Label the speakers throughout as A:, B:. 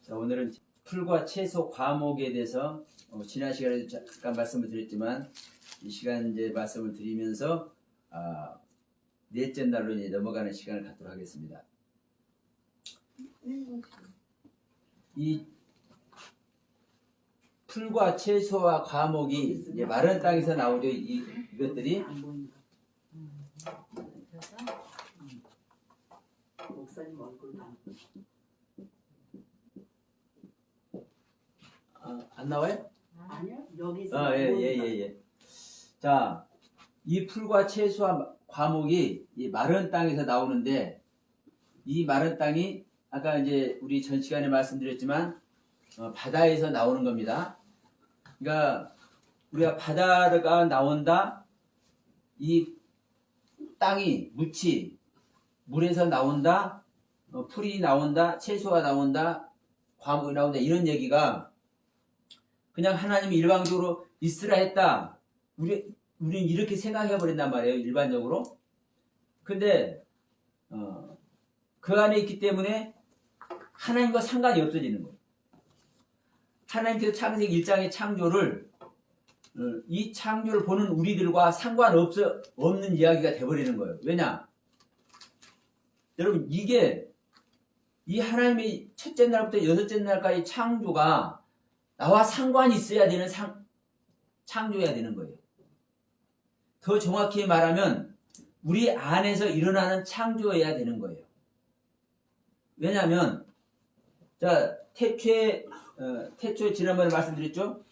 A: 자, 오늘은 풀과 채소 과목에 대해서 지난 시간에도 잠깐 말씀을 드렸지만 이 시간 이제 말씀을 드리면서 넷째 날로 이제 넘어가는 시간을 갖도록 하겠습니다. 이 풀과 채소와 과목이 이제 마른 땅에서 나오죠. 이것들이
B: 목사님 얼굴
A: 안 나와요?
B: 아니요, 여기서
A: 예. 자, 이 풀과 채소와 과목이 이 마른 땅에서 나오는데 이 마른 땅이 아까 이제 우리 전 시간에 말씀드렸지만 바다에서 나오는 겁니다. 그러니까 우리가 바다가 나온다, 이 땅이 묻이 물에서 나온다, 풀이 나온다, 채소가 나온다, 과목이 나온다 이런 얘기가 그냥 하나님이 일방적으로 있으라 했다. 우리는 이렇게 생각해 버린단 말이에요. 일반적으로. 근데 그 안에 있기 때문에 하나님과 상관이 없어지는 거예요. 하나님께서 창세기 1장의 창조를 이 창조를 보는 우리들과 상관없는 이야기가 돼버리는 거예요. 왜냐? 여러분 이게 이 하나님의 첫째 날부터 여섯째 날까지 창조가 나와 상관이 있어야 되는 창조해야 되는 거예요. 더 정확히 말하면 우리 안에서 일어나는 창조해야 되는 거예요. 왜냐하면 자 태초에 지난번에 말씀드렸죠.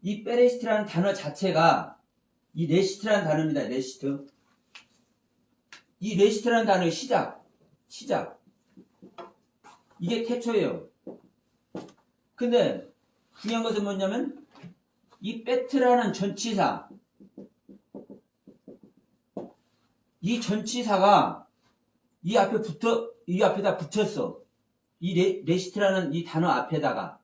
A: 이 베레시트라는 단어 자체가 이 레시트라는 단어입니다. 레시트. 이 레시트라는 단어의 시작. 이게 태초예요. 근데 중요한 것은 뭐냐면 이 베트라는 전치사. 이 전치사가 이 앞에다 붙였어. 이 레시트라는 이 단어 앞에다가.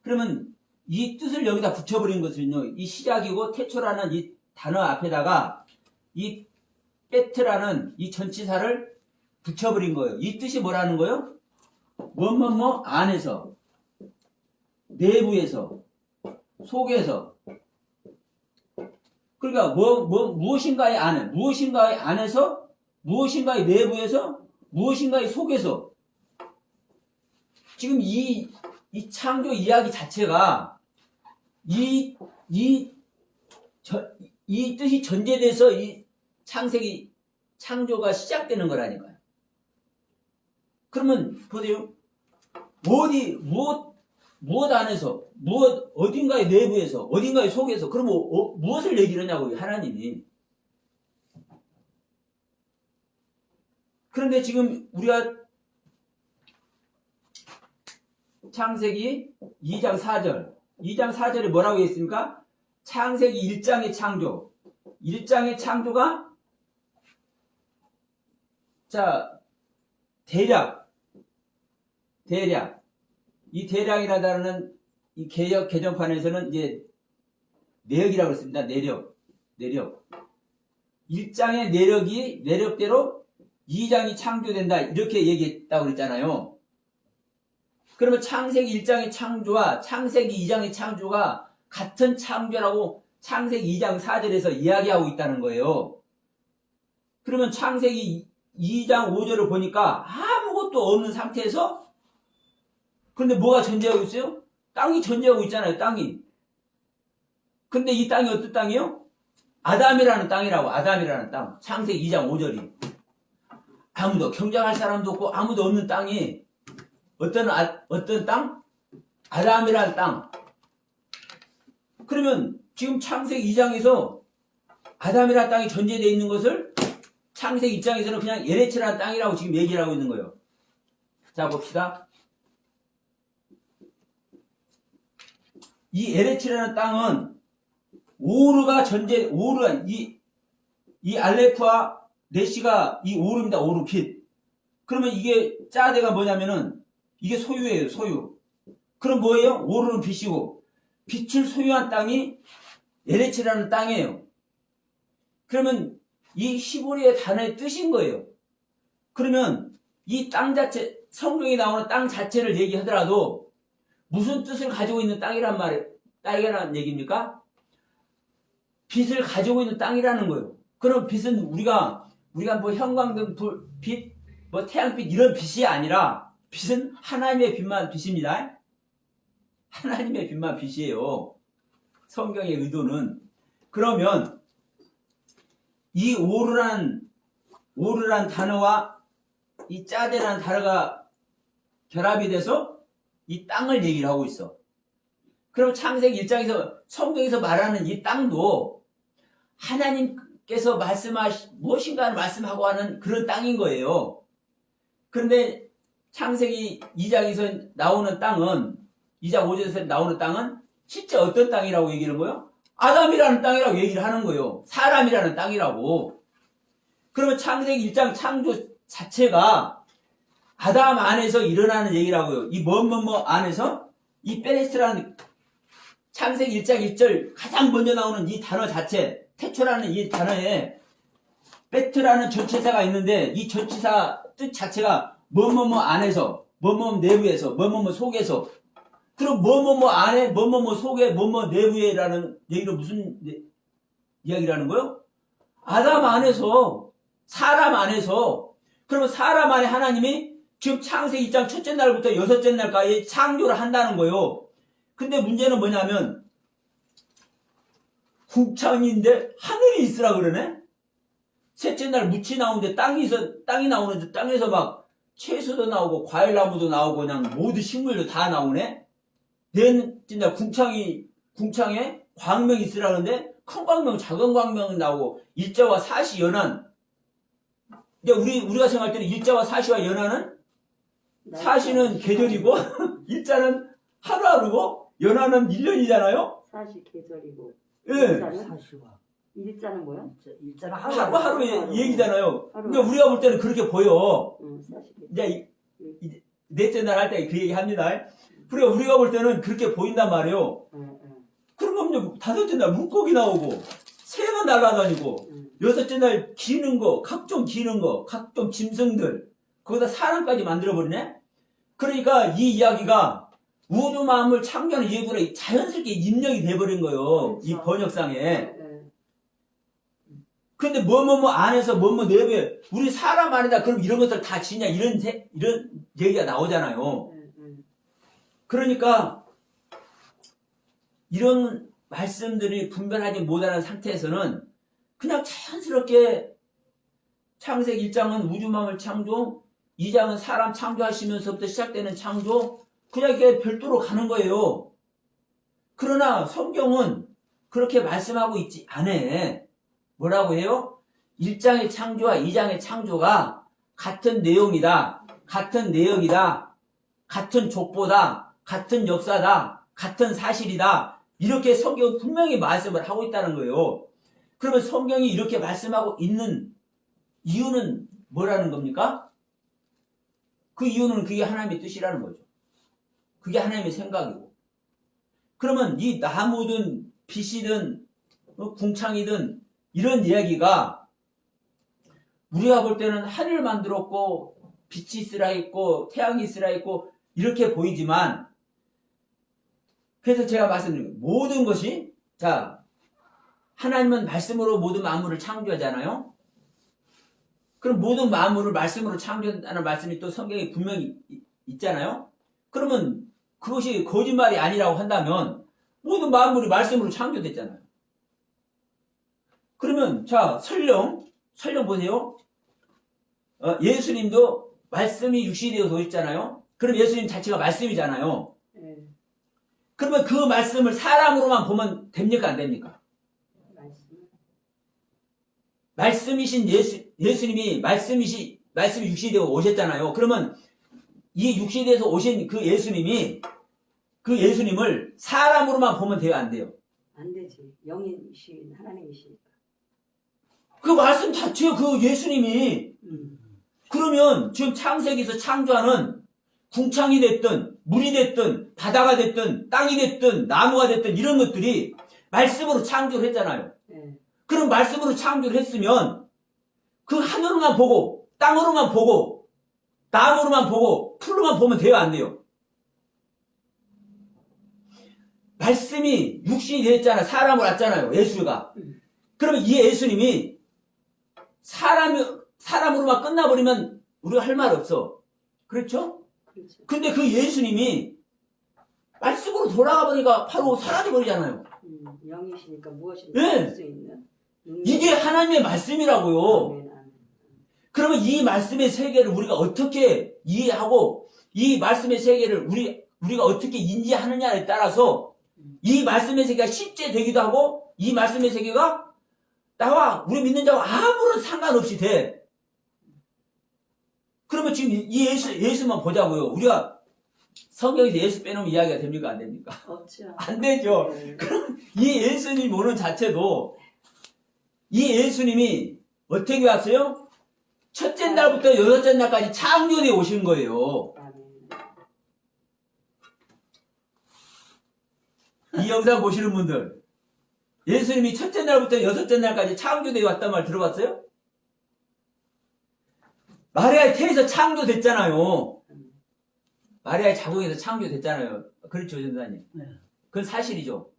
A: 그러면 이 뜻을 여기다 붙여버린 것은요. 이 시작이고 태초라는 이 단어 앞에다가 이 베트라는 이 전치사를 붙여버린 거예요. 이 뜻이 뭐라는 거예요? 뭐 안에서, 내부에서, 속에서. 그러니까 무엇인가의 안에, 무엇인가의 안에서, 무엇인가의 내부에서, 무엇인가의 속에서. 지금 이 창조 이야기 자체가 이 뜻이 전제돼서 이 창세기 창조가 시작되는 거라니까요. 그러면 보세요. 무엇 안에서, 어딘가의 내부에서, 어딘가의 속에서, 그러면 무엇을 얘기를 하냐고요, 하나님이. 그런데 지금 우리가 창세기 2장 4절에 뭐라고 했습니까? 창세기 1장의 창조. 1장의 창조가 자 대략 이 대략이라는 단어는 이 개역 개정판에서는 이제 내력이라고 했습니다. 내력 1장의 내력대로 2장이 창조된다 이렇게 얘기했다고 그랬잖아요. 그러면 창세기 1장의 창조와 창세기 2장의 창조가 같은 창조라고 창세기 2장 4절에서 이야기하고 있다는 거예요. 그러면 창세기 2장 5절을 보니까 아무것도 없는 상태에서 그런데 뭐가 존재하고 있어요? 땅이 존재하고 있잖아요. 땅이. 근데 이 땅이 어떤 땅이요? 아담이라는 땅이라고. 아담이라는 땅. 창세기 2장 5절이. 아무도 경작할 사람도 없고 아무도 없는 땅이 어떤 땅? 아담이라는 땅. 그러면 지금 창세기 2장에서 아담이라는 땅이 존재되어 있는 것을 창세기 2장에서는 그냥 에레츠라는 땅이라고 지금 얘기를 하고 있는 거예요. 자 봅시다. 이 에레츠라는 땅은 이 알레프와 레시가 이 오르입니다. 오르 빛. 그러면 이게 짜대가 뭐냐면은 이게 소유예요. 소유. 그럼 뭐예요? 오르는 빛이고 빛을 소유한 땅이 에레츠라는 땅이에요. 그러면 이 히브리의 단어의 뜻인 거예요. 그러면 이 땅 자체, 성경에 나오는 땅 자체를 얘기하더라도 무슨 뜻을 가지고 있는 땅이라는 얘기입니까? 빛을 가지고 있는 땅이라는 거예요. 그럼 빛은 우리가 뭐 형광등, 빛, 뭐 태양빛 이런 빛이 아니라 빛은 하나님의 빛입니다. 하나님의 빛이에요. 성경의 의도는. 그러면 이 오르란 단어와 이 짜데라는 단어가 결합이 돼서 이 땅을 얘기를 하고 있어. 그럼 창세기 1장에서 성경에서 말하는 이 땅도 하나님께서 무엇인가를 말씀하고 하는 그런 땅인 거예요. 그런데 창세기 2장에서 나오는 땅은 2장 5절에서 나오는 땅은 실제 어떤 땅이라고 얘기하는 거예요? 아담이라는 땅이라고 얘기를 하는 거예요. 사람이라는 땅이라고. 그러면 창세기 1장 창조 자체가 아담 안에서 일어나는 얘기라고요. 이 안에서 이 베레스라는 창세기 1장 1절 가장 먼저 나오는 이 단어 자체, 태초라는 이 단어에 베트라는 전치사가 있는데 이 전치사 뜻 자체가 안에서, 내부에서, 속에서. 그럼 안에, 속에, 내부에라는 얘기로 무슨 이야기라는 거예요? 아담 안에서, 사람 안에서. 그러면 사람 안에 하나님이 지금 창세기 2장 첫째 날부터 여섯째 날까지 창조를 한다는 거예요. 근데 문제는 뭐냐면 궁창인데 하늘이 있으라 그러네? 셋째 날 묻이 나오는데 땅이 나오는데 땅에서 막 채소도 나오고 과일나무도 나오고 그냥 모든 식물도 다 나오네? 넷째 날 궁창에 광명이 있으라 그러는데 큰 광명, 작은 광명이 나오고 일자와 사시 연한. 근데 우리가 생각할 때는 일자와 사시와 연한은 사시는 계절이고 일자는 하루하루고 연한은 1년이잖아요?
B: 사시 계절이고.
A: 예.
C: 사시와
B: 일자는 뭐야?
C: 일자는
A: 하루하루의 얘기잖아요. 그러니까 우리가 볼 때는 그렇게 보여.
B: 사시 계절.
A: 이제 넷째 날 할 때 그 얘기 합니다. 그러니까 우리가 볼 때는 그렇게 보인단 말이에요. 그러면 다섯째 날 물고기 나오고 새가 날아다니고 여섯째 날 각종 기는 거, 각종 짐승들 거기다 사람까지 만들어버리네? 그러니까 이 이야기가 우주 만물 창조하는 예구에 자연스럽게 입력이 돼버린 거예요.
B: 그렇죠.
A: 이 번역상에. 근데 안에서 내부에 우리 사람 안에다 그럼 이런 것들 다 지냐 이런 얘기가 나오잖아요. 그러니까 이런 말씀들이 분별하지 못하는 상태에서는 그냥 자연스럽게 창세기 1장은 우주 만물 창조, 2장은 사람 창조하시면서부터 시작되는 창조, 그냥 이게 별도로 가는 거예요. 그러나 성경은 그렇게 말씀하고 있지 않아. 뭐라고 해요? 1장의 창조와 2장의 창조가 같은 내용이다. 같은 내역이다. 같은 족보다. 같은 역사다. 같은 사실이다. 이렇게 성경은 분명히 말씀을 하고 있다는 거예요. 그러면 성경이 이렇게 말씀하고 있는 이유는 뭐라는 겁니까? 그 이유는 그게 하나님의 뜻이라는 거죠. 그게 하나님의 생각이고. 그러면 이 나무든 빛이든 궁창이든 이런 이야기가 우리가 볼 때는 하늘을 만들었고 빛이 있으라 했고 태양이 있으라 했고 이렇게 보이지만 그래서 제가 말씀드린 모든 것이 하나님은 말씀으로 모든 만물을 창조하잖아요. 그럼 모든 만물을 말씀으로 창조한다는 말씀이 또 성경에 분명히 있잖아요. 그러면 그것이 거짓말이 아니라고 한다면 모든 만물이 말씀으로 창조됐잖아요. 그러면 설령 보세요. 예수님도 말씀이 육신이 되어서 오셨잖아요. 그럼 예수님 자체가 말씀이잖아요. 그러면 그 말씀을 사람으로만 보면 됩니까 안 됩니까? 말씀이신 예수님이 말씀이 육신이 되어 오셨잖아요. 그러면 이 육신이 되어서 오신 그 예수님을 사람으로만 보면 돼요 안 돼요?
B: 안 되지. 영이신 하나님이시니까.
A: 그 말씀 자체가 그 예수님이 그러면 지금 창세기에서 창조하는 궁창이 됐든 물이 됐든 바다가 됐든 땅이 됐든 나무가 됐든 이런 것들이 말씀으로 창조를 했잖아요. 그럼 말씀으로 창조를 했으면 그 하늘로만 보고 땅으로만 보고 나무로만 보고 풀로만 보면 돼요, 안 돼요? 말씀이 육신이 되었잖아요. 사람을 왔잖아요, 예수가. 그러면 이 예수님이 사람으로만 끝나버리면 우리가 할 말 없어. 그렇죠?
B: 그렇죠.
A: 근데 그 예수님이 말씀으로 돌아가 보니까 바로 사라져버리잖아요.
B: 영이시니까 무엇인가
A: 네.
B: 할 수 있는
A: 이게 하나님의 말씀이라고요.
B: 아멘, 아멘.
A: 그러면 이 말씀의 세계를 우리가 어떻게 이해하고 이 말씀의 세계를 우리가 어떻게 인지하느냐에 따라서 이 말씀의 세계가 실제 되기도 하고 이 말씀의 세계가 나와 우리 믿는 자와 아무런 상관없이 돼. 그러면 지금 이 예수만 보자고요. 우리가 성경에서 예수 빼놓으면 이야기가 됩니까? 안 됩니까?
B: 없죠.
A: 안 되죠.
B: 네.
A: 이 예수님 오는 자체도 이 예수님이 어떻게 왔어요? 첫째 날부터 여섯째 날까지 창조되어 오신 거예요.
B: 아멘.
A: 이 영상 보시는 분들, 예수님이 첫째 날부터 여섯째 날까지 창조되어 왔단 말 들어봤어요? 마리아의 태에서 창조됐잖아요. 마리아의 자궁에서 창조됐잖아요. 그렇죠, 전사님?
C: 네.
A: 그건 사실이죠.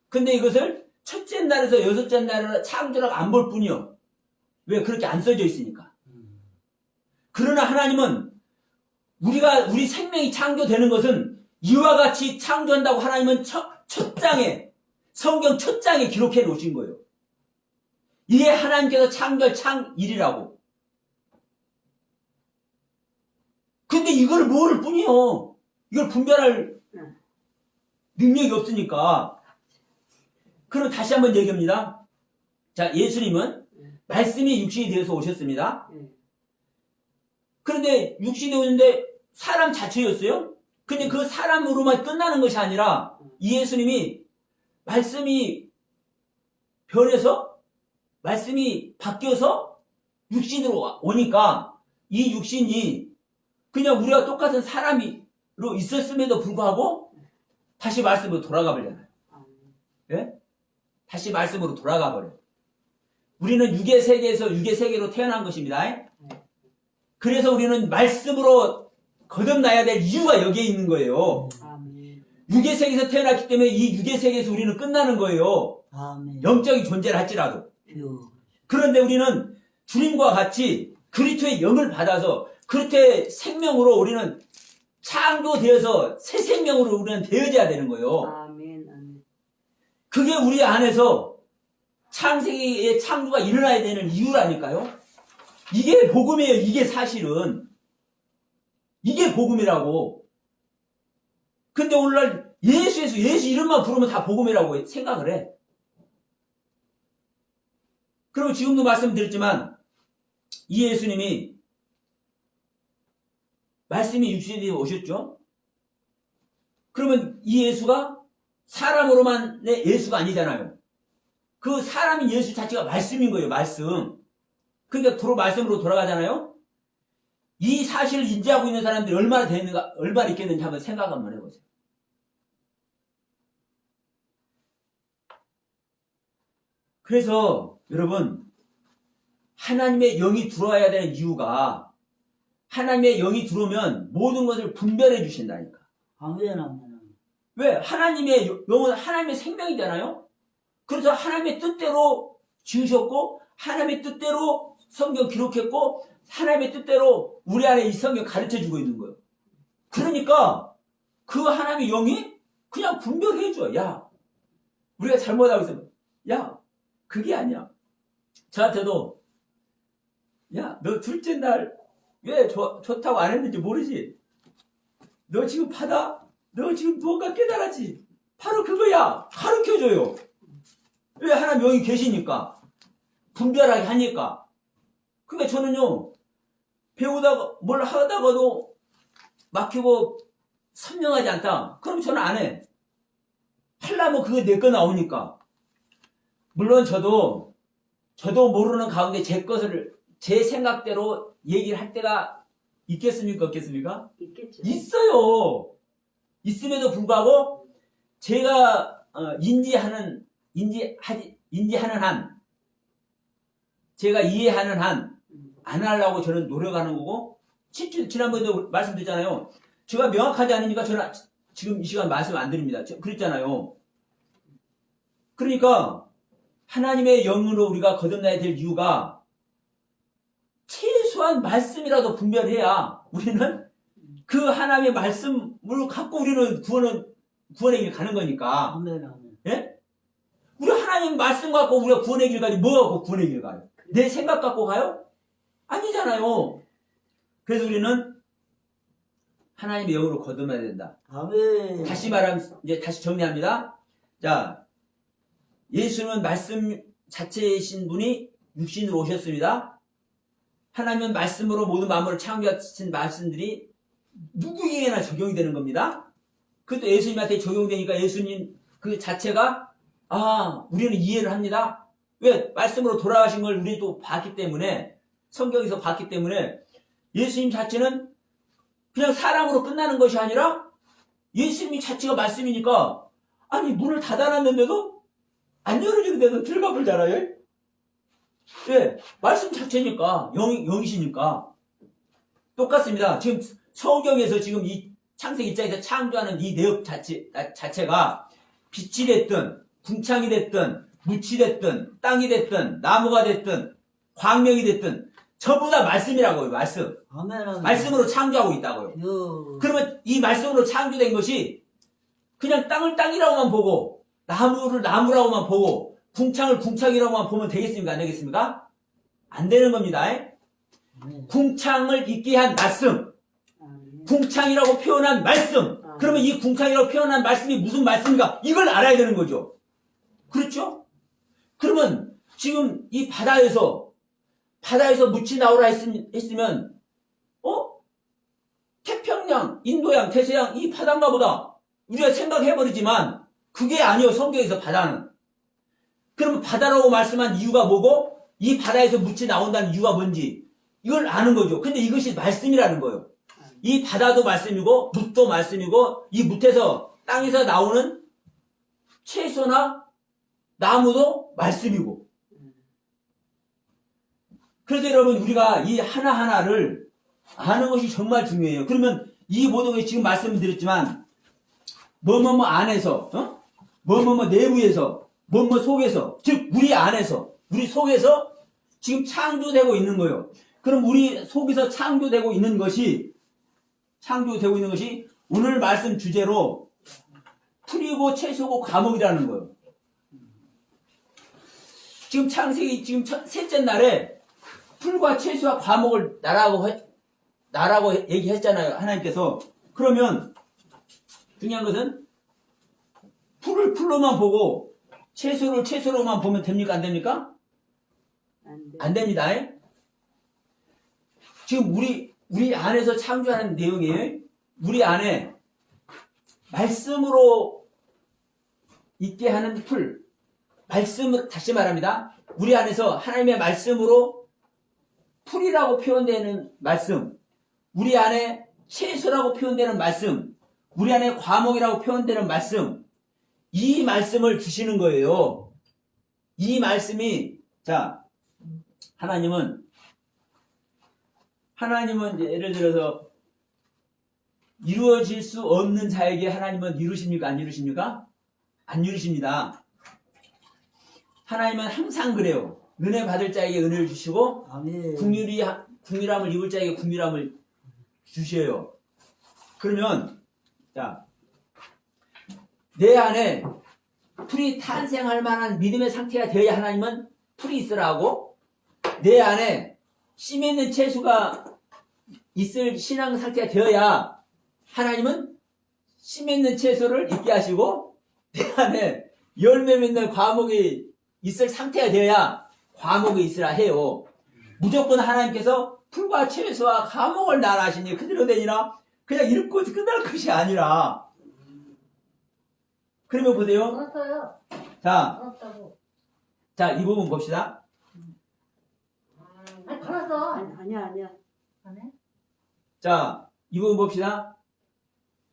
A: 근데 이것을 첫째 날에서 여섯째 날을 창조라고 안 볼 뿐이요. 왜? 그렇게 안 써져 있으니까. 그러나 하나님은 우리 생명이 창조되는 것은 이와 같이 창조한다고 하나님은 첫 장에, 성경 첫 장에 기록해 놓으신 거예요. 이게 하나님께서 창조할 창일이라고. 근데 이걸 모를 뿐이요. 이걸 분별할 능력이 없으니까. 그럼 다시 한번 얘기합니다. 자, 예수님은 말씀이 육신이 되어서 오셨습니다. 그런데 육신이 오는데 사람 자체였어요. 근데 그 사람으로만 끝나는 것이 아니라 이 예수님이 말씀이 변해서 말씀이 바뀌어서 육신으로 오니까 이 육신이 그냥 우리가 똑같은 사람으로 있었음에도 불구하고 다시 말씀으로 돌아가 버려요. 예? 다시 말씀으로 돌아가 버려요. 우리는 육의 세계에서 육의 세계로 태어난 것입니다. 그래서 우리는 말씀으로 거듭나야 될 이유가 여기에 있는 거예요.
B: 아멘.
A: 육의 세계에서 태어났기 때문에 이 육의 세계에서 우리는 끝나는 거예요.
C: 아멘.
A: 영적인 존재를 할지라도.
C: 주여.
A: 그런데 우리는 주님과 같이 그리스도의 영을 받아서 그리스도의 생명으로 우리는 창조되어서 새 생명으로 우리는 되어져야 되는 거예요.
B: 아멘. 아멘.
A: 그게 우리 안에서 창세기의 창조가 일어나야 되는 이유라니까요. 이게 복음이에요. 이게 사실은. 이게 복음이라고. 근데 오늘날 예수 이름만 부르면 다 복음이라고 생각을 해. 그리고 지금도 말씀드렸지만 이 예수님이 말씀이 육신이 오셨죠? 그러면 이 예수가 사람으로만의 예수가 아니잖아요. 그 사람인 예수 자체가 말씀인 거예요. 말씀. 그러니까 말씀으로 돌아가잖아요. 이 사실을 인지하고 있는 사람들이 얼마나 있겠는지 한번 생각 한번 해보세요. 그래서 여러분 하나님의 영이 들어와야 되는 이유가 하나님의 영이 들어오면 모든 것을 분별해 주신다니까.
C: 아멘. 아멘.
A: 왜? 하나님의 영은 하나님의 생명이잖아요. 그래서 하나님의 뜻대로 지으셨고 하나님의 뜻대로 성경 기록했고 하나님의 뜻대로 우리 안에 이 성경 가르쳐주고 있는 거예요. 그러니까 그 하나님의 영이 그냥 분별해줘. 야, 우리가 잘못하고 있으면 야, 그게 아니야. 저한테도 야, 너 둘째 날 왜 좋다고 안 했는지 모르지? 너 지금 받아? 너 지금 무언가 깨달았지? 바로 그거야. 가르쳐줘요. 왜? 하나님 영이 계시니까. 분별하게 하니까. 그러니까 저는요, 배우다가, 뭘 하다가도 막히고 선명하지 않다. 그럼 저는 안 해. 하려면 그거 내 거 나오니까. 물론 저도 모르는 가운데 제 생각대로 얘기를 할 때가 있겠습니까? 없겠습니까?
B: 있겠죠.
A: 있어요. 있음에도 불구하고 제가 인지하는 한, 제가 이해하는 한 안 하려고 저는 노력하는 거고, 지난번에도 말씀드렸잖아요. 제가 명확하지 않으니까 저는 지금 이 시간 말씀 안 드립니다. 그랬잖아요. 그러니까 하나님의 영으로 우리가 거듭나야 될 이유가 최소한 말씀이라도 분별해야 우리는 그 하나님의 말씀을 갖고 우리는 구원의 길 가는 거니까.
B: 아멘, 아멘.
A: 예? 우리 하나님 말씀 갖고 우리가 구원의 길 가지 뭐 갖고 구원의 길 가요? 내 생각 갖고 가요? 아니잖아요. 그래서 우리는 하나님의 영으로 거듭나야 된다.
B: 아멘.
A: 다시 말하면 이제 다시 정리합니다. 자, 예수는 말씀 자체이신 분이 육신으로 오셨습니다. 하나님은 말씀으로 모든 만물을 창조하신 말씀들이 누구에게나 적용이 되는 겁니다. 그것도 예수님한테 적용되니까 예수님 그 자체가 우리는 이해를 합니다. 왜? 말씀으로 돌아가신 걸 우리도 봤기 때문에, 성경에서 봤기 때문에 예수님 자체는 그냥 사람으로 끝나는 것이 아니라 예수님 자체가 말씀이니까, 아니 문을 닫아놨는데도 안 열어주는데도 들어가버리잖아요. 왜? 말씀 자체니까, 영이시니까. 똑같습니다. 지금 성경에서 지금 이 창세기 1장에서 창조하는 이 내용 자체가 빛이 됐든 궁창이 됐든 물이 됐든 땅이 됐든 나무가 됐든 광명이 됐든 전부 다 말씀이라고요. 말씀.
B: 아멘, 아멘.
A: 말씀으로 창조하고 있다고요.
B: 요.
A: 그러면 이 말씀으로 창조된 것이 그냥 땅을 땅이라고만 보고 나무를 나무라고만 보고 궁창을 궁창이라고만 보면 되겠습니까? 안 되겠습니까? 안 되는 겁니다.
B: 아멘.
A: 궁창을 있게 한 말씀,
B: 아멘.
A: 궁창이라고 표현한 말씀. 그러면 이 궁창이라고 표현한 말씀이 무슨 말씀인가? 이걸 알아야 되는 거죠. 그렇죠? 그러면 지금 이 바다에서 묻이 나오라 했으면 태평양, 인도양, 대서양 이 바다인가 보다 우리가 생각해버리지만 그게 아니요. 성경에서 바다는. 그러면 바다라고 말씀한 이유가 뭐고 이 바다에서 묻이 나온다는 이유가 뭔지 이걸 아는 거죠. 근데 이것이 말씀이라는 거예요. 이 바다도 말씀이고 묻도 말씀이고 이 묻에서 땅에서 나오는 채소나 나무도 말씀이고. 그래서 여러분 우리가 이 하나하나를 아는 것이 정말 중요해요. 그러면 이 모든 것이 지금 말씀드렸지만 뭐뭐뭐 안에서 뭐뭐뭐 내부에서 뭐뭐 속에서 즉 우리 안에서 우리 속에서 지금 창조되고 있는 거예요. 그럼 우리 속에서 창조되고 있는 것이 오늘 말씀 주제로 풀이고 채소고 과목이라는 거예요. 지금 창세기 지금 셋째 날에 풀과 채소와 과목을 나라고 얘기했잖아요. 하나님께서. 그러면 중요한 것은 풀을 풀로만 보고 채소를 채소로만 보면 됩니까? 안 됩니까? 안 됩니다. 지금 우리 안에서 창조하는 내용이에요. 우리 안에 말씀으로 있게 하는 풀, 말씀을 다시 말합니다. 우리 안에서 하나님의 말씀으로 풀이라고 표현되는 말씀, 우리 안에 채소라고 표현되는 말씀, 우리 안에 과목이라고 표현되는 말씀, 이 말씀을 주시는 거예요. 이 말씀이 자 하나님은 예를 들어서 이루어질 수 없는 자에게 하나님은 이루십니까? 안 이루십니까? 안 이루십니다. 하나님은 항상 그래요. 은혜 받을 자에게 은혜를 주시고
B: 아멘.
A: 긍휼함을 입을 자에게 긍휼함을 주셔요. 그러면 자, 내 안에 풀이 탄생할 만한 믿음의 상태가 되어야 하나님은 풀이 있으라고, 내 안에 씨 맺는 채소가 있을 신앙 상태가 되어야 하나님은 씨 맺는 채소를 있게 하시고, 내 안에 열매 맺는 과목이 있을 상태가 되어야 과목이 있으라 해요. 무조건 하나님께서 풀과 채소와 과목을 나라하시니 그대로 되니라 그냥 읽고 끝날 것이 아니라. 그러면 보세요.
C: 알았어요.
A: 자,
C: 알았다고.
A: 자, 이 부분 봅시다.
C: 아니, 알았어.
B: 아니야.
C: 안 해?
A: 자, 이 부분 봅시다.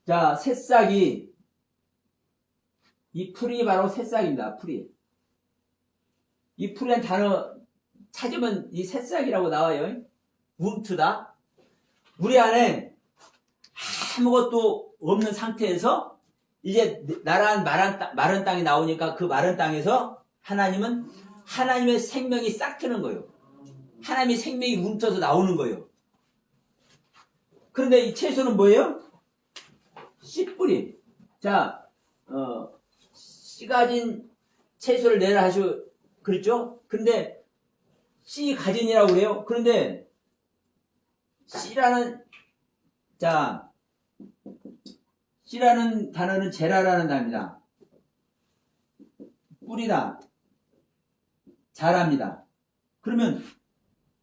A: 자, 새싹이, 이 풀이 바로 새싹입니다. 풀이. 이 풀이란 단어 찾으면 이 새싹이라고 나와요. 움트다. 우리 안에 아무것도 없는 상태에서 이제 나란 마른 땅이 나오니까 그 마른 땅에서 하나님은 하나님의 생명이 싹 트는 거예요. 하나님의 생명이 움트어서 나오는 거예요. 그런데 이 채소는 뭐예요? 씨뿌리. 자, 씨 가진 채소를 내라 하시오. 그랬죠? 근데 씨 가진이라고 그래요. 그런데 씨라는 단어는 제라라는 단어입니다. 뿌리다. 자랍니다. 그러면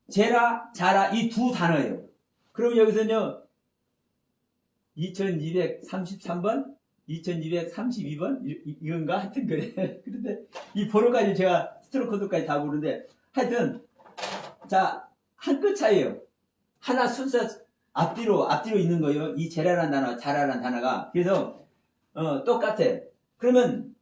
A: 제라, 자라 이 두 단어예요. 그러면 여기서는요. 2233번? 2232번? 이건가? 하여튼 그래. 그런데 이 번호까지 제가 스트로코드까지 다 보는데 하여튼 자, 한 끗 차이에요. 하나 순서 앞뒤로 있는 거예요. 이 제라라는 단어, 자라라는 단어가. 그래서 똑같아. 그러면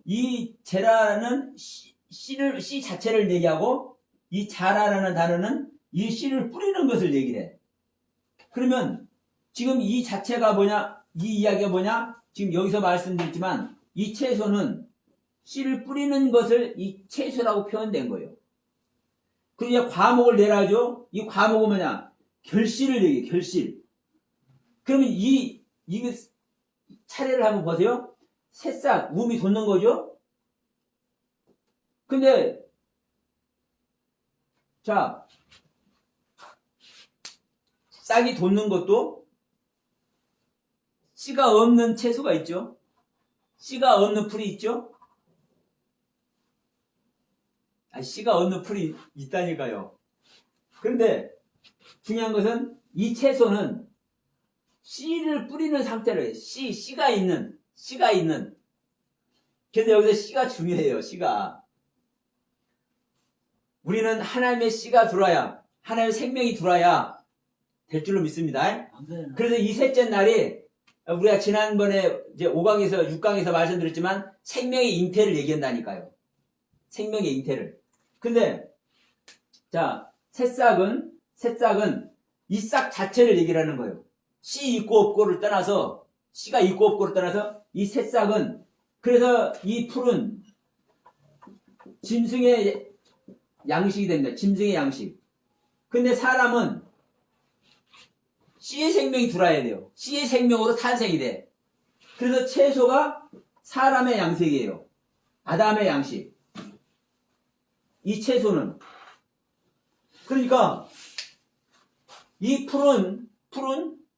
A: 이 제라는 씨 자체를 얘기하고 이 자라라는 단어는 이 씨를 뿌리는 것을 얘기를 해. 그러면 지금 이 자체가 뭐냐? 이 이야기가 뭐냐? 지금 여기서 말씀드렸지만 이 채소는 씨를 뿌리는 것을 이 채소라고 표현된 거예요. 그리고 이제 과목을 내라죠. 이 과목은 뭐냐? 결실을 얘기해. 결실. 그러면 이 차례를 한번 보세요. 새싹 움이 돋는 거죠. 근데 자, 싹이 돋는 것도 씨가 없는 채소가 있죠. 씨가 없는 풀이 있죠. 씨가 없는 풀이 있다니까요. 그런데 중요한 것은 이 채소는 씨를 뿌리는 상태로 해요. 씨가 있는. 그래서 여기서 씨가 중요해요. 씨가. 우리는 하나님의 씨가 들어와야, 하나님의 생명이 들어와야 될 줄로 믿습니다. 그래서 이 셋째 날이 우리가 지난번에 이제 5강에서 6강에서 말씀드렸지만 생명의 잉태를 얘기한다니까요. 생명의 잉태를. 근데 자, 새싹은 이 싹 자체를 얘기를 하는 거예요. 씨 있고 없고를 떠나서, 씨가 있고 없고를 떠나서 이 새싹은, 그래서 이 풀은 짐승의 양식이 됩니다. 짐승의 양식. 근데 사람은 씨의 생명이 들어와야 돼요. 씨의 생명으로 탄생이 돼. 그래서 채소가 사람의 양식이에요. 아담의 양식. 이 채소는. 그러니까 이 풀은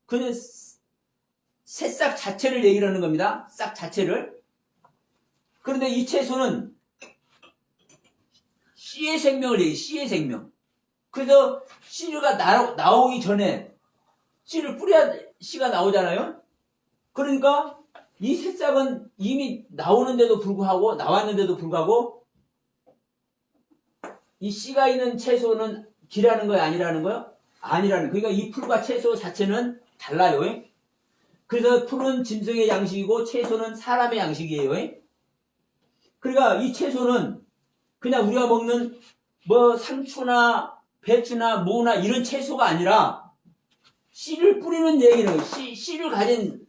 A: 그냥 새싹 자체를 얘기를 하는 겁니다. 싹 자체를. 그런데 이 채소는 씨의 생명을 얘기해. 씨의 생명. 그래서 씨가 나오기 전에 씨를 뿌려야 씨가 나오잖아요. 그러니까 이 새싹은 이미 나왔는데도 불구하고 이 씨가 있는 채소는 기라는 거야, 아니라는 거야? 아니라는. 그러니까 이 풀과 채소 자체는 달라요. 그래서 풀은 짐승의 양식이고 채소는 사람의 양식이에요. 그러니까 이 채소는 그냥 우리가 먹는 뭐 상추나 배추나 무나 이런 채소가 아니라 씨를 뿌리는 얘기는 씨를 가진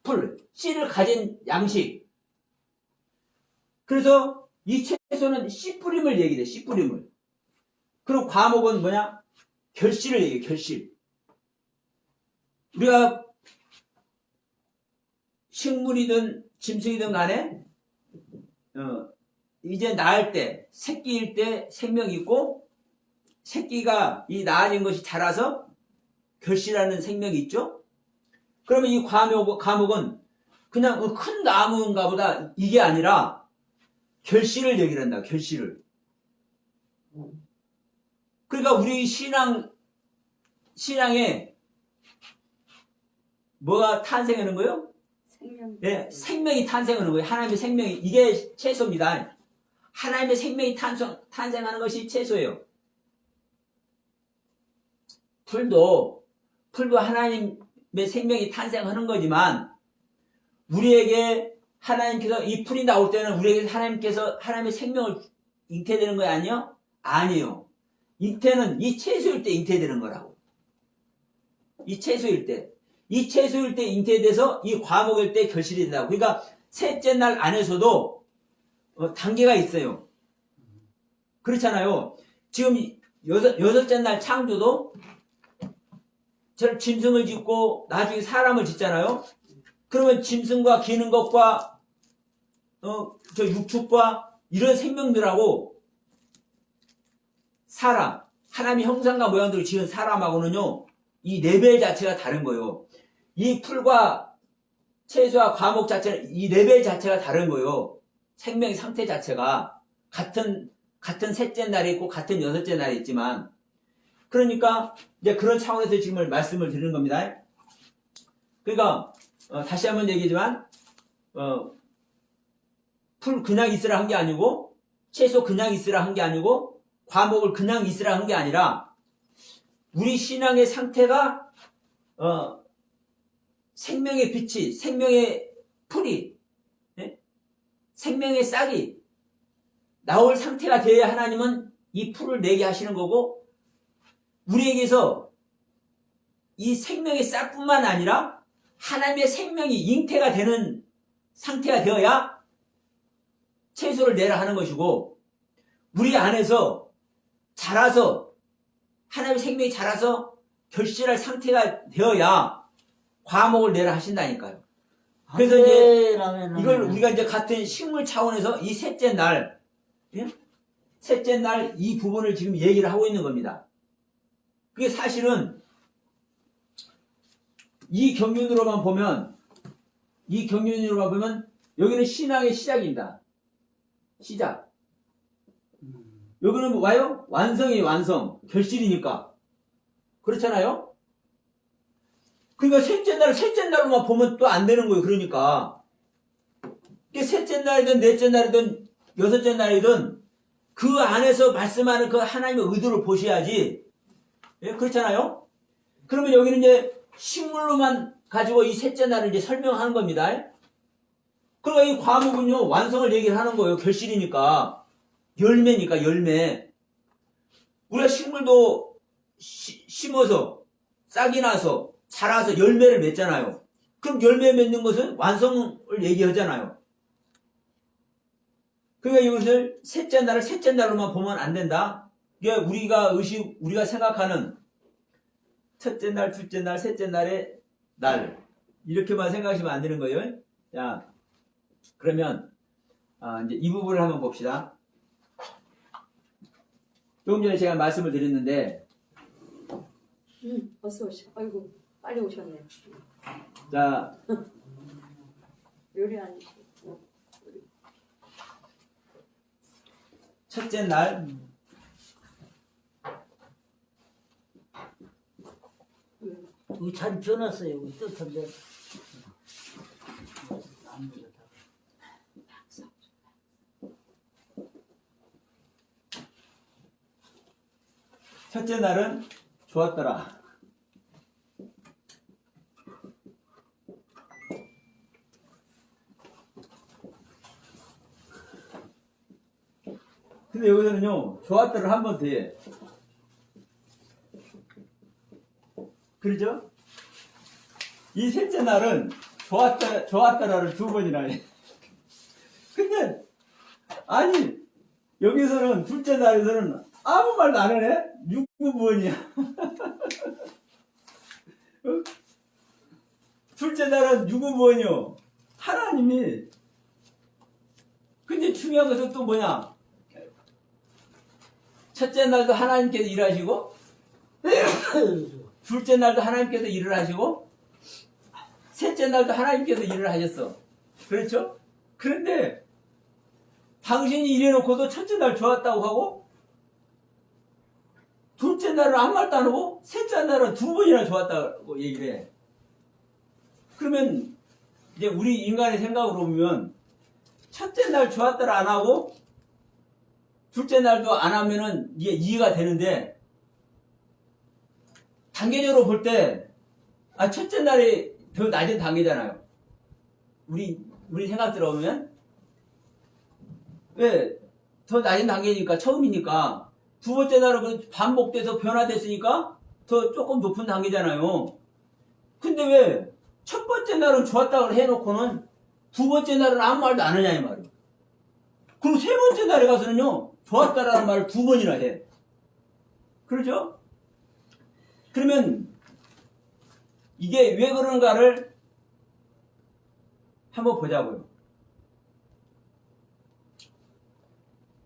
A: 풀, 씨를 가진 양식. 그래서 이 채소는 씨 뿌림을 얘기해. 씨 뿌림을. 그리고 과목은 뭐냐? 결실을 얘기해. 결실. 우리가 식물이든 짐승이든 간에 이제 낳을 때, 새끼일 때 생명이 있고, 새끼가 이 낳아진 것이 자라서 결실하는 생명이 있죠? 그러면 이 과목은 그냥 큰 나무인가 보다 이게 아니라 결실을 얘기를 한다. 결실을. 그러니까 우리 신앙에 뭐가 탄생하는 거예요? 네, 생명이 탄생하는 거예요. 하나님의 생명이. 이게 채소입니다. 하나님의 생명이 탄생하는 것이 채소예요. 풀도 하나님의 생명이 탄생하는 거지만 우리에게 하나님께서 이 풀이 나올 때는 우리에게 하나님의 생명을 잉태되는 거 아니요? 아니요. 잉태는 이 채소일 때 잉태되는 거라고. 이 채소일 때. 이 채소일 때 잉태돼서 이 과목일 때 결실이 된다고. 그러니까 셋째 날 안에서도 단계가 있어요. 그렇잖아요. 지금 여섯째 날 창조도 저 짐승을 짓고 나중에 사람을 짓잖아요. 그러면 짐승과 기는 것과 저 육축과 이런 생명들하고 사람, 하나님의 형상과 모양대로 지은 사람하고는요, 이 레벨 자체가 다른 거예요. 이 풀과 채소와 과목 자체는 이 레벨 자체가 다른 거예요. 생명의 상태 자체가 같은 셋째 날이 있고 같은 여섯째 날이 있지만, 그러니까 이제 그런 차원에서 지금 말씀을 드리는 겁니다. 그러니까 다시 한번 얘기하지만 풀 그냥 있으라 한 게 아니고 채소 그냥 있으라 한 게 아니고 과목을 그냥 있으라 한 게 아니라 우리 신앙의 상태가 생명의 빛이, 생명의 풀이, 생명의 싹이 나올 상태가 되어야 하나님은 이 풀을 내게 하시는 거고, 우리에게서 이 생명의 싹뿐만 아니라 하나님의 생명이 잉태가 되는 상태가 되어야 채소를 내라 하는 것이고, 우리 안에서 자라서 하나님의 생명이 자라서 결실할 상태가 되어야 과목을 내라 하신다니까요. 그래서 이제 이걸 우리가 이제 같은 식물 차원에서 이 셋째 날, 셋째 날 이 부분을 지금 얘기를 하고 있는 겁니다. 그게 사실은 이 경륜으로만 보면 여기는 신앙의 시작입니다. 시작. 여기는 와요? 완성이에요, 완성. 결실이니까. 그렇잖아요? 그러니까 셋째 날로만 보면 또 안 되는 거예요, 그러니까. 셋째 날이든 넷째 날이든 여섯째 날이든 그 안에서 말씀하는 그 하나님의 의도를 보셔야지. 예? 그렇잖아요? 그러면 여기는 이제 식물로만 가지고 이 셋째 날을 이제 설명하는 겁니다. 그러니까 이 과목은요, 완성을 얘기를 하는 거예요. 결실이니까. 열매니까, 열매. 우리가 식물도 심어서, 싹이 나서, 자라서 열매를 맺잖아요. 그럼 열매 맺는 것은 완성을 얘기하잖아요. 그러니까 이것을 셋째 날로만 보면 안 된다. 이게 우리가 생각하는 첫째 날, 둘째 날, 셋째 날의 날. 이렇게만 생각하시면 안 되는 거예요. 자, 그러면, 이제 이 부분을 한번 봅시다. 조금 전에 제가 말씀을 드렸는데,
B: 어서 오시오. 아이고, 빨리 오셨네.
A: 자,
B: 요리 아니시고.
A: 첫째 날,
C: 여기 자리 비워놨어요. 여기 뜨던데.
A: 첫째 날은 좋았더라. 근데 여기서는요, 좋았더라 한 번 더 해. 그러죠? 이 셋째 날은 좋았더라를 두 번이나 해. 근데, 아니, 여기서는 둘째 날에서는 아무 말도 안 하네? 육구무원이야. 둘째 날은 육구무원이요. 하나님이. 근데 중요한 것은 또 뭐냐? 첫째 날도 하나님께서 일하시고, 둘째 날도 하나님께서 일을 하시고, 셋째 날도 하나님께서 일을 하셨어. 그렇죠? 그런데, 당신이 일해놓고도 첫째 날 좋았다고 하고, 둘째 날은 아무 말도 안 하고, 셋째 날은 두 번이나 좋았다고 얘기를 해. 그러면, 이제 우리 인간의 생각으로 보면, 첫째 날 좋았다를 안 하고, 둘째 날도 안 하면은 이게 이해가 되는데, 단계적으로 볼 때, 첫째 날이 더 낮은 단계잖아요. 우리 생각 들어보면. 왜? 더 낮은 단계니까, 처음이니까. 두 번째 날은 그 반복돼서 변화됐으니까 더 조금 높은 단계잖아요. 근데 왜 첫 번째 날은 좋았다고 해놓고는 두 번째 날은 아무 말도 안 하냐 이 말이에요. 그리고 세 번째 날에 가서는요 좋았다라는 말을 두 번이나 해. 그렇죠? 그러면 이게 왜 그런가를 한번 보자고요.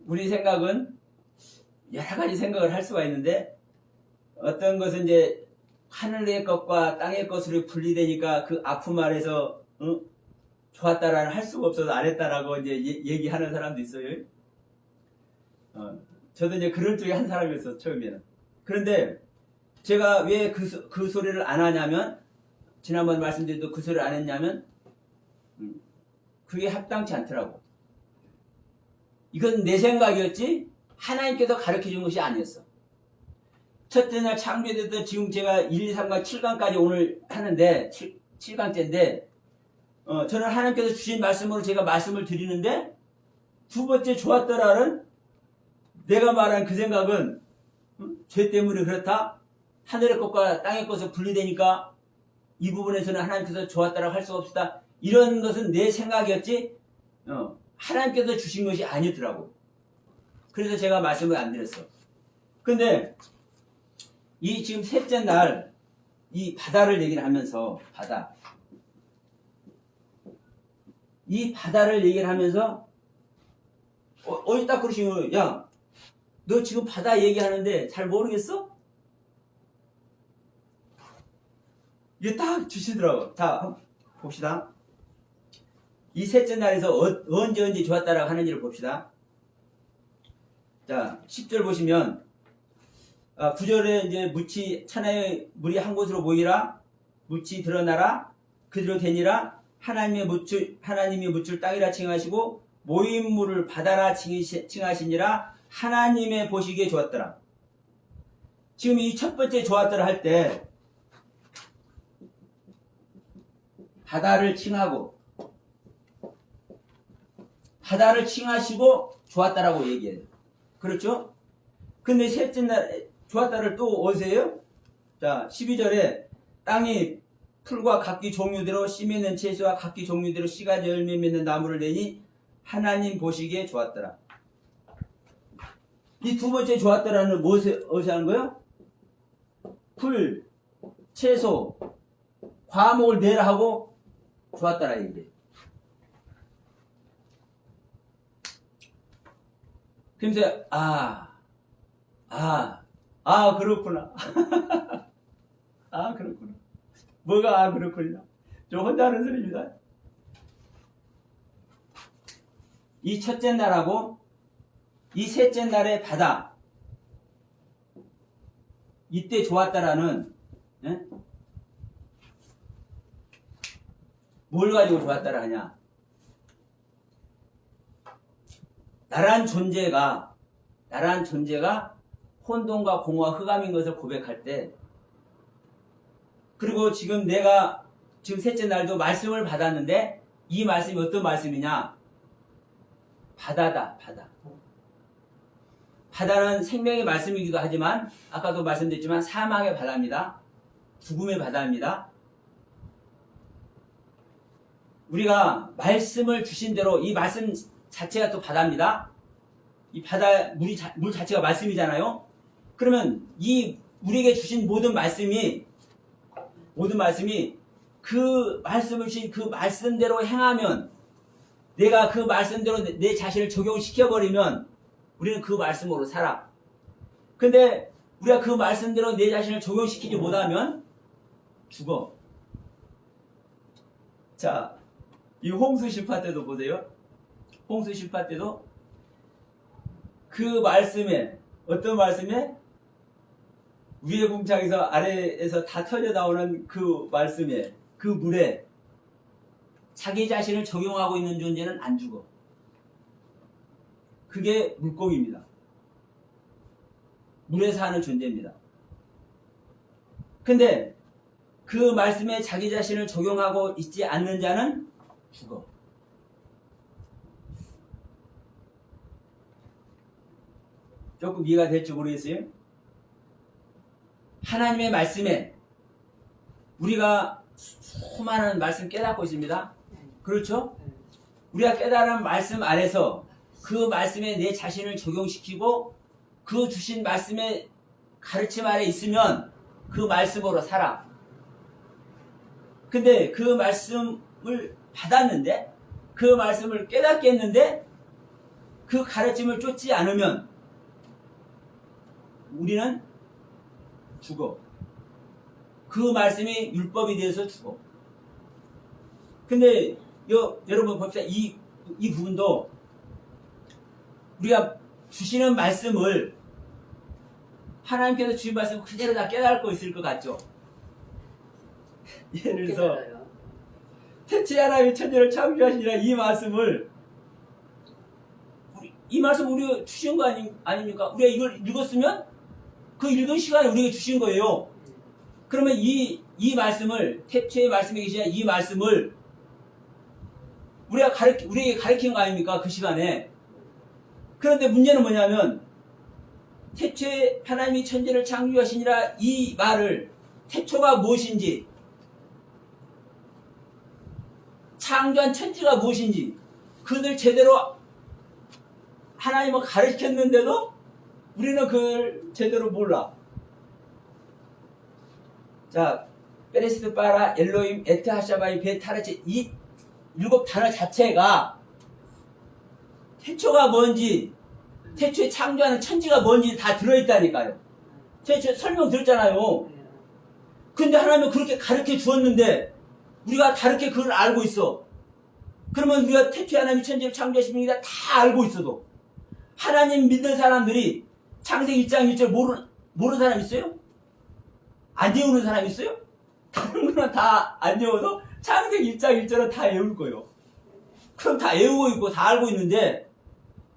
A: 우리 생각은 여러 가지 생각을 할 수가 있는데 어떤 것은 이제 하늘의 것과 땅의 것으로 분리되니까 그 아픔 아래서 좋았다라는 할 수가 없어서 안 했다라고 이제 얘기하는 사람도 있어요. 저도 이제 그런 쪽에 한 사람이었어 처음에는. 그런데 제가 왜 그 소리를 안 하냐면 지난번 말씀드렸도 그 소리를 안 했냐면 그게 합당치 않더라고. 이건 내 생각이었지 하나님께서 가르쳐준 것이 아니었어. 첫째 날 창조되던 지금 제가 1, 2, 3강, 7강까지 오늘 하는데 7강째인데 저는 하나님께서 주신 말씀으로 제가 말씀을 드리는데 두 번째 좋았더라는 내가 말한 그 생각은 죄 때문에 그렇다. 하늘의 것과 땅의 것을 분리되니까 이 부분에서는 하나님께서 좋았다라고 할 수가 없다. 이런 것은 내 생각이었지 하나님께서 주신 것이 아니더라고. 그래서 제가 말씀을 안 드렸어. 근데 이 지금 셋째 날 이 바다를 얘기를 하면서 이 바다를 얘기를 하면서 어디 딱 그러시는 거예요. 야, 너 지금 바다 얘기하는데 잘 모르겠어? 이게 딱 주시더라고. 자, 한번 봅시다. 이 셋째 날에서 언제 좋았다라고 하는지를 봅시다. 자, 10절 보시면 9절에 이제 천하의 물이 한 곳으로 모이라 묻이 드러나라 그대로 되니라 하나님이 묻을 땅이라 칭하시고 모인 물을 바다라 칭하시니라 하나님의 보시기에 좋았더라. 지금 이 첫 번째 좋았더라 할 때 바다를 칭하시고 좋았다라고 얘기해요. 그렇죠? 근데 셋째 날 좋았다를 또 어디서 해요? 자, 12절에 땅이 풀과 각기 종류대로 씨 맺는 채소와 각기 종류대로 씨가 열매 맺는 나무를 내니 하나님 보시기에 좋았더라. 이 두 번째 좋았더라는 어디서 하는 거예요? 풀, 채소, 과목을 내라 하고 좋았더라 이게. 그러면서 그렇구나. 그렇구나. 뭐가 그렇구나. 저 혼자 하는 소리입니다. 이 첫째 날하고 이 셋째 날의 바다 이때 좋았다라는 뭘 가지고 좋았다라 하냐. 나란 존재가 혼돈과 공허와 흑암인 것을 고백할 때 그리고 지금 내가 지금 셋째 날도 말씀을 받았는데 이 말씀이 어떤 말씀이냐. 바다다. 바다는 생명의 말씀이기도 하지만 아까도 말씀드렸지만 사망의 바다입니다. 죽음의 바다입니다. 우리가 말씀을 주신 대로 이 말씀 자체가 또 바다입니다. 이 바다 물 자체가 말씀이잖아요. 그러면 이 우리에게 주신 모든 말씀이 그 말씀을 주신 그 말씀대로 행하면 내가 그 말씀대로 내 자신을 적용시켜버리면 우리는 그 말씀으로 살아. 근데 우리가 그 말씀대로 내 자신을 적용시키지 못하면 죽어. 자, 이 홍수 심판 때도 보세요. 홍수 심판 때도 그 말씀에 어떤 말씀에 위에 궁창에서 아래에서 다 터져 나오는 그 말씀에 그 물에 자기 자신을 적용하고 있는 존재는 안 죽어. 그게 물고기입니다. 물에 사는 존재입니다. 근데 그 말씀에 자기 자신을 적용하고 있지 않는 자는 죽어. 조금 이해가 될지 모르겠어요. 하나님의 말씀에 우리가 수많은 말씀 깨닫고 있습니다. 그렇죠? 우리가 깨달은 말씀 안에서 그 말씀에 내 자신을 적용시키고 그 주신 말씀의 가르침 아래 있으면 그 말씀으로 살아. 근데 그 말씀을 받았는데 그 말씀을 깨닫겠는데 그 가르침을 쫓지 않으면 우리는 죽어. 그 말씀이 율법이 되어서 죽어. 근데 여러분 봅시다. 이 부분도 우리가 주시는 말씀을 하나님께서 주신 말씀 그대로 다 깨닫고 있을 것 같죠? 예를 들어서
B: 깨달아요.
A: 태초에 하나님이 천지를 창조하시니라 이 말씀을 이 말씀 우리가 주신 거 아닙니까? 우리가 이걸 읽었으면 그 읽은 시간에 우리에게 주신 거예요. 그러면 이 말씀을 태초에 말씀에 계시냐 이 말씀을 우리에게 가르친 거 아닙니까? 그 시간에. 그런데 문제는 뭐냐면 태초에 하나님이 천지를 창조하시니라 이 말을 태초가 무엇인지 창조한 천지가 무엇인지 그들 제대로 하나님은 가르쳤는데도 우리는 그걸 제대로 몰라. 자, 베레스트 바라 엘로임 에트 하샤바이 베타르체 이 7단어 자체가 태초가 뭔지 태초에 창조하는 천지가 뭔지 다 들어있다니까요. 태초에 설명 들었잖아요. 근데 하나님은 그렇게 가르쳐 주었는데 우리가 다르게 그걸 알고 있어. 그러면 우리가 태초에 하나님이 천지를 창조하신 분이다 다 알고 있어도 하나님 믿는 사람들이 창세기 1장 1절 모르는 사람 있어요? 안 외우는 사람 있어요? 다른 거는 다 안 외워서 창세기 1장 1절은 다 외울 거예요. 그럼 다 외우고 있고 다 알고 있는데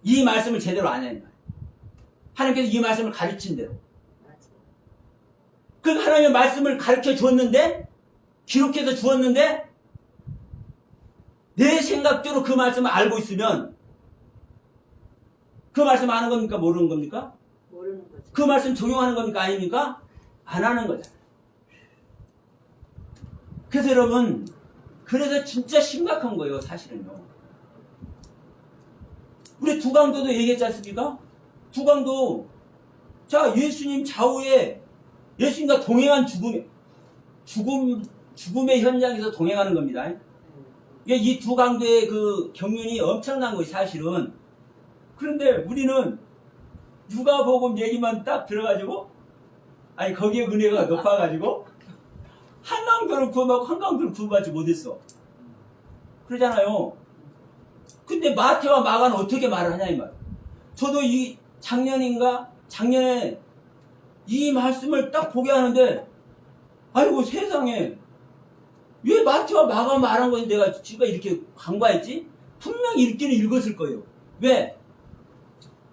A: 이 말씀을 제대로 안 하는 거예요. 하나님께서 이 말씀을 가르친 대로. 그 하나님의 말씀을 가르쳐 주었는데 기록해서 주었는데 내 생각대로 그 말씀을 알고 있으면 그 말씀 아는 겁니까? 모르는 겁니까?
B: 모르는 거죠.
A: 그 말씀 적용하는 겁니까? 아닙니까? 안 하는 거잖아요. 그래서 여러분 그래서 진짜 심각한 거예요. 사실은요. 우리 두강도도 얘기했지 않습니까? 두강도 자 예수님 좌우에 예수님과 동행한 죽음의 현장에서 동행하는 겁니다. 이 두 강도의 그 경륜이 엄청난 거예요, 사실은. 그런데 우리는 누가복음 얘기만 딱 들어가지고, 아니, 거기에 은혜가 높아가지고, 한 강도를 구원받고 한 강도를 구원받지 못했어. 그러잖아요. 근데 마태와 마가는 어떻게 말을 하냐, 이 말. 저도 작년에 이 말씀을 딱 보게 하는데, 아이고, 세상에. 왜 마태와 마가 말한 거지 내가 지금 이렇게 간과했지? 분명히 읽기는 읽었을 거예요. 왜?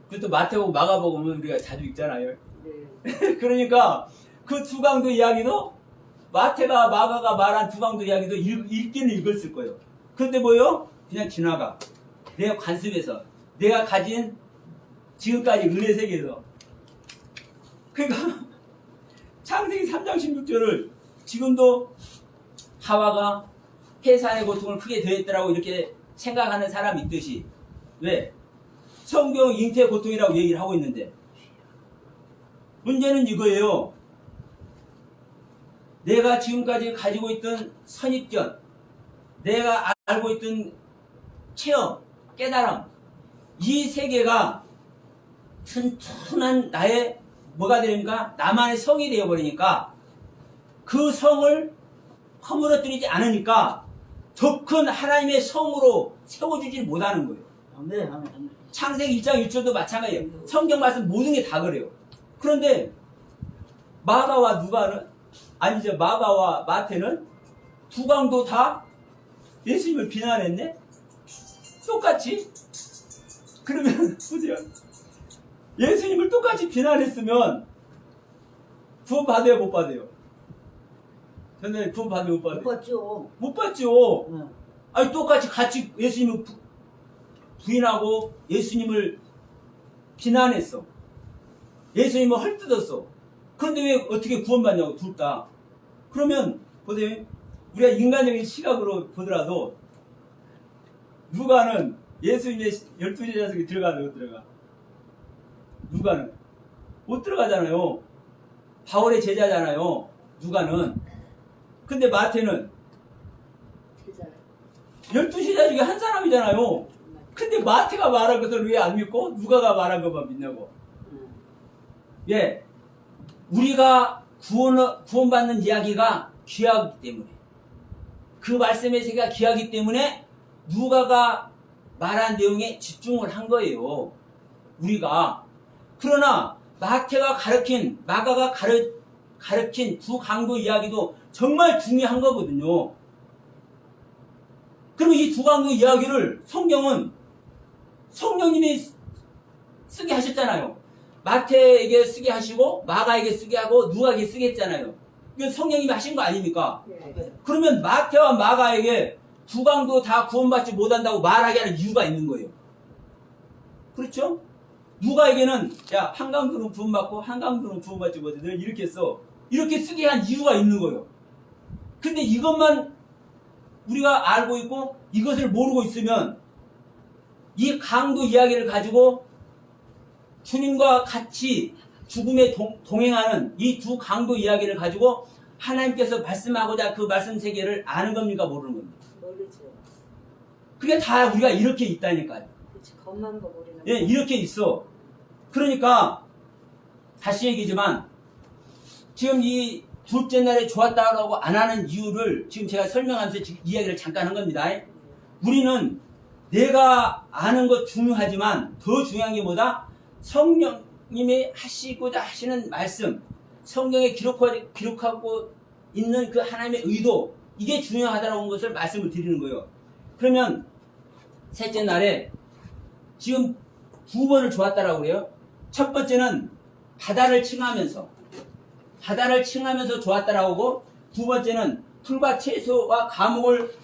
A: 그것도 마태복음 마가복음은 우리가 자주 읽잖아요.
B: 네.
A: 그러니까 그 두 강도 이야기도 마태가 마가가 말한 두 강도 이야기도 읽기는 읽었을 거예요. 그런데 뭐요? 그냥 지나가. 내가 관습해서 내가 가진 지금까지 은혜 세계에서 그러니까 창세기 3장 16절을 지금도 하와가 해산의 고통을 크게 더했더라고 이렇게 생각하는 사람이 있듯이 왜? 성경 잉태의 고통이라고 얘기를 하고 있는데 문제는 이거예요. 내가 지금까지 가지고 있던 선입견 내가 알고 있던 체험, 깨달음 이 세계가 튼튼한 나의 뭐가 되니까 나만의 성이 되어버리니까 그 성을 허물어뜨리지 않으니까 더 큰 하나님의 성으로 세워주지 못하는 거예요.
C: 아멘.
A: 창세기 1장 1절도 마찬가지예요. 성경 말씀 모든 게 다 그래요. 그런데 마가와 누가는 아니죠. 마가와 마태는 두 강도 다 예수님을 비난했네? 똑같이? 그러면 보세요. 예수님을 똑같이 비난했으면 구원 받아요, 못 받아요? 근데 구원 받아요, 못 받아요?
C: 못 봤죠.
A: 못 받죠.
C: 응.
A: 아니 똑같이 같이 예수님을 부인하고 예수님을 비난했어. 예수님은 헐뜯었어. 그런데 왜 어떻게 구원받냐고 둘 다. 그러면 보세요. 우리가 인간적인 시각으로 보더라도 누가는 예수님의 12제자 속에 들어가서 못 들어가. 누가는 못 들어가잖아요. 바울의 제자잖아요. 누가는. 근데 마태는
B: 제자.
A: 12제자 중에 한 사람이잖아요. 근데 마태가 말한 것을 왜 안 믿고 누가가 말한 것만 믿냐고. 예. 우리가 구원받는 이야기가 귀하기 때문에, 그 말씀의 세계가 귀하기 때문에 누가가 말한 내용에 집중을 한 거예요. 우리가. 그러나 마태가 마가가 가르친 두 강도 이야기도 정말 중요한 거거든요. 그러면 이 두 강도 이야기를 성경은 성령님이 쓰게 하셨잖아요. 마태에게 쓰게 하시고 마가에게 쓰게 하고 누가에게 쓰게 했잖아요. 이건 성령님이 하신 거 아닙니까?
B: 네.
A: 그러면 마태와 마가에게 두 강도 다 구원받지 못한다고 말하게 하는 이유가 있는 거예요. 그렇죠? 누가에게는 야, 한 강도는 구원받고 한 강도는 구원받지 못해. 이렇게 써. 이렇게 쓰게 한 이유가 있는 거예요. 근데 이것만 우리가 알고 있고 이것을 모르고 있으면 이 강도 이야기를 가지고 주님과 같이 죽음에 동행하는 이 두 강도 이야기를 가지고 하나님께서 말씀하고자 그 말씀 세계를 아는 겁니까? 모르는 겁니까?
B: 모르죠.
A: 그게 다 우리가 이렇게 있다니까요.
B: 그치, 겉만 거 모르는
A: 예,
B: 거.
A: 이렇게 있어. 그러니까 다시 얘기지만 지금 이 둘째 날에 좋았다라고 안 하는 이유를 지금 제가 설명하면서 지금 이야기를 잠깐 한 겁니다. 우리는 내가 아는 것 중요하지만 더 중요한 게 뭐다? 성령님이 하시고자 하시는 말씀, 성경에 기록하고 있는 그 하나님의 의도, 이게 중요하다는 것을 말씀을 드리는 거예요. 그러면 셋째 날에 지금 두 번을 좋았다라고 그래요. 첫 번째는 바다를 칭하면서 좋았다라고 하고, 두 번째는 풀과 채소와 과목을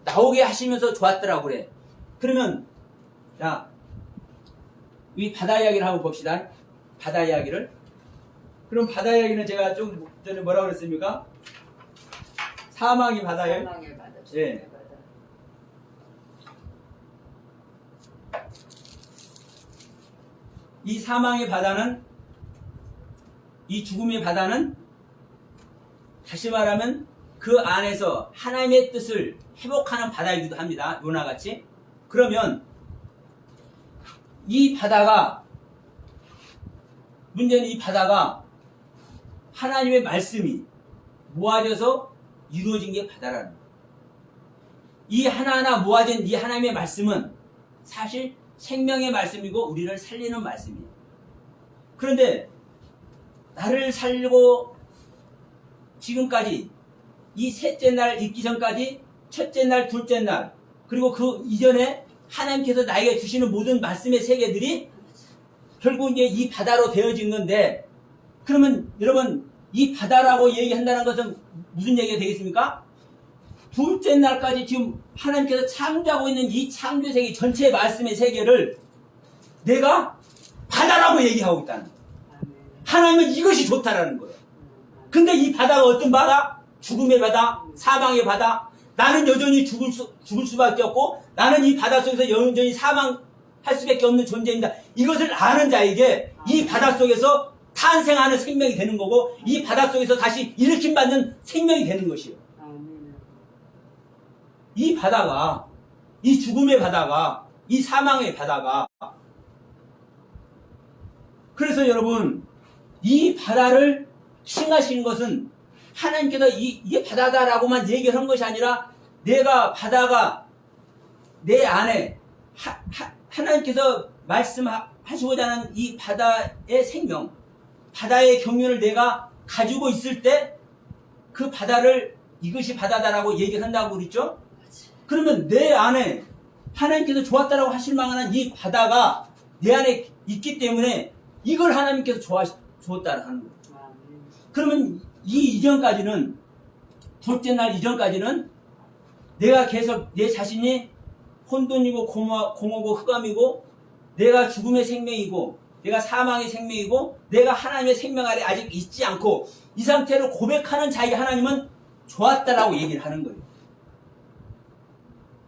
A: 나오게 하시면서 좋았다라고 그래. 그러면 자, 이 바다 이야기를 한번 봅시다. 바다 이야기를. 그럼 바다 이야기는 제가 좀 전에 뭐라고 그랬습니까? 사망이 바다예요.
B: 사망의 바다.
A: 예.
B: 죽음의 바다.
A: 이 사망의 바다는, 이 죽음의 바다는 다시 말하면 그 안에서 하나님의 뜻을 회복하는 바다이기도 합니다. 요나같이. 그러면 이 바다가, 문제는 이 바다가 하나님의 말씀이 모아져서 이루어진 게 바다라는 거예요. 이 하나하나 모아진 이 하나님의 말씀은 사실 생명의 말씀이고 우리를 살리는 말씀이에요. 그런데 나를 살리고 지금까지 이 셋째 날 있기 전까지 첫째 날, 둘째 날, 그리고 그 이전에 하나님께서 나에게 주시는 모든 말씀의 세계들이 결국 이제 이 바다로 되어진 건데, 그러면 여러분 이 바다라고 얘기한다는 것은 무슨 얘기가 되겠습니까? 둘째 날까지 지금 하나님께서 창조하고 있는 이 창조세계 전체 말씀의 세계를 내가 바다라고 얘기하고 있다는 거예요. 하나님은 이것이 좋다라는 거예요. 근데 이 바다가 어떤 바다? 죽음의 바다, 사망의 바다. 나는 여전히 죽을 수밖에 없고, 나는 이 바다 속에서 여전히 사망할 수밖에 없는 존재입니다. 이것을 아는 자에게 이 바다 속에서 탄생하는 생명이 되는 거고, 이 바다 속에서 다시 일으킴받는 생명이 되는 것이에요. 이 바다가, 이 죽음의 바다가, 이 사망의 바다가, 그래서 여러분, 이 바다를 칭하신 것은 하나님께서 이게 바다다라고만 얘기를 한 것이 아니라, 내가 바다가 내 안에 하나님께서 말씀하시고자 하는 이 바다의 생명, 바다의 경륜을 내가 가지고 있을 때 그 바다를 이것이 바다다라고 얘기를 한다고 그랬죠? 그러면 내 안에 하나님께서 좋았다라고 하실 만한 이 바다가 내 안에 있기 때문에 이걸 하나님께서 좋았다라고 하는 거예요. 그러면 이 이전까지는, 둘째 날 이전까지는 내가 계속 내 자신이 혼돈이고 공허고 흑암이고, 내가 죽음의 생명이고 내가 사망의 생명이고 내가 하나님의 생명 아래 아직 있지 않고 이 상태로 고백하는 자에게 하나님은 좋았다라고 얘기를 하는 거예요.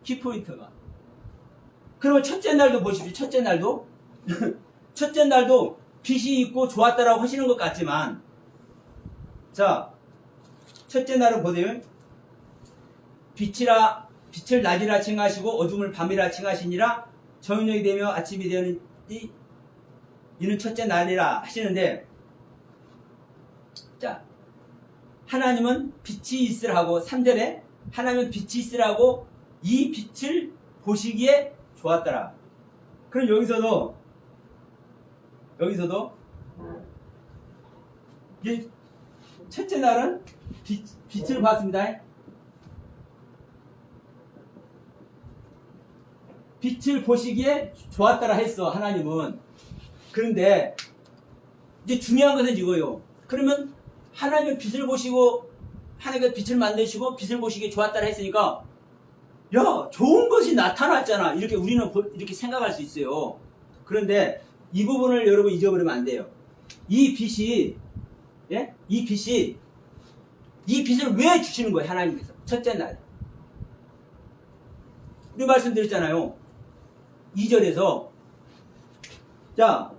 A: 키포인트가. 그러면 첫째 날도 보십시오. 첫째 날도 첫째 날도 빛이 있고 좋았다라고 하시는 것 같지만, 자, 첫째 날은 보세요. 빛을 낮이라 칭하시고 어둠을 밤이라 칭하시니라. 저녁이 되며 아침이 되는 이는 첫째 날이라 하시는데, 자, 하나님은 빛이 있으라고 3절에 하나님은 빛이 있으라고 이 빛을 보시기에 좋았더라. 그럼 여기서도 이제 첫째 날은 빛을 봤습니다. 빛을 보시기에 좋았더라 했어, 하나님은. 그런데 이제 중요한 것은 이거예요. 그러면 하나님은 빛을 보시고 하나님은 빛을 만드시고 빛을 보시기에 좋았더라 했으니까, 야, 좋은 것이 나타났잖아. 이렇게 우리는 이렇게 생각할 수 있어요. 그런데 이 부분을 여러분 잊어버리면 안 돼요. 이 빛이 빛을 왜 주시는 거예요, 하나님께서? 첫째 날. 우리 말씀드렸잖아요. 2절에서, 자,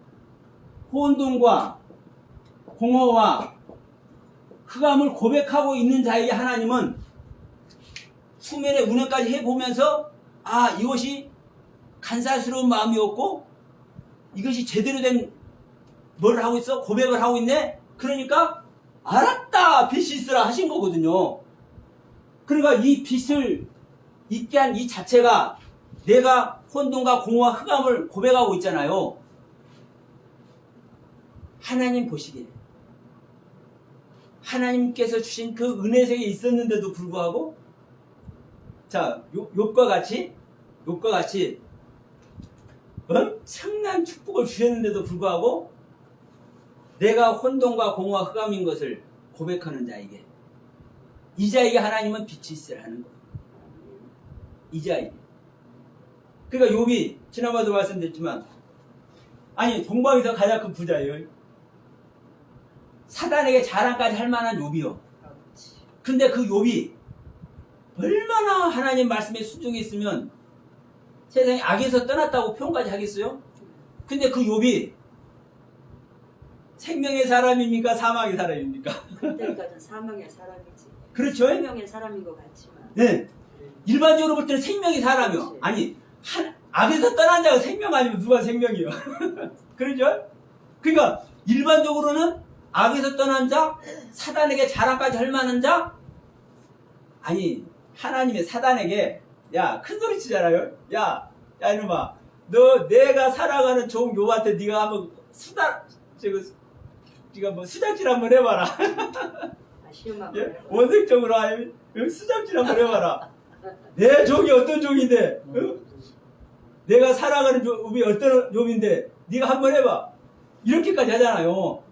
A: 혼돈과 공허와 흑암을 고백하고 있는 자에게 하나님은 수면의 운행까지 해보면서, 아, 이것이 간사스러운 마음이었고 이것이 제대로 된 뭘 하고 있어? 고백을 하고 있네? 그러니까 알았다, 빛이 있으라 하신 거거든요. 그러니까 이 빛을 있게 한 이 자체가 내가 혼돈과 공허와 흑암을 고백하고 있잖아요. 하나님 보시기에 하나님께서 주신 그 은혜 속에 있었는데도 불구하고, 자, 욥과 같이 엄청난 축복을 주셨는데도 불구하고 내가 혼돈과 공허와 흑암인 것을 고백하는 자에게, 이 자에게 하나님은 빛이 있으라 하는 거예요. 이 자에게. 그러니까 욥이 지난번에도 말씀드렸지만, 아니, 동방에서 가장 큰 부자예요. 사단에게 자랑까지 할 만한 욥이요. 근데 그 욥이 얼마나 하나님 말씀에 순종했으면 세상에 악에서 떠났다고 표현까지 하겠어요? 근데 그 욥이 생명의 사람입니까? 사망의 사람입니까?
B: 그때까지는 사망의 사람이지.
A: 그렇죠?
B: 생명의 사람인 것 같지만.
A: 네. 일반적으로 볼 때는 생명의 사람이요. 아니, 악에서 떠난 자가 생명 아니면 누가 생명이요? 그렇죠? 그러니까 일반적으로는 악에서 떠난 자, 사단에게 자랑까지 할 만한 자, 아니, 하나님의 사단에게, 야, 큰 소리 치잖아요. 야, 이놈아, 너 내가 살아가는 종 욥한테 네가 한번 네가 뭐 수작질 한번 해봐라.
B: 시험하고.
A: 예? 원색적으로 수작질 한번 해봐라. 내 종이 어떤 종인데, 내가 살아가는 욥이 어떤 욥인데 네가 한번 해봐. 이렇게까지 하잖아요.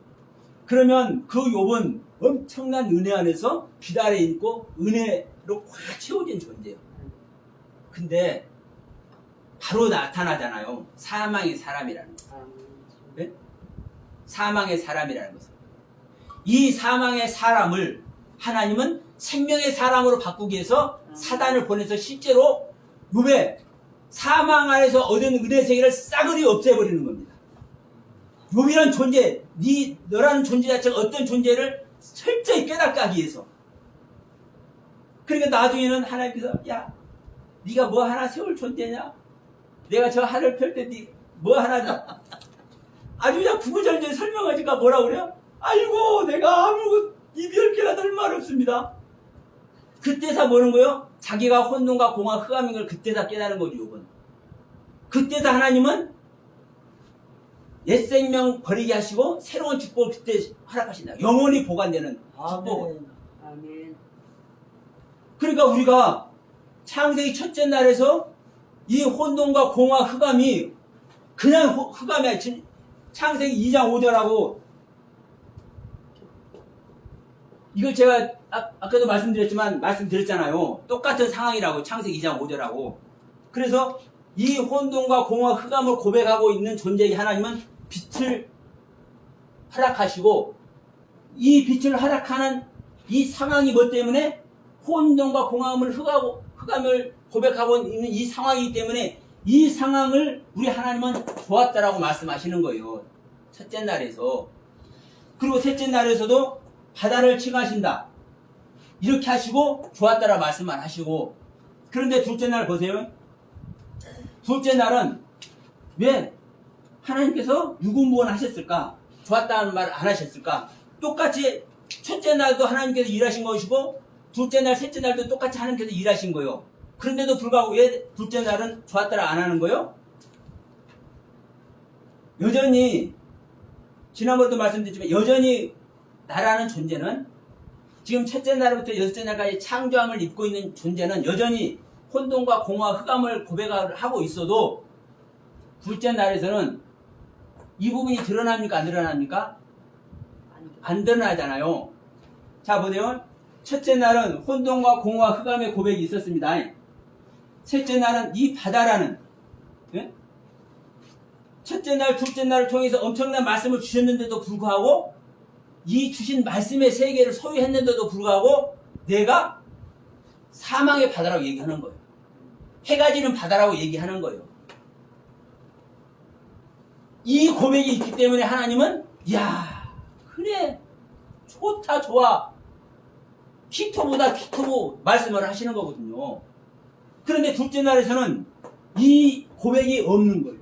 A: 그러면 그 욥은 엄청난 은혜 안에서 빛 아래 있고 은혜로 꽉 채워진 존재예요. 근데 바로 나타나잖아요. 사망의 사람이라는 거. 네? 사망의 사람이라는 것은, 이 사망의 사람을 하나님은 생명의 사람으로 바꾸기 위해서 사단을 보내서 실제로 욥의 사망 안에서 얻은 은혜 세계를 싸그리 없애버리는 겁니다. 욥이란 존재, 너라는 존재 자체가 어떤 존재를 철저히 깨닫게 하기 위해서. 그러니까 나중에는 하나님께서, 야, 네가 뭐 하나 세울 존재냐? 내가 저 하늘 펼 때 네 뭐 하나 아주 그냥 구구절절 설명하니까 뭐라 그래요? 아이고, 내가 아무 입이 10개라도 할 말 없습니다. 그때서 뭐는 거예요? 자기가 혼돈과 공허 흑암인 걸 그때서 깨달은 거죠, 욥은. 그때서 하나님은 옛 생명 버리게 하시고 새로운 축복을 그때 허락하신다. 영원히 보관되는 축복을.
B: 아멘.
A: 그러니까 우리가 창세기 첫째 날에서 이 혼돈과 공허 흑암이 그냥 흑암이 아니라 창세기 2장 5절하고, 이걸 제가 아까도 말씀드렸잖아요. 똑같은 상황이라고, 창세기 2장 5절하고. 그래서 이 혼돈과 공허 흑암을 고백하고 있는 존재에게 하나님은 빛을 허락하시고 이 빛을 허락하는 이 상황이 뭐 때문에 혼돈과 공허함을 흑암을 고백하고 있는 이 상황이기 때문에 이 상황을 우리 하나님은 좋았다라고 말씀하시는 거예요. 첫째 날에서. 그리고 셋째 날에서도 바다를 칭하신다. 이렇게 하시고 좋았다라 말씀만 하시고 그런데 둘째 날 보세요. 둘째 날은 왜 하나님께서 유구무원하셨을까? 좋았다는 말 안 하셨을까? 똑같이 첫째 날도 하나님께서 일하신 것이고 둘째 날, 셋째 날도 똑같이 하나님께서 일하신 거예요. 그런데도 불구하고 왜 둘째 날은 좋았다라 안 하는 거예요? 여전히 지난번에도 말씀드렸지만 여전히 나라는 존재는 지금 첫째 날부터 여섯째 날까지 창조함을 입고 있는 존재는 여전히 혼돈과 공허와 흑암을 고백하고 있어도 둘째 날에서는 이 부분이 드러납니까? 안 드러납니까? 안 드러나잖아요. 자, 보세요. 첫째 날은 혼돈과 공허와 흑암의 고백이 있었습니다. 셋째 날은 이 바다라는, 예? 첫째 날, 둘째 날을 통해서 엄청난 말씀을 주셨는데도 불구하고 이 주신 말씀의 세계를 소유했는데도 불구하고 내가 사망의 바다라고 얘기하는 거예요. 해가 지는 바다라고 얘기하는 거예요. 이 고백이 있기 때문에 하나님은 야 그래 좋다 좋아 키토보다 키토보 말씀을 하시는 거거든요. 그런데 둘째 날에서는 이 고백이 없는 거예요.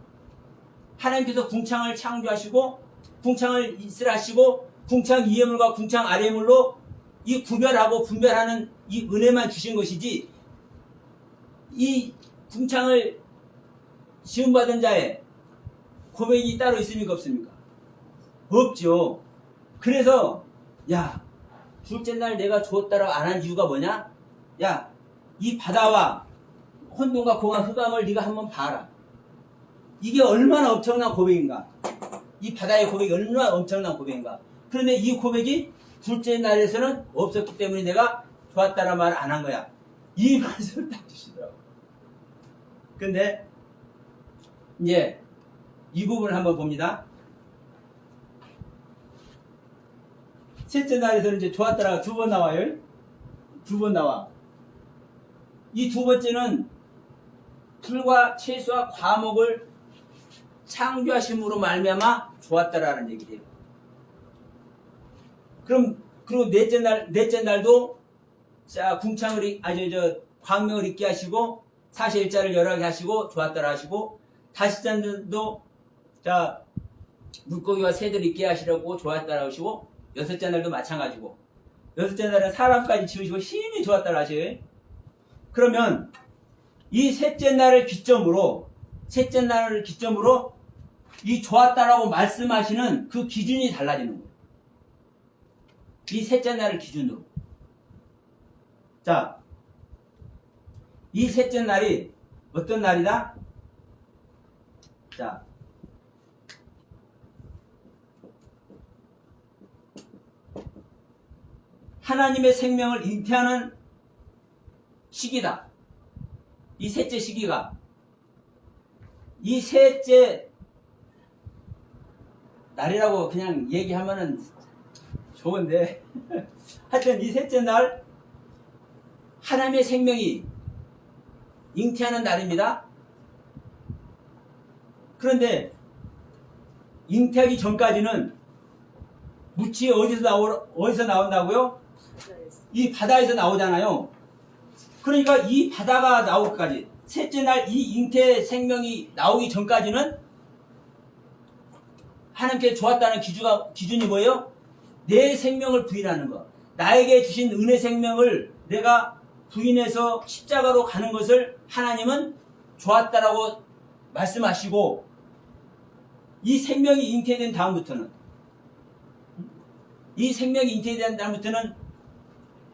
A: 하나님께서 궁창을 창조하시고 궁창을 있으라시고 궁창 위에물과 궁창 아래물로 이 구별하고 분별하는 이 은혜만 주신 것이지 이 궁창을 시험받은 자의 고백이 따로 있습니까? 없습니까? 없죠. 그래서 야 둘째 날 내가 주었다라고 안 한 이유가 뭐냐? 야 이 바다와 혼돈과 공허 흑암을 네가 한번 봐라. 이게 얼마나 엄청난 고백인가? 이 바다의 고백이 얼마나 엄청난 고백인가? 그런데 이 고백이 둘째 날에서는 없었기 때문에 내가 좋았다는 말을 안 한 거야. 이 말씀을 딱 주시더라고. 근데 이제 이 부분을 한번 봅니다. 셋째 날에서는 이제 좋았다라고 두 번 나와요. 두 번 나와. 이 두 번째는 풀과 채소와 과목을 창조하심으로 말미암아 좋았다라는 얘기예요. 그리고 넷째 날도 자 궁창을 광명을 있게 하시고 사시일자를 열하게 하시고 좋았다라 하시고 다섯째 날도 자 물고기와 새들 있게 하시려고 좋았다라 하시고 여섯째 날도 마찬가지고 여섯째 날은 사람까지 지으시고 힘이 좋았다라 하셔요. 그러면 이 셋째 날을 기점으로 이 좋았다라고 말씀하시는 그 기준이 달라지는 거예요. 이 셋째 날을 기준으로. 자, 이 셋째 날이 어떤 날이다? 자, 하나님의 생명을 잉태하는 시기다. 이 셋째 시기가. 이 셋째 날이라고 그냥 얘기하면은 좋은데 하여튼 이 셋째 날 하나님의 생명이 잉태하는 날입니다. 그런데 잉태하기 전까지는 무치 어디서 나온다고요? 이 바다에서 나오잖아요. 그러니까 이 바다가 나오기까지 셋째 날 이 잉태 생명이 나오기 전까지는 하나님께 좋았다는 기준이 뭐예요? 내 생명을 부인하는 것. 나에게 주신 은혜 생명을 내가 부인해서 십자가로 가는 것을 하나님은 좋았다라고 말씀하시고 이 생명이 잉태된 다음부터는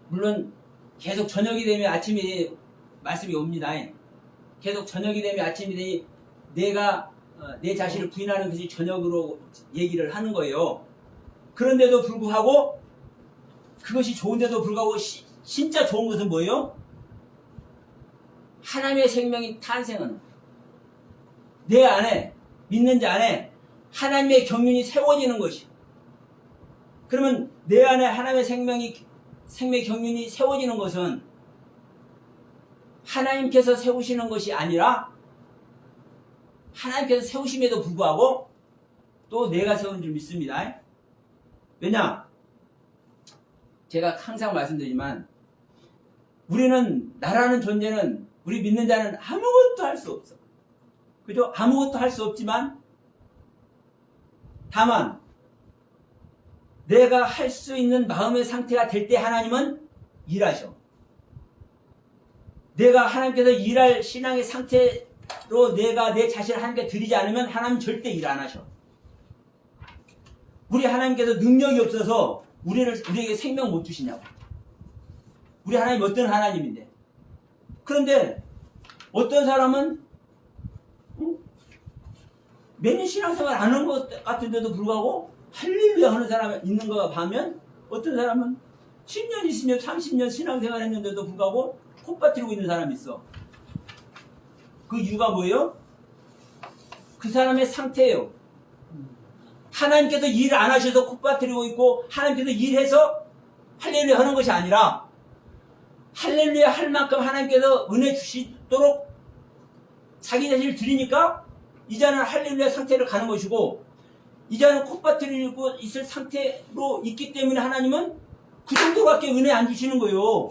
A: 물론 계속 저녁이 되면 아침이 말씀이 옵니다. 계속 저녁이 되면 아침이 되니 내가 내 자신을 부인하는 것이 저녁으로 얘기를 하는 거예요. 그런데도 불구하고 그것이 좋은데도 불구하고 진짜 좋은 것은 뭐예요? 하나님의 생명이 탄생하는 내 안에 믿는 자 안에 하나님의 경륜이 세워지는 것이. 그러면 내 안에 하나님의 생명 경륜이 세워지는 것은 하나님께서 세우시는 것이 아니라 하나님께서 세우심에도 불구하고 또 내가 세우는 줄 믿습니다. 왜냐? 제가 항상 말씀드리지만 우리는, 나라는 존재는, 우리 믿는 자는 아무것도 할 수 없어. 그죠? 아무것도 할 수 없지만 다만 내가 할 수 있는 마음의 상태가 될 때 하나님은 일하셔. 내가 하나님께서 일할 신앙의 상태로 내가 내 자신을 하나님께 드리지 않으면 하나님 절대 일 안 하셔. 우리 하나님께서 능력이 없어서 우리에게 생명 못 주시냐고. 우리 하나님 어떤 하나님인데. 그런데 어떤 사람은 매년 신앙생활 안 한 것 같은데도 불구하고 할렐루야 하는 사람이 있는 거 보면 어떤 사람은 10년, 20년, 30년 신앙생활 했는데도 불구하고 콧바트리고 있는 사람이 있어. 그 이유가 뭐예요? 그 사람의 상태예요. 하나님께서 일을 안 하셔서 콧바트리고 있고 하나님께서 일해서 할렐루야 하는 것이 아니라 할렐루야 할 만큼 하나님께서 은혜 주시도록 자기 자신을 드리니까 이제는 할렐루야 상태를 가는 것이고 이제는 콧바트리고 있을 상태로 있기 때문에 하나님은 그 정도밖에 은혜 안 주시는 거예요.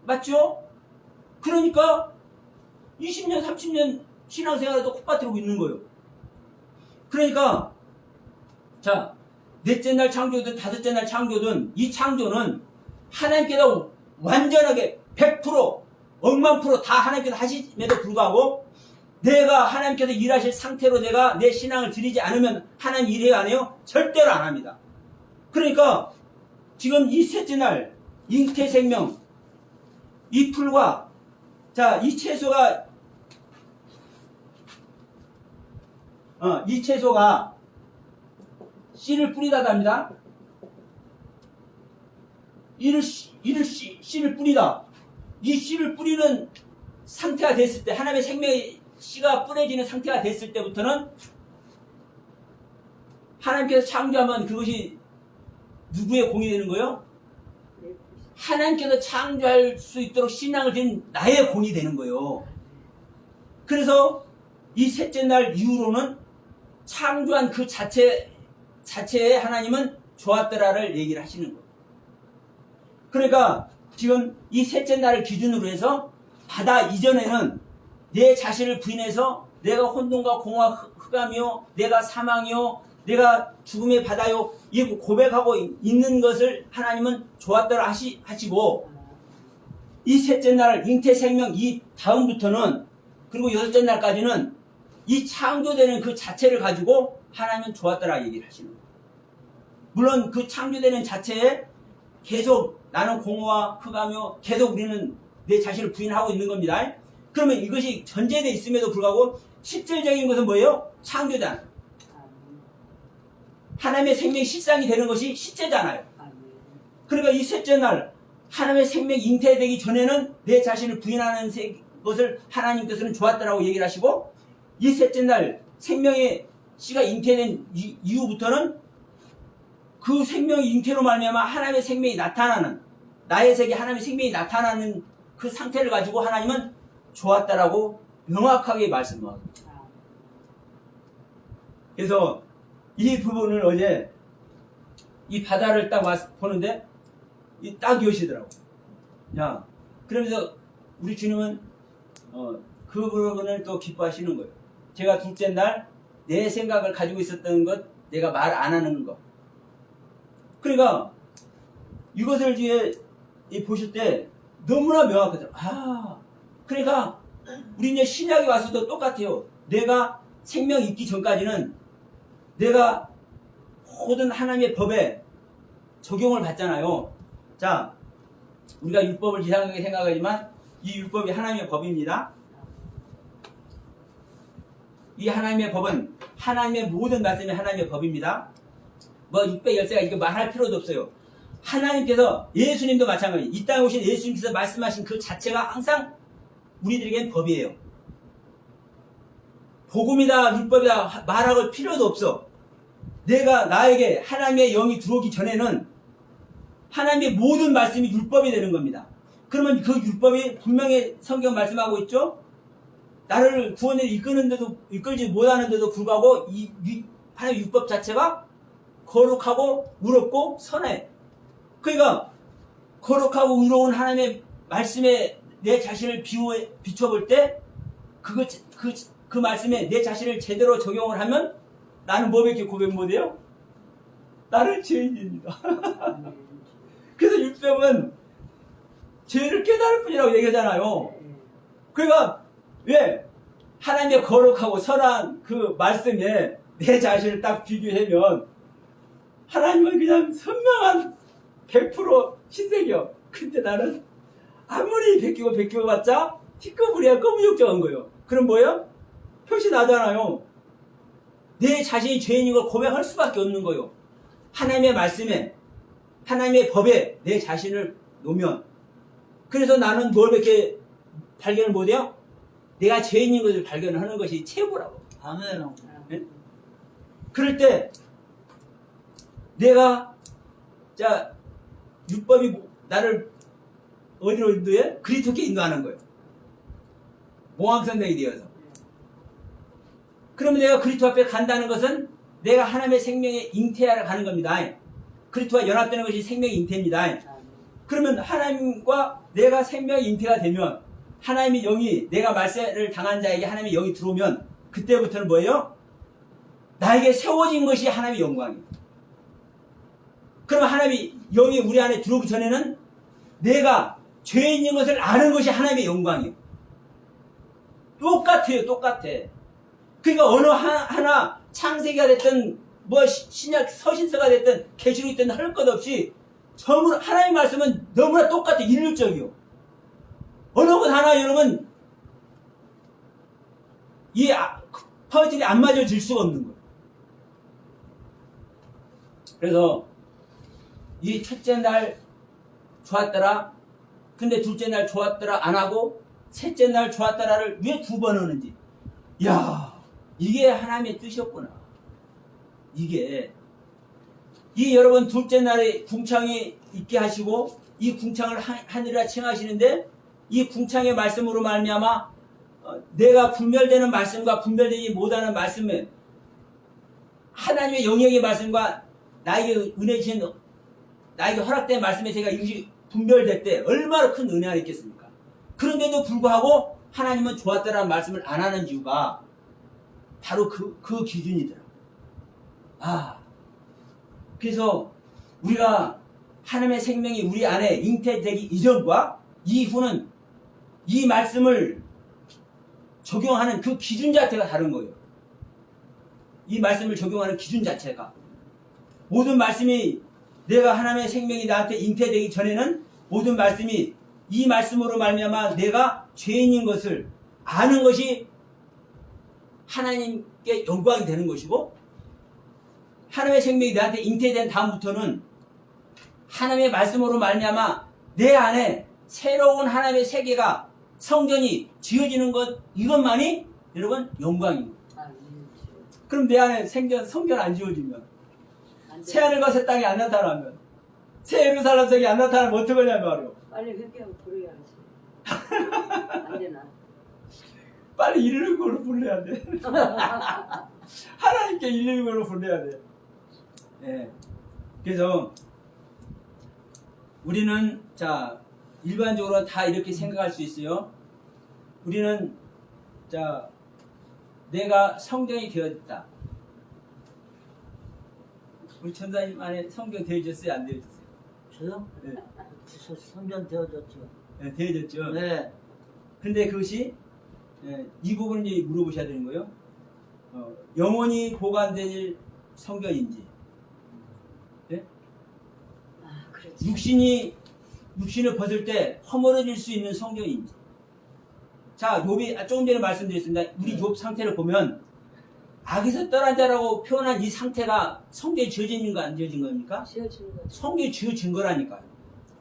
A: 맞죠? 그러니까 20년, 30년 신앙생활에도 콧바트리고 있는 거예요. 그러니까 자, 넷째 날 창조든 다섯째 날 창조든 이 창조는 하나님께서 완전하게 100% 억만 프로 다 하나님께서 하심에도 불구하고 내가 하나님께서 일하실 상태로 내가 내 신앙을 드리지 않으면 하나님 일해요 안 해요? 절대로 안 합니다. 그러니까 지금 이 셋째 날 잉태생명 이 풀과 자, 이 채소가 씨를 뿌리다 답니다. 씨를 뿌리다. 이 씨를 뿌리는 상태가 됐을 때, 하나님의 생명의 씨가 뿌려지는 상태가 됐을 때부터는 하나님께서 창조하면 그것이 누구의 공이 되는 거예요? 하나님께서 창조할 수 있도록 신앙을 드린 나의 공이 되는 거예요. 그래서 이 셋째 날 이후로는 창조한 그 자체에 하나님은 좋았더라를 얘기를 하시는 거예요. 그러니까 지금 이 셋째 날을 기준으로 해서 바다 이전에는 내 자신을 부인해서 내가 혼돈과 공허와 흑암이요, 내가 사망이요, 내가 죽음의 바다요, 이 고백하고 있는 것을 하나님은 좋았더라 하시고 이 셋째 날 잉태생명 이 다음부터는 그리고 여섯째 날까지는 이 창조되는 그 자체를 가지고 하나님은 좋았더라 얘기를 하시는 거예요. 물론 그 창조되는 자체에 계속 나는 공허와 흑암이요 계속 우리는 내 자신을 부인하고 있는 겁니다. 그러면 이것이 전제되어 있음에도 불구하고 실질적인 것은 뭐예요? 창조잖아요. 하나님의 생명이 실상이 되는 것이 실제잖아요. 그러니까 이 셋째 날 하나님의 생명이 잉태되기 전에는 내 자신을 부인하는 것을 하나님께서는 좋았다라고 얘기를 하시고 이 셋째 날 생명의 씨가 잉태된 이후부터는 그 생명의 잉태로 말미암아 하나님의 생명이 나타나는 나의 세계 하나님의 생명이 나타나는 그 상태를 가지고 하나님은 좋았다라고 명확하게 말씀합니다. 그래서 이 부분을 어제 이 바다를 딱 보는데 딱 여시더라고. 야, 그러면서 우리 주님은 그 부분을 또 기뻐하시는 거예요. 제가 둘째 날 내 생각을 가지고 있었던 것 내가 말 안 하는 것. 그러니까 이것을 이제 보실 때 너무나 명확하더라고요. 그러니까 우리 이제 신약에 와서도 똑같아요. 내가 생명이 있기 전까지는 내가 모든 하나님의 법에 적용을 받잖아요. 자, 우리가 율법을 이상하게 생각하지만 이 율법이 하나님의 법입니다. 이 하나님의 법은 하나님의 모든 말씀이 하나님의 법입니다. 뭐 613가 이거 말할 필요도 없어요. 하나님께서 예수님도 마찬가지. 이 땅에 오신 예수님께서 말씀하신 그 자체가 항상 우리들에겐 법이에요. 복음이다 율법이다 말할 필요도 없어. 내가 나에게 하나님의 영이 들어오기 전에는 하나님의 모든 말씀이 율법이 되는 겁니다. 그러면 그 율법이 분명히 성경 말씀하고 있죠. 나를 구원에 이끌지 못하는데도 불구하고 하나님의 율법 자체가 거룩하고 의롭고 선해. 그러니까 거룩하고 의로운 하나님의 말씀에 내 자신을 비춰볼 때 그 말씀에 내 자신을 제대로 적용을 하면 나는 뭐밖에 고백 못해요? 나는 죄인입니다. 그래서 율법은 죄를 깨달을 뿐이라고 얘기하잖아요. 그러니까 왜? 하나님의 거룩하고 선한 그 말씀에 내 자신을 딱 비교하면 하나님은 그냥 선명한 100% 신세계요. 근데 나는 아무리 베끼고 봤자 희끄부리야 꺼무적정한 거예요. 그럼 뭐예요? 표시 나잖아요. 내 자신이 죄인인 걸 고백할 수밖에 없는 거예요. 하나님의 말씀에, 하나님의 법에 내 자신을 놓으면. 그래서 나는 뭘밖에 발견을 못해요? 내가 죄인인 것을 발견하는 것이 최고라고.
C: 아멘.
A: 네? 그럴 때 내가 율법이 나를 어디로 인도해? 그리스도께 인도하는 거예요. 모함선생이 되어서. 그러면 내가 그리스도 앞에 간다는 것은 내가 하나님의 생명에 잉태하러 가는 겁니다. 그리스도와 연합되는 것이 생명의 잉태입니다. 그러면 하나님과 내가 생명의 잉태가 되면 하나님의 영이 내가 말세를 당한 자에게 하나님의 영이 들어오면 그때부터는 뭐예요? 나에게 세워진 것이 하나님의 영광이에요. 그럼 하나님의 영이 우리 안에 들어오기 전에는 내가 죄인인 것을 아는 것이 하나님의 영광이에요. 똑같아요. 똑같아. 그러니까 어느 하나 창세기가 됐든 신약 서신서가 됐든 계시록이 됐든 할 것 없이 전부 하나님의 말씀은 너무나 똑같아. 일률적이요. 어느 것 하나 여러분 이 퍼즐이 안 맞아질 수가 없는 거예요. 그래서 이 첫째 날 좋았더라. 근데 둘째 날 좋았더라 안 하고 셋째 날 좋았더라를 왜 2번 하는지. 이야, 이게 하나님의 뜻이었구나. 이 여러분 둘째 날에 궁창이 있게 하시고 이 궁창을 하늘이라 칭하시는데 이 궁창의 말씀으로 말미암아 내가 분별되는 말씀과 분별되지 못하는 말씀을 하나님의 영역의 말씀과 나에게 은혜 주신 나에게 허락된 말씀에 제가 이것이 분별될 때 얼마나 큰 은혜가 있겠습니까? 그런데도 불구하고 하나님은 좋았다라는 말씀을 안 하는 이유가 바로 그 기준이더라고요. 그래서 우리가 하나님의 생명이 우리 안에 잉태되기 이전과 이후는 이 말씀을 적용하는 그 기준 자체가 다른 거예요. 이 말씀을 적용하는 기준 자체가. 모든 말씀이 내가 하나님의 생명이 나한테 잉태되기 전에는 모든 말씀이 이 말씀으로 말미암아 내가 죄인인 것을 아는 것이 하나님께 영광이 되는 것이고 하나님의 생명이 나한테 잉태된 다음부터는 하나님의 말씀으로 말미암아 내 안에 새로운 하나님의 세계가 성전이 지어지는 것 이것만이 여러분 영광입니다. 그럼 내 안에 성전 안 지어지면 새하늘과 새 땅이 안 나타나면 새 예루살렘 성이 안 나타나면 어떡하냐 말이요.
B: 빨리 회개하고 부르야지. 안 되나?
A: 빨리 이르는 걸로 불러야 돼. 하나님께 이르는 걸로 불러야 돼. 네. 그래서 우리는 일반적으로 다 이렇게 생각할 수 있어요. 우리는 내가 성경이 되어졌다. 우리 전사님 안에 성경 되어졌어요? 안 되어졌어요?
C: 저요?
A: 네.
C: 성전 되어졌죠.
A: 네, 되어졌죠?
C: 네.
A: 근데 그것이 이 부분을 이제 물어보셔야 되는 거예요. 영원히 보관될 성경인지, 네?
B: 그렇지.
A: 육신을 벗을 때 허물어질 수 있는 성경인지. 자, 욥이 조금 전에 말씀드렸습니다. 우리 욥 상태를 보면 악에서 떠난 자라고 표현한 이 상태가 성경에 지어진 거 안 지어진 겁니까?
B: 지어지는 거지.
A: 성경에 지어진 거라니까요.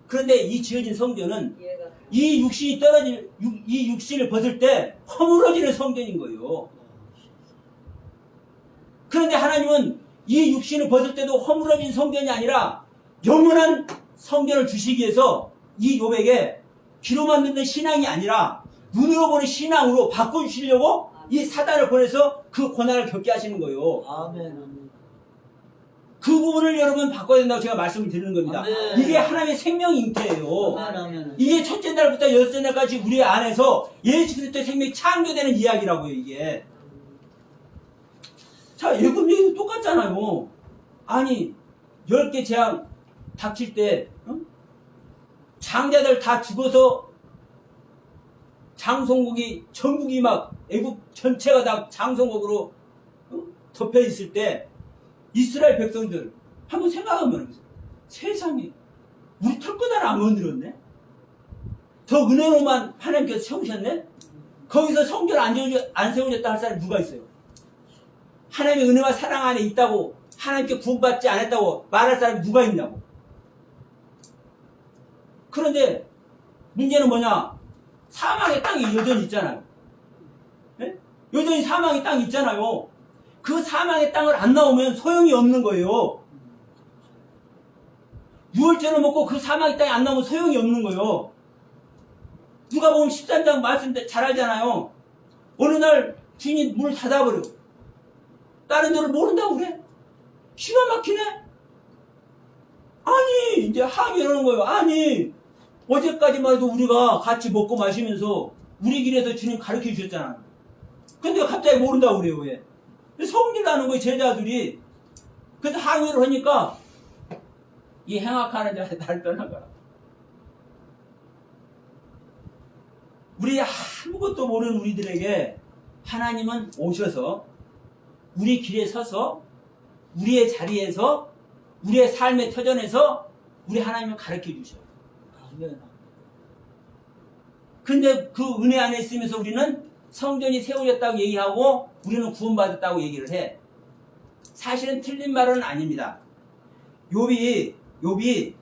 A: 그런데 이 지어진 성경은
B: 이해가
A: 이 육신을 벗을 때 허물어지는 성전인 거예요. 그런데 하나님은 이 육신을 벗을 때도 허물어진 성전이 아니라 영원한 성전을 주시기 위해서 이 욥에게 귀로만 듣는 신앙이 아니라 눈으로 보는 신앙으로 바꿔주시려고 이 사단을 보내서 그 고난을 겪게 하시는 거예요.
C: 아멘. 아멘.
A: 그 부분을 여러분 바꿔야 된다고 제가 말씀을 드리는 겁니다.
C: 아멘.
A: 이게 하나님의 생명 잉태예요.
C: 아멘. 아멘.
A: 이게 첫째 날부터 여섯째 날까지 우리 안에서 예수 그리스도의 생명이 창조되는 이야기라고요, 이게. 자, 예금 얘기도 똑같잖아요. 아니, 10개 재앙 닥칠 때, 장자들 다 죽어서 장송국이, 전국이 막, 애국 전체가 다 장송국으로 덮여 있을 때, 이스라엘 백성들, 한번 생각하면, 세상에, 우리 털끝 하나 안 건드렸네? 더 은혜로만 하나님께서 세우셨네? 거기서 성전 안 세워졌다 할 사람이 누가 있어요? 하나님의 은혜와 사랑 안에 있다고, 하나님께 구원받지 않았다고 말할 사람이 누가 있냐고. 그런데, 문제는 뭐냐? 사망의 땅이 여전히 있잖아요. 네? 여전히 사망의 땅이 있잖아요. 그 사망의 땅을 안 나오면 소용이 없는 거예요. 유월절을 먹고 그 사망의 땅에 안 나오면 소용이 없는 거예요. 누가 보면 13장 말씀 잘 알잖아요. 어느 날 주인이 문을 닫아버려. 다른 데를 모른다고 그래? 기가 막히네? 아니, 이제 항의를 하는 거예요. 아니, 어제까지만 해도 우리가 같이 먹고 마시면서 우리 길에서 주님 가르쳐 주셨잖아. 근데 갑자기 모른다고 그래요, 왜? 성질 나는 거예요, 제자들이. 그래서 항의를 하니까 이 행악하는 자가 나를 떠난 거야. 우리 아무것도 모르는 우리들에게 하나님은 오셔서 우리 길에 서서 우리의 자리에서 우리의 삶의 터전에서 우리 하나님을 가르쳐 주셔.
C: 아멘.
A: 근데 그 은혜 안에 있으면서 우리는 성전이 세워졌다고 얘기하고 우리는 구원받았다고 얘기를 해. 사실은 틀린 말은 아닙니다. 욥이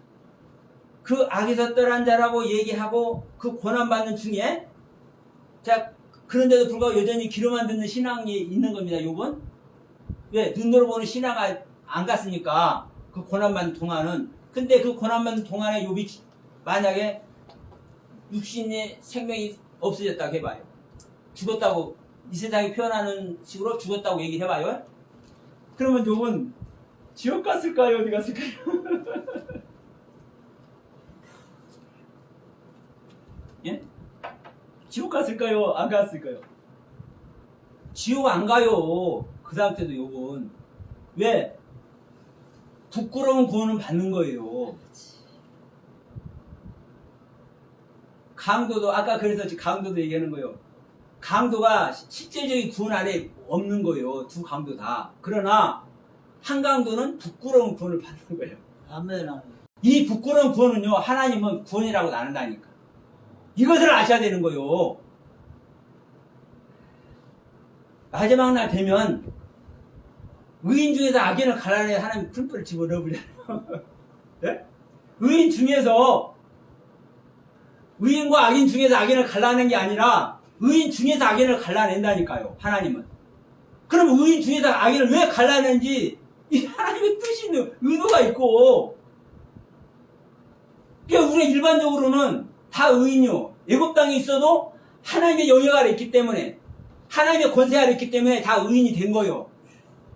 A: 그 악에서 떠난 자라고 얘기하고 그 고난받는 중에, 자, 그런데도 불구하고 여전히 귀로만 듣는 신앙이 있는 겁니다, 욥은. 왜? 눈으로 보는 신앙 안 갔으니까 그 고난받는 동안은. 근데 그 고난받는 동안에 욥이 만약에 육신의 생명이 없어졌다고 해봐요. 죽었다고, 이 세상에 표현하는 식으로 죽었다고 얘기를 해봐요. 그러면 욥은 지옥 갔을까요? 어디 갔을까요? 예? 지옥 갔을까요? 안 갔을까요? 지옥 안 가요. 그 상태도 욥은. 왜? 부끄러운 구원은 받는 거예요. 강도도, 아까 그래서 강도도 얘기하는 거예요. 강도가 실제적인 구원 안에 없는 거예요. 두 강도 다. 그러나 한 강도는 부끄러운 구원을 받는 거예요.
C: 아멘. 아멘.
A: 이 부끄러운 구원은요, 하나님은 구원이라고 나눈다니까. 이것을 아셔야 되는 거예요. 마지막 날 되면 의인 중에서 악인을 갈라내 하나님 풀뿔을 집어넣어버려요. 네? 의인 중에서, 의인과 악인 중에서 악인을 갈라내는 게 아니라 의인 중에서 악인을 갈라낸다니까요, 하나님은. 그럼 의인 중에서 악인을 왜 갈라내는지 이 하나님의 뜻이 있는 의도가 있고, 그러니까 우리가 일반적으로는 다 의인이요. 애굽 땅에 있어도 하나님의 영역 아래 있기 때문에, 하나님의 권세 아래 있기 때문에 다 의인이 된 거예요.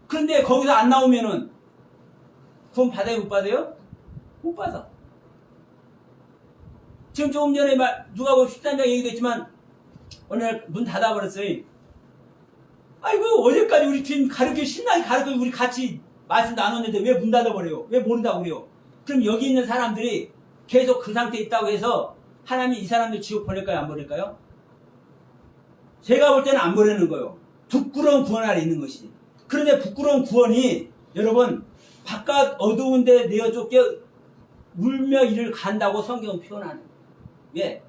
A: 그런데 거기서 안 나오면은 구원 받아요, 못 받아요? 못 받아. 지금 조금 전에 누가 뭐 13장 얘기도 했지만 오늘 문 닫아버렸어요. 아이고, 어제까지 우리 주님 신나게 가르쳐 우리 같이 말씀 나눴는데 왜 문 닫아버려요? 왜 모른다고 그래요? 그럼 여기 있는 사람들이 계속 그 상태에 있다고 해서 하나님이 이 사람들 지옥 보낼까요? 안 보낼까요? 제가 볼 때는 안 보내는 거예요. 부끄러운 구원 아래 있는 것이지. 그런데 부끄러운 구원이 여러분 바깥 어두운 데 내어 쫓겨 울며 이를 간다고 성경은 표현하는 거예요. 왜?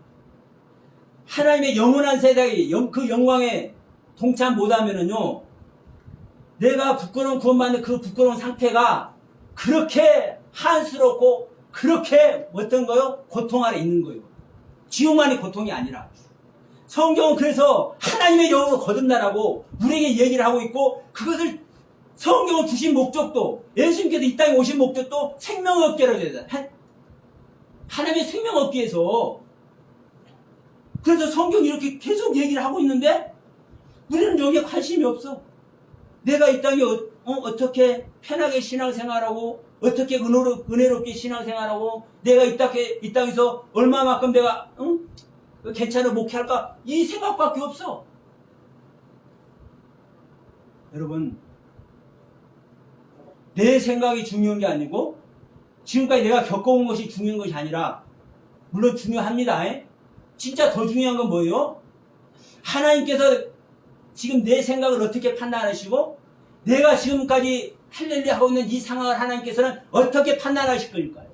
A: 하나님의 영원한 세상에 그 영광에 동참 못하면은요, 내가 부끄러운 구원받는 그 부끄러운 상태가 그렇게 한스럽고 그렇게 어떤 거요? 고통 아래 있는 거예요. 지옥만이 고통이 아니라. 성경은 그래서 하나님의 영으로 거듭나라고 우리에게 얘기를 하고 있고, 그것을 성경을 주신 목적도, 예수님께서 이 땅에 오신 목적도 생명을 얻게 하려 되다. 하나님의 생명 얻기 위해서. 그래서 성경이 이렇게 계속 얘기를 하고 있는데 우리는 여기에 관심이 없어. 내가 이 땅에 어떻게 편하게 신앙생활하고 어떻게 은혜롭게 신앙생활하고 내가 이 땅에서 얼마만큼 내가 괜찮은 목회할까 이 생각밖에 없어. 여러분, 내 생각이 중요한 게 아니고 지금까지 내가 겪어온 것이 중요한 것이 아니라 물론 중요합니다. 진짜 더 중요한 건 뭐예요? 하나님께서 지금 내 생각을 어떻게 판단하시고 내가 지금까지 할렐루야 하고 있는 이 상황을 하나님께서는 어떻게 판단하실 거니까요.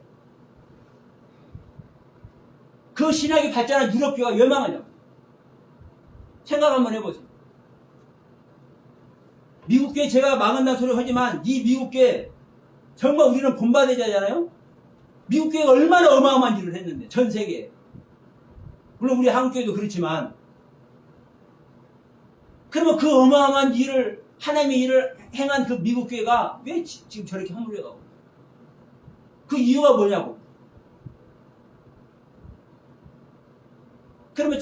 A: 그 신학이 발전한 유럽교가 멸망하냐고. 생각 한번 해보세요. 미국교회 제가 망한다는 소리 하지만 이 미국교회 정말 우리는 본받아야잖아요. 미국교회가 얼마나 어마어마한 일을 했는데 전 세계에. 물론 우리 한국교회도 그렇지만 그러면 그 어마어마한 일을 하나님의 일을 행한 그 미국교회가 왜 지금 저렇게 허물려가고 그 이유가 뭐냐고. 그러면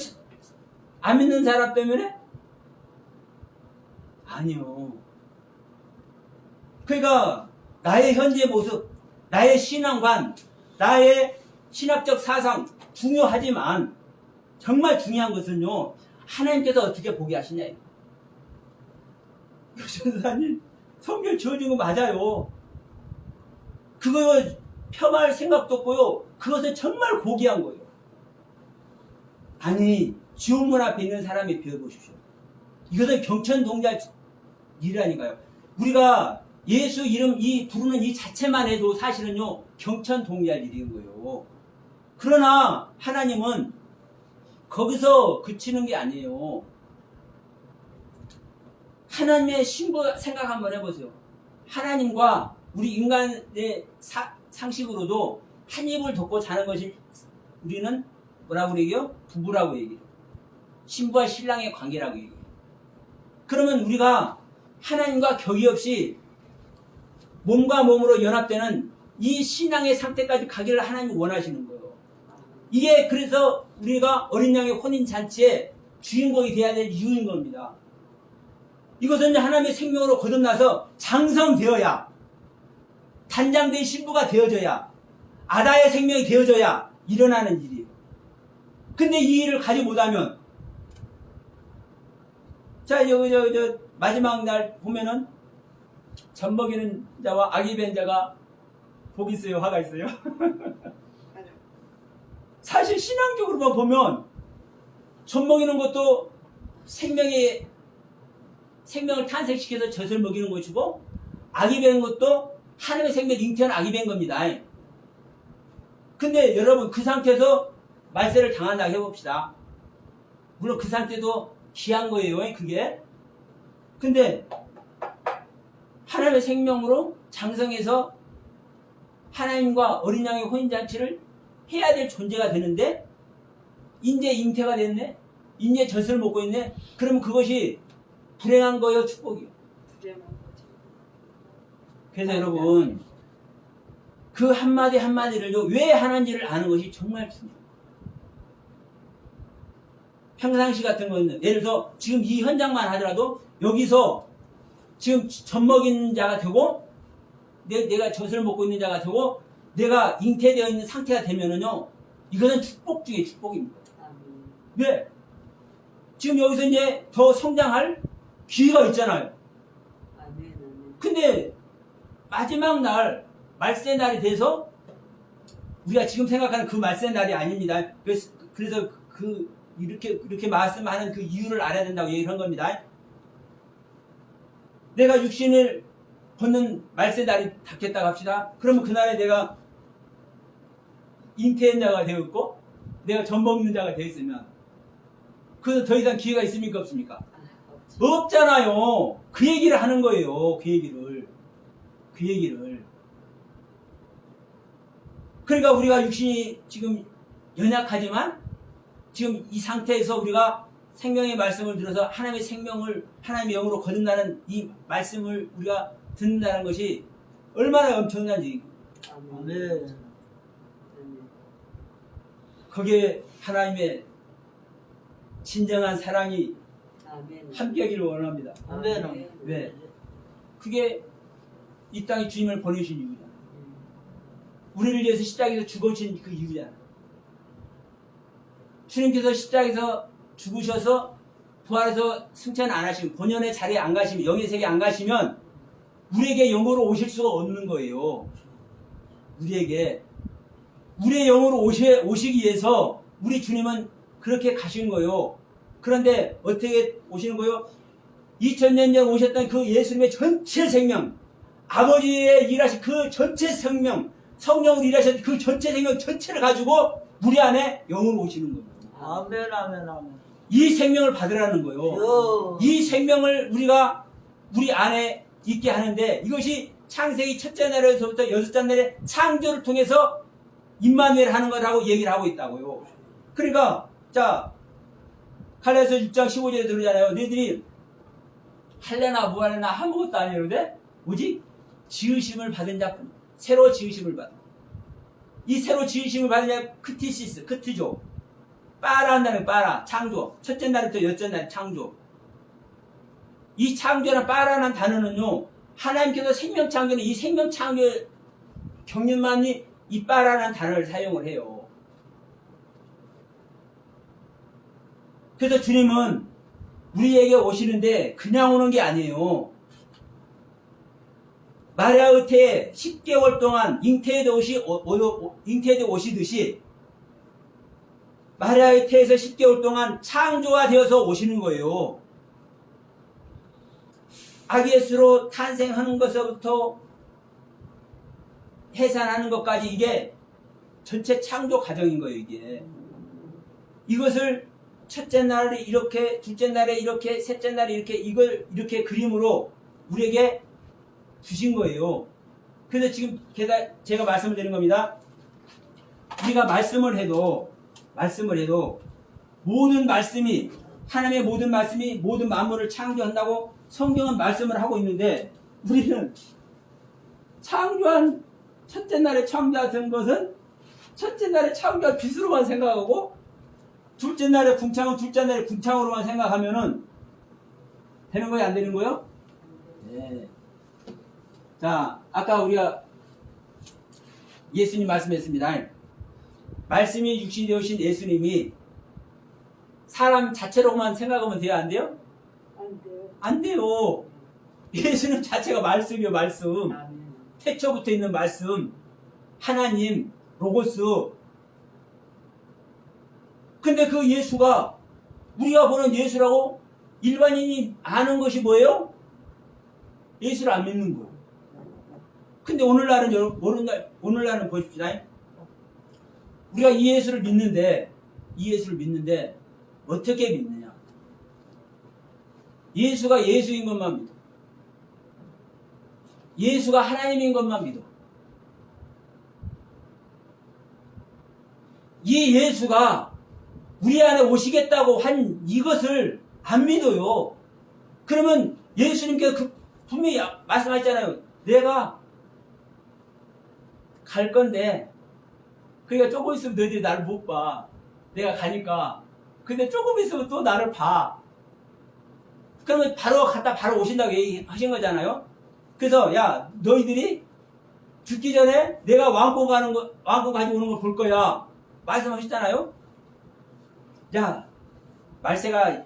A: 안 믿는 사람 때문에? 아니요. 그러니까 나의 현재 모습, 나의 신앙관, 나의 신학적 사상 중요하지만 정말 중요한 것은요, 하나님께서 어떻게 보게 하시냐. 교수사님 성경 지어준 거 맞아요. 그거 폄하할 생각도 없고요. 그것은 정말 고귀한 거예요. 아니, 지옥문 앞에 있는 사람이 배워보십시오. 이것은 경천동자 일이라니까요. 우리가 예수 이름 부르는 이 자체만 해도 사실은요, 경천동자 일인 거예요. 그러나 하나님은 거기서 그치는 게 아니에요. 하나님의 신부 생각 한번 해보세요. 하나님과 우리 인간의 상식으로도 한 입을 덮고 자는 것이 우리는 뭐라고 얘기해요? 부부라고 얘기해요. 신부와 신랑의 관계라고 얘기해요. 그러면 우리가 하나님과 격이 없이 몸과 몸으로 연합되는 이 신앙의 상태까지 가기를 하나님이 원하시는 거예요. 이게 그래서 우리가 어린 양의 혼인잔치에 주인공이 돼야 될 이유인 겁니다. 이것은 하나님의 생명으로 거듭나서 장성되어야, 단장된 신부가 되어져야, 아다의 생명이 되어져야 일어나는 일이에요. 근데 이 일을 가지 못하면, 자, 마지막 날 보면은, 젖 먹이는 자와 아기 벤 자가 복 있어요, 화가 있어요? 사실 신앙적으로만 보면, 젖 먹이는 것도 생명을 탄생시켜서 젖을 먹이는 것이고, 아기 벤 것도 하나님의 생명을 잉태한 아기 벤 겁니다. 근데 여러분, 그 상태에서 말세를 당한다고 해봅시다. 물론 그 상태도 귀한 거예요, 그게. 근데 하나님의 생명으로 장성해서 하나님과 어린 양의 혼인잔치를 해야 될 존재가 되는데 이제 잉태가 됐네? 이제 젖을 먹고 있네? 그러면 그것이 불행한 거예요, 축복이요?
B: 불행한 거죠.
A: 그래서 여러분, 그 한마디 한마디를요, 왜 하는지를 아는 것이 정말 중요해요. 평상시 같은 거는, 예를 들어서 지금 이 현장만 하더라도 여기서 지금 젖 먹이는 자가 되고 내가 젖을 먹고 있는 자가 되고 내가 잉태되어 있는 상태가 되면은요, 이거는 축복 중에 축복입니다. 왜? 지금 여기서 이제 더 성장할 기회가 있잖아요. 근데 마지막 날, 말세 날이 돼서 우리가 지금 생각하는 그 말세 날이 아닙니다. 그래서 이렇게 말씀하는 그 이유를 알아야 된다고 얘기를 한 겁니다. 내가 육신을 벗는 말세 날이 닿겠다고 합시다. 그러면 그날에 내가 잉태한 자가 되었고 내가 젖 먹는 자가 되었으면 그 더 이상 기회가 있습니까, 없습니까? 없잖아요. 그 얘기를 하는 거예요. 그 얘기를. 그러니까 우리가 육신이 지금 연약하지만 지금 이 상태에서 우리가 생명의 말씀을 들어서 하나님의 생명을 하나님의 영으로 거듭나는 이 말씀을 우리가 듣는다는 것이 얼마나 엄청난지.
C: 아멘.
A: 거기에 하나님의 진정한 사랑이
B: 아멘.
A: 함께하기를 원합니다.
C: 아멘.
A: 네. 그게 이 땅에 주님을 보내신 이유잖아. 우리를 위해서 십자가에서 죽어진 그 이유잖아. 주님께서 십자가에서 죽으셔서 부활해서 승천 안 하시면, 본연의 자리에 안 가시면, 영의 세계에 안 가시면 우리에게 영으로 오실 수가 없는 거예요. 우리에게. 우리의 영으로 오시기 위해서 우리 주님은 그렇게 가신 거예요. 그런데 어떻게 오시는 거예요? 2000년 전 오셨던 그 예수님의 전체 생명, 아버지의 일하신 그 전체 생명, 성령으로 일하신 그 전체 생명 전체를 가지고 우리 안에 영으로 오시는 거예요.
C: 아멘. 아멘. 아멘.
A: 이 생명을 받으라는 거예요. 이 생명을 우리가 우리 안에 있게 하는데, 이것이 창세기 첫째 날에서부터 여섯째 날에 창조를 통해서 임마누엘 하는 거라고 얘기를 하고 있다고요. 그러니까 자, 갈라디아서 6장 15절에 들으잖아요. 너희들이 할래나 무할래나 아무것도 아니는데 오직 지으심을 받은 자뿐, 새로 지으심을 받은. 이 새로 지으심을 받은 자 크티시스, 크트죠. 빠라 한다는 빠라, 창조. 첫째 날부터 여섯째 날 창조. 이 창조란 빠라는 단어는요, 하나님께서 생명 창조는 이 생명 창조 경륜만이 이 빠라는 단어를 사용을 해요. 그래서 주님은 우리에게 오시는데 그냥 오는 게 아니에요. 마리아의 태에 10개월 동안 잉태에 오시듯이 마리아의 태에서 10개월 동안 창조가 되어서 오시는 거예요. 아기 예수로 탄생하는 것부터 해산하는 것까지 이게 전체 창조 과정인 거예요. 이것을 첫째 날에 이렇게, 둘째 날에 이렇게, 셋째 날에 이렇게, 이걸 이렇게 그림으로 우리에게 주신 거예요. 그래서 지금 제가 말씀을 드리는 겁니다. 우리가 말씀을 해도 모든 말씀이, 하나님의 모든 말씀이 모든 만물을 창조한다고 성경은 말씀을 하고 있는데, 우리는 창조한 첫째 날에 창조한 것은 첫째 날에 창조한 빛으로만 생각하고, 둘째 날에 궁창은 둘째 날에 궁창으로만 생각하면은 되는 거예요, 안 되는 거예요? 네. 자, 아까 우리가 예수님 말씀했습니다. 말씀이 육신이 되오신 예수님이 사람 자체로만 생각하면 돼요, 안 돼요?
B: 안 돼요.
A: 안 돼요. 예수님 자체가 말씀이요, 말씀.
B: 아멘.
A: 태초부터 있는 말씀, 하나님, 로고스. 근데 그 예수가, 우리가 보는 예수라고 일반인이 아는 것이 뭐예요? 예수를 안 믿는 거예요. 근데 오늘날은 보십시다. 우리가 이 예수를 믿는데 어떻게 믿느냐? 예수가 예수인 것만 믿어. 예수가 하나님인 것만 믿어. 이 예수가 우리 안에 오시겠다고 한 이것을 안 믿어요. 그러면 예수님께서 분명히 말씀하셨잖아요. 내가 갈 건데, 그러니까 조금 있으면 너희들이 나를 못 봐. 내가 가니까. 근데 조금 있으면 또 나를 봐. 그러면 바로 오신다고 얘기하신 거잖아요. 그래서 야, 너희들이 죽기 전에 내가 왕궁 가지고 오는 걸 볼 거야. 말씀하셨잖아요. 야, 말세가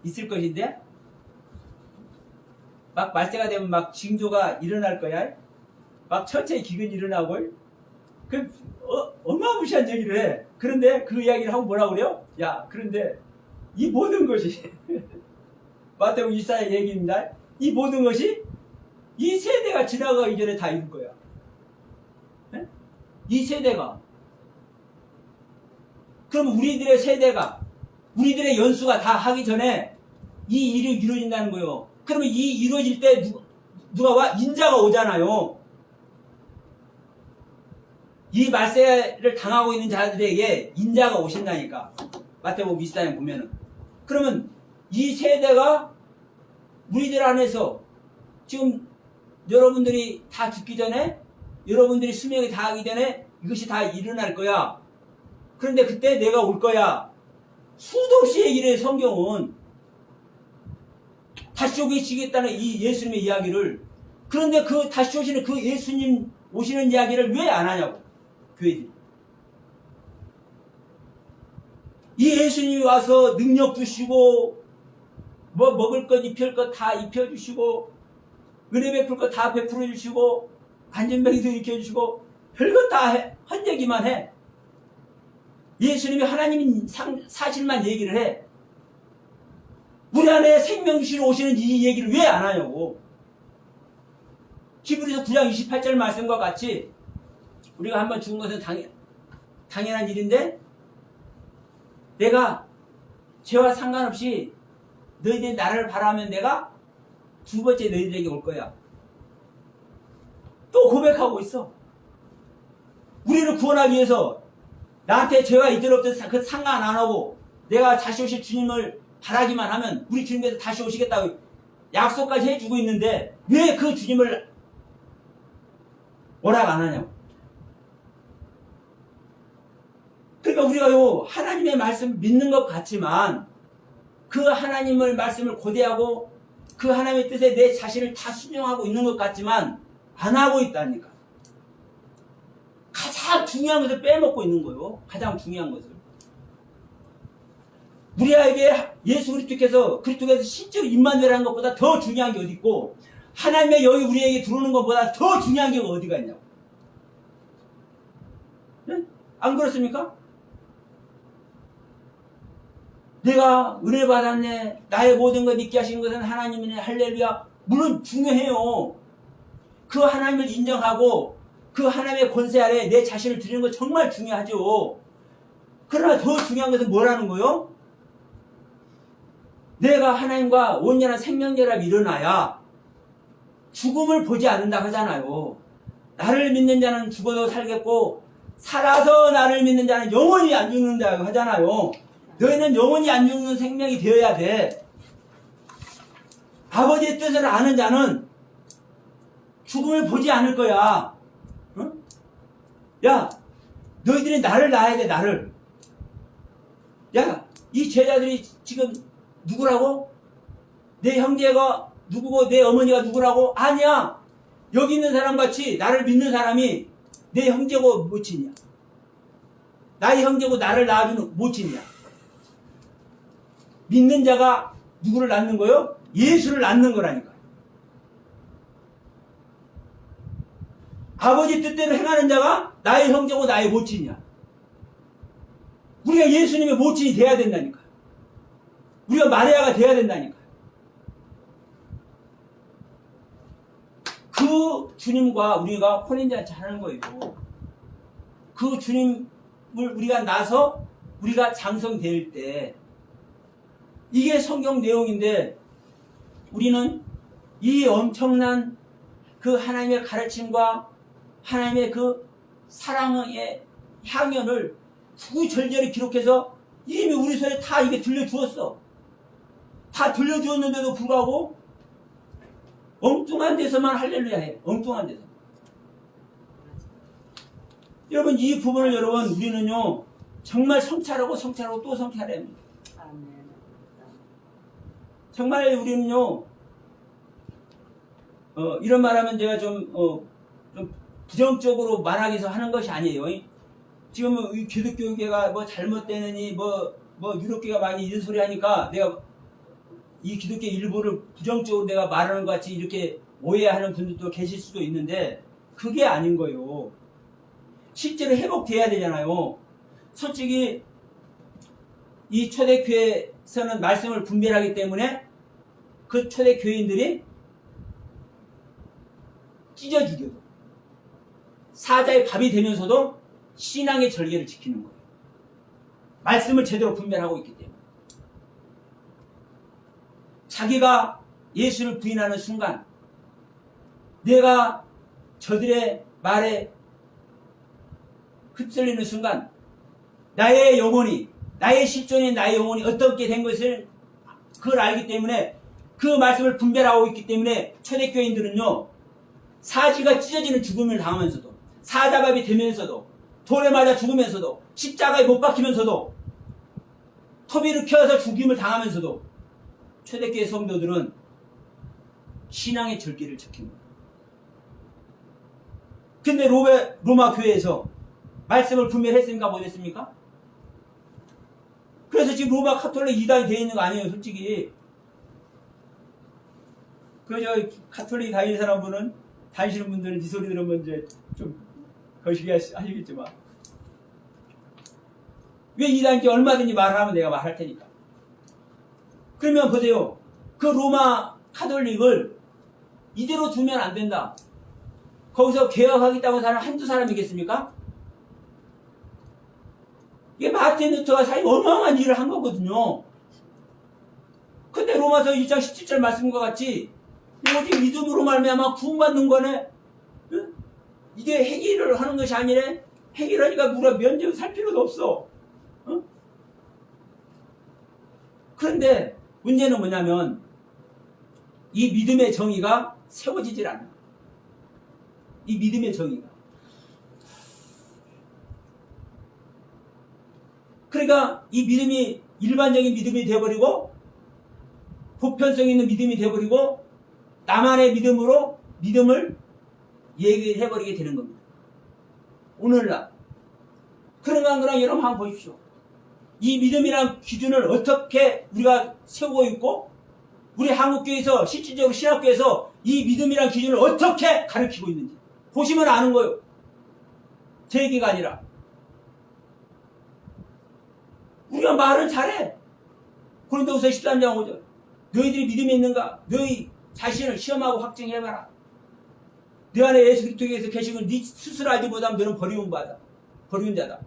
A: 있을 것인데 막 말세가 되면 막 징조가 일어날 거야. 막 천체의 기근이 일어나고. 어마무시한 얘기를 해. 그런데 그 이야기를 하고 뭐라고 그래요? 야, 그런데 이 모든 것이 마태복음 24의 얘기입니다. 이 모든 것이 이 세대가 지나가기 전에 다 이룰 거야. 네? 이 세대가. 그럼 우리들의 세대가, 우리들의 연수가 다 하기 전에 이 일이 이루어진다는 거예요. 그러면 이 이루어질 때 누가 와? 인자가 오잖아요. 이 말세를 당하고 있는 자들에게 인자가 오신다니까. 마태복음 24장 보면은. 그러면 이 세대가 우리들 안에서 지금 여러분들이 다 죽기 전에, 여러분들이 수명이 다하기 전에 이것이 다 일어날 거야. 그런데 그때 내가 올 거야. 수도 없이 얘기를 해, 성경은. 다시 오시겠다는 이 예수님의 이야기를. 그런데 그 다시 오시는 그 예수님 오시는 이야기를 왜 안 하냐고, 교회들이. 이 예수님이 와서 능력 주시고, 뭐 먹을 것, 입힐 것 다 입혀주시고, 은혜 베풀 것 다 베풀어 주시고, 안전병이도 일으켜주시고, 별것 다 한 얘기만 해. 예수님이 하나님인 사실만 얘기를 해. 우리 안에 생명 주시러 오시는 이 얘기를 왜 안 하냐고. 히브리서 9장 28절 말씀과 같이 우리가 한번 죽은 것은 당연한 일인데, 내가 죄와 상관없이 너희들이 나를 바라면 내가 두 번째 너희들에게 올 거야. 또 고백하고 있어. 우리를 구원하기 위해서 나한테 죄가 있든 없든 그 상관 안 하고 내가 다시 오실 주님을 바라기만 하면 우리 주님께서 다시 오시겠다고 약속까지 해주고 있는데 왜 그 주님을 허락 안 하냐고. 그러니까 우리가요, 하나님의 말씀 믿는 것 같지만 그 하나님의 말씀을 고대하고 그 하나님의 뜻에 내 자신을 다 순종하고 있는 것 같지만 안 하고 있다니까. 가장 중요한 것을 빼먹고 있는 거예요. 가장 중요한 것을. 우리에게 예수 그리스도께서 실제로 임마누엘한 것보다 더 중요한 게 어디 있고, 하나님의 영이 우리에게 들어오는 것보다 더 중요한 게 어디가 있냐고. 네? 안 그렇습니까? 내가 은혜 받았네, 나의 모든 것 있게 하신 것은 하나님이네, 할렐루야. 물론 중요해요. 그 하나님을 인정하고 그 하나님의 권세 아래 내 자신을 드리는 건 정말 중요하죠. 그러나 더 중요한 것은 뭐라는 거요? 내가 하나님과 온전한 생명결합이 일어나야 죽음을 보지 않는다 하잖아요. 나를 믿는 자는 죽어도 살겠고 살아서 나를 믿는 자는 영원히 안 죽는다고 하잖아요. 너희는 영원히 안 죽는 생명이 되어야 돼. 아버지의 뜻을 아는 자는 죽음을 보지 않을 거야. 응? 야, 너희들이 나를 낳아야 돼, 나를. 야, 이 제자들이 지금 누구라고? 내 형제가 누구고 내 어머니가 누구라고? 아니야. 여기 있는 사람같이 나를 믿는 사람이 내 형제고 모친이야. 나의 형제고 나를 낳아주는 모친이야. 믿는 자가 누구를 낳는 거요? 예수를 낳는 거라니까. 아버지 뜻대로 행하는 자가 나의 형제고 나의 모친이야. 우리가 예수님의 모친이 돼야 된다니까. 우리가 마리아가 돼야 된다니까. 그 주님과 우리가 혼인잔치 하는 거예요. 그 주님을 우리가 나서 우리가 장성될 때, 이게 성경 내용인데 우리는 이 엄청난 그 하나님의 가르침과 하나님의 그 사랑의 향연을 구절절히 기록해서 이미 우리 손에 다 이게 들려주었어. 다 들려주었는데도 불구하고 엉뚱한 데서만 할렐루야 해. 엉뚱한 데서. 여러분, 이 부분을 여러분, 우리는요 정말 성찰하고 성찰하고 또 성찰해야 합니다. 정말 우리는요 이런 말하면 제가 좀 부정적으로 말하기 위해서 하는 것이 아니에요. 지금 이 기독교계가 뭐 잘못되느니 뭐 유럽계가 많이 이런 소리 하니까 내가 이 기독교 일부를 부정적으로 내가 말하는 것 같이 이렇게 오해하는 분들도 계실 수도 있는데 그게 아닌 거예요. 실제로 회복돼야 되잖아요. 솔직히 이 초대교회에서는 말씀을 분별하기 때문에 그 초대교인들이 찢어 죽여도 사자의 밥이 되면서도 신앙의 절개를 지키는 거예요. 말씀을 제대로 분별하고 있기 때문에. 자기가 예수를 부인하는 순간 내가 저들의 말에 휩쓸리는 순간 나의 영혼이, 나의 실존인 나의 영혼이 어떻게 된 것을 그걸 알기 때문에 그 말씀을 분별하고 있기 때문에 초대교인들은요 사지가 찢어지는 죽음을 당하면서도, 사자밥이 되면서도, 돌에 맞아 죽으면서도, 십자가에 못 박히면서도, 토비를 켜서 죽임을 당하면서도 초대교회 성도들은 신앙의 절기를 지킨 거예요. 근데 로마 교회에서 말씀을 분명히 했습니까? 못했습니까? 그래서 지금 로마 카톨릭 이단이 되어 있는 거 아니에요, 솔직히. 저 카톨릭 다니시는 분들은 이 소리 들으면 이제 좀 거시기 하시겠지만. 왜 이단인지 얼마든지 말하면 내가 말할 테니까. 그러면 보세요. 그 로마 카톨릭을 이대로 두면 안 된다. 거기서 개혁하겠다고 하는 사람 한두 사람이겠습니까? 이게 마틴 루터가 사실 어마어마한 일을 한 거거든요. 근데 로마서 1장 17절 말씀과 같이 오직 믿음으로 말미암아 구원받는 거네. 응? 이게 행위를 하는 것이 아니래. 행위라니까 누가 면접 살 필요도 없어. 응? 그런데 문제는 뭐냐면 이 믿음의 정의가 세워지질 않아. 이 믿음의 정의가. 그러니까 이 믿음이 일반적인 믿음이 되어버리고 보편성 있는 믿음이 되어버리고 나만의 믿음으로 믿음을 얘기해버리게 되는 겁니다. 오늘날. 그런가 안 그런가 여러분 한번 보십시오. 이 믿음이란 기준을 어떻게 우리가 세우고 있고 우리 한국교회에서 실질적으로 신학교에서 이 믿음이란 기준을 어떻게 가르치고 있는지 보시면 아는 거예요. 제 얘기가 아니라. 우리가 말을 잘해. 고린도후서 13장 5절. 너희들이 믿음이 있는가? 너희 자신을 시험하고 확증해봐라. 네 안에 예수 그리스도에서 계신 걸 네 스스로 알지 못하면 너는 버리운 자다.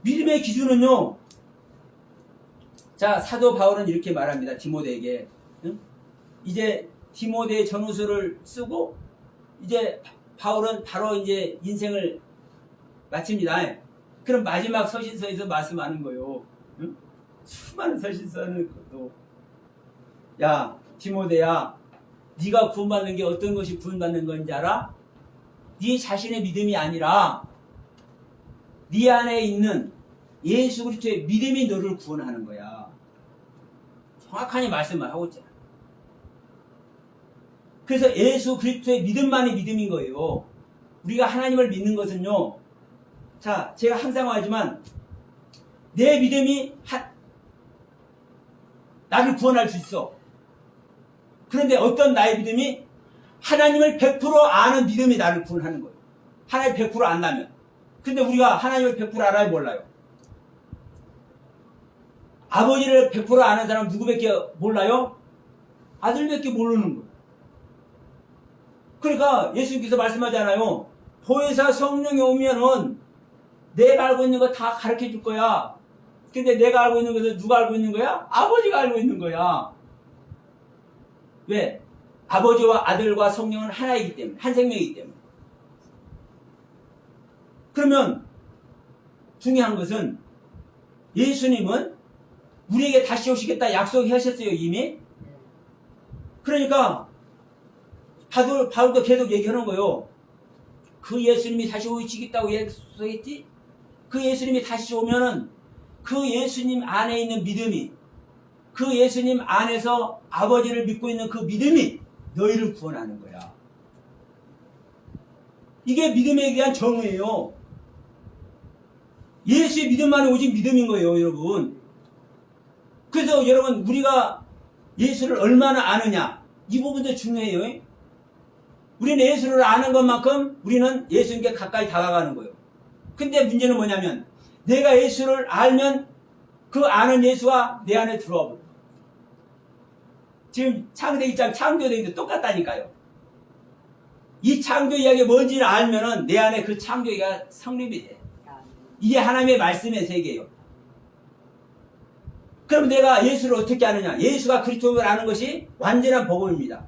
A: 믿음의 기준은요. 자, 사도 바울은 이렇게 말합니다. 디모데에게. 응? 이제 디모데 전후서를 쓰고 이제 바울은 바로 이제 인생을 마칩니다. 그럼 마지막 서신서에서 말씀하는 거예요. 응? 수많은 서신서는 것도 야 디모데야 네가 구원받는 게 어떤 것이 구원받는 건지 알아? 네 자신의 믿음이 아니라 네 안에 있는 예수 그리스도의 믿음이 너를 구원하는 거야. 정확하게 말씀을 하고 있잖아. 그래서 예수 그리스도의 믿음만이 믿음인 거예요. 우리가 하나님을 믿는 것은요. 자, 제가 항상 말하지만 내 믿음이 나를 구원할 수 있어. 그런데 어떤 나의 믿음이 하나님을 100% 아는 믿음이 나를 구원하는 거예요. 하나님을 100% 안다면. 근데 우리가 하나님을 100% 알아요? 몰라요? 아버지를 100% 아는 사람 누구밖에 몰라요? 아들밖에 모르는 거예요. 그러니까 예수님께서 말씀하잖아요. 보혜사 성령이 오면은 내가 알고 있는 거 다 가르쳐 줄 거야. 근데 내가 알고 있는 것은 누가 알고 있는 거야? 아버지가 알고 있는 거야. 왜? 아버지와 아들과 성령은 하나이기 때문에, 한 생명이기 때문에. 그러면 중요한 것은 예수님은 우리에게 다시 오시겠다 약속하셨어요, 이미. 그러니까 바울도 계속 얘기하는 거예요. 그 예수님이 다시 오시겠다고 약속했지? 그 예수님이 다시 오면은 그 예수님 안에 있는 믿음이, 그 예수님 안에서 아버지를 믿고 있는 그 믿음이 너희를 구원하는 거야. 이게 믿음에 대한 정의예요. 예수의 믿음만이 오직 믿음인 거예요, 여러분. 그래서 여러분, 우리가 예수를 얼마나 아느냐, 이 부분도 중요해요. 우리는 예수를 아는 것만큼 우리는 예수님께 가까이 다가가는 거예요. 근데 문제는 뭐냐면 내가 예수를 알면 그 아는 예수가 내 안에 들어와 버려요. 지금 창세기 1장 창조되기도 똑같다니까요. 이 창조 이야기가 뭔지를 알면은 내 안에 그 창조가 성립이 돼. 이게 하나님의 말씀의 세계예요. 그럼 내가 예수를 어떻게 아느냐? 예수가 그리스도를 아는 것이 완전한 복음입니다.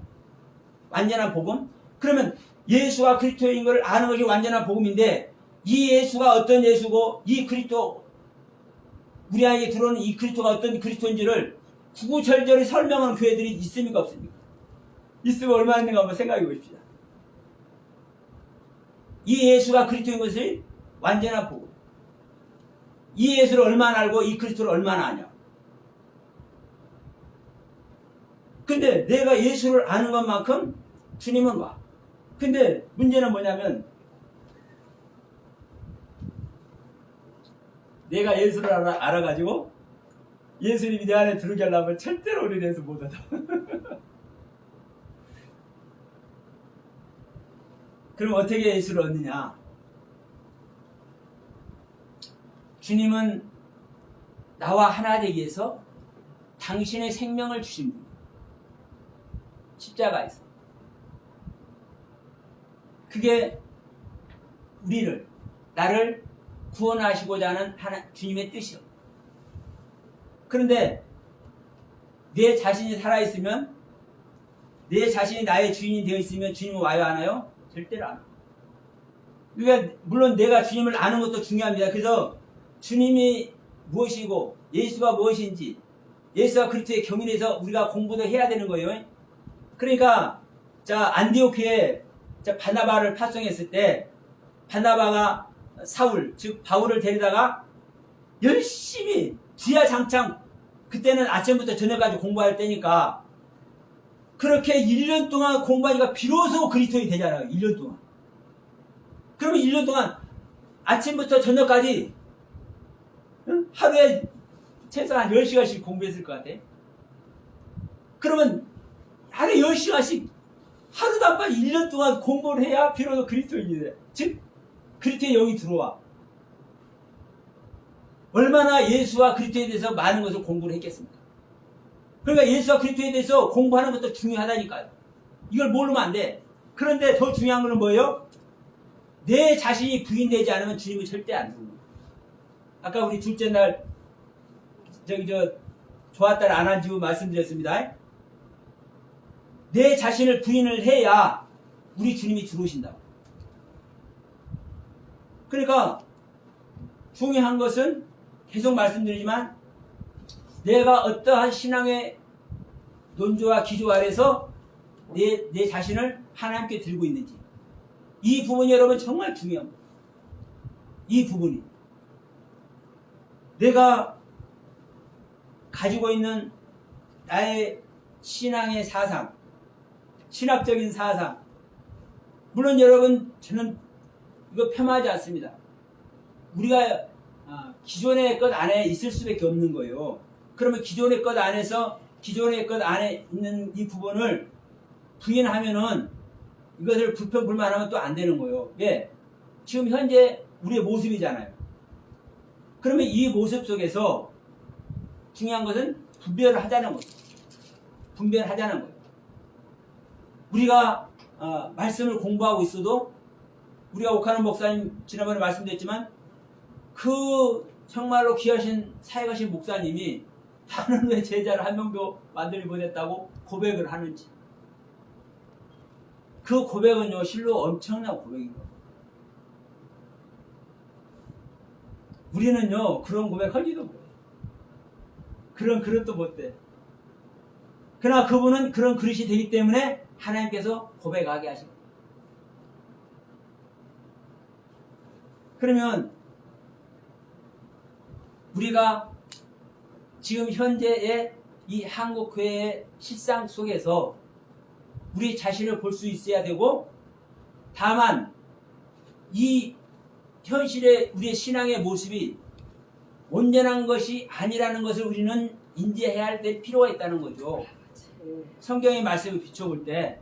A: 완전한 복음? 그러면 예수가 그리스도인 걸 아는 것이 완전한 복음인데 이 예수가 어떤 예수고 이 그리스도 우리 안에 들어오는 이 그리스도가 어떤 그리스도인지를 구구절절히 설명하는 교회들이 있습니까 없습니까? 있으면 얼마나 있는가 한번 생각해 보십시다. 이 예수가 그리스도인 것을 완전한 복음. 이 예수를 얼마나 알고 이 그리스도를 얼마나 아냐. 근데 내가 예수를 아는 것만큼 주님은 와. 근데 문제는 뭐냐면 내가 예수를 알아가지고 예수님이 내 안에 들어오게 하려면 절대로 우리에서 못 얻어. 그럼 어떻게 예수를 얻느냐? 주님은 나와 하나 되기 위해서 당신의 생명을 주신 분. 십자가에서. 그게 우리를, 나를 구원하시고자 하는 주님의 뜻이요. 그런데 내 자신이 살아있으면, 내 자신이 나의 주인이 되어 있으면 주님은 와요, 안 와요? 절대로 안 와요. 그러니까 물론 내가 주님을 아는 것도 중요합니다. 그래서 주님이 무엇이고 예수가 무엇인지, 예수와 그리스도의 경륜에서 우리가 공부도 해야 되는 거예요. 그러니까 자 안디오키에 바나바를 파송했을 때 바나바가 사울 즉 바울을 데리다가 열심히 주야장창, 그때는 아침부터 저녁까지 공부할 때니까 그렇게 1년 동안 공부하니까 비로소 그리스도인이 되잖아요. 1년 동안. 그러면 1년 동안 아침부터 저녁까지 하루에 최소한 10시간씩 공부했을 것 같아. 그러면 하루에 10시간씩 하루도 안 빠져 1년 동안 공부를 해야 비로소 그리스도인이 돼. 즉 그리스도의 영이 들어와. 얼마나 예수와 그리스도에 대해서 많은 것을 공부를 했겠습니까? 그러니까 예수와 그리스도에 대해서 공부하는 것도 중요하다니까요. 이걸 모르면 안 돼. 그런데 더 중요한 것은 뭐예요? 내 자신이 부인되지 않으면 주님을 절대 안 부르는 거예요. 아까 우리 둘째 날 좋았다를 안 한 지 말씀드렸습니다. 내 자신을 부인을 해야 우리 주님이 들어오신다고. 그러니까 중요한 것은 계속 말씀드리지만 내가 어떠한 신앙의 논조와 기조 아래서 내 자신을 하나님께 들고 있는지, 이 부분이 여러분 정말 중요합니다. 이 부분이 내가 가지고 있는 나의 신앙의 사상, 신학적인 사상, 물론 여러분 저는 이거 폄하하지 않습니다. 우리가 기존의 것 안에 있을 수밖에 없는 거예요. 그러면 기존의 것 안에서 기존의 것 안에 있는 이 부분을 부인하면은 이것을 불평불만하면 또 안 되는 거예요. 왜? 지금 현재 우리의 모습이잖아요. 그러면 이 모습 속에서 중요한 것은 분별을 하자는 거죠. 분별을 하자는 거예요. 우리가 말씀을 공부하고 있어도 우리가 옥하는 목사님 지난번에 말씀드렸지만 그 정말로 귀하신 사역하신 목사님이 나는 왜 제자를 한 명도 만들지 못했다고 고백을 하는지, 그 고백은요 실로 엄청난 고백인 거예요. 우리는요 그런 고백 하지도 못해. 그런 그릇도 못돼. 그러나 그분은 그런 그릇이 되기 때문에 하나님께서 고백하게 하신 거예요. 그러면 우리가 지금 현재의 이 한국교회의 실상 속에서 우리 자신을 볼 수 있어야 되고, 다만 이 현실의 우리의 신앙의 모습이 온전한 것이 아니라는 것을 우리는 인지해야 할 필요가 있다는 거죠. 성경의 말씀을 비춰볼 때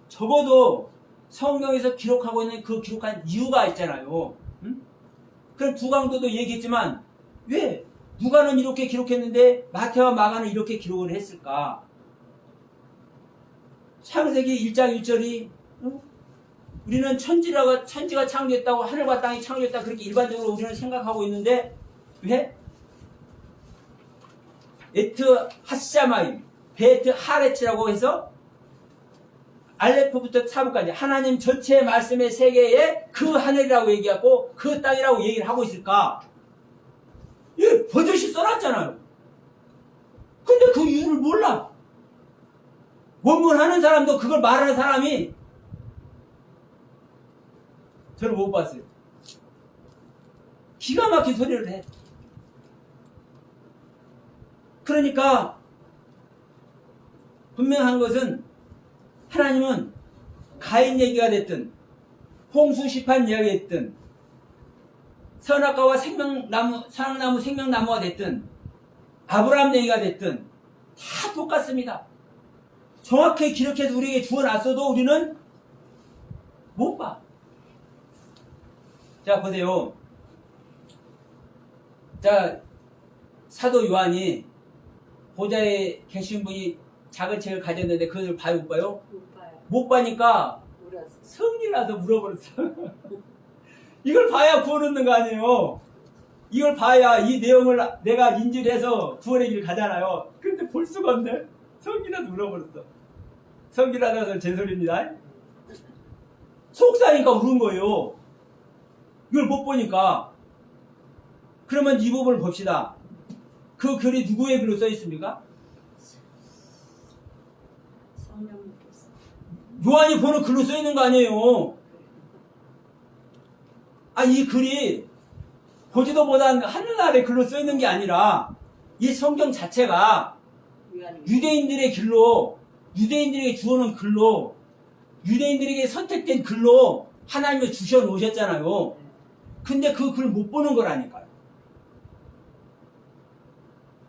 A: 적어도 성경에서 기록하고 있는 그 기록한 이유가 있잖아요. 응? 그럼 두강도도 얘기했지만 왜 누가는 이렇게 기록했는데 마태와 마가는 이렇게 기록을 했을까? 창세기 1장 1절이 우리는 천지가 창조했다고, 하늘과 땅이 창조했다, 그렇게 일반적으로 우리는 생각하고 있는데 왜? 에트 하샤마임, 베트 하레츠라고 해서 알레프부터 사부까지 하나님 전체 말씀의 세계에 그 하늘이라고 얘기하고 그 땅이라고 얘기를 하고 있을까? 예, 버젓이 써놨잖아요. 근데 그 이유를 몰라. 원문하는 사람도 그걸 말하는 사람이 저는 못 봤어요. 기가 막힌 소리를 해. 그러니까 분명한 것은 하나님은 가인 얘기가 됐든 홍수 시판 이야기가 됐든 선악과와 선악나무 생명나무가 됐든 아브라함 얘기가 됐든 다 똑같습니다. 정확히 기록해서 우리에게 주어놨어도 우리는 못 봐. 자, 보세요. 자, 사도 요한이 보좌에 계신 분이 작은 책을 가졌는데 그걸 봐요, 못 봐요?
B: 못 봐요.
A: 못 봐니까
B: 몰랐어.
A: 성질 나서 물어버렸어. 이걸 봐야 구원 얻는 거 아니에요? 이걸 봐야 이 내용을 내가 인지를 해서 구원의 길 가잖아요. 근데 볼 수가 없네. 성질 나서 물어버렸어. 성질 나서 제 소리입니다. 속상하니까 우는 거예요. 이걸 못 보니까. 그러면 이 부분을 봅시다. 그 글이 누구의 글로 써 있습니까?
B: 성령님께서.
A: 요한이 보는 글로 써 있는 거 아니에요. 이 글이 보지도 못한 하늘나라의 글로 써 있는 게 아니라 이 성경 자체가 유대인들의 글로, 유대인들에게 주어놓은 글로, 유대인들에게 선택된 글로 하나님이 주셔 놓으셨잖아요. 근데 그 글 못 보는 거라니까요.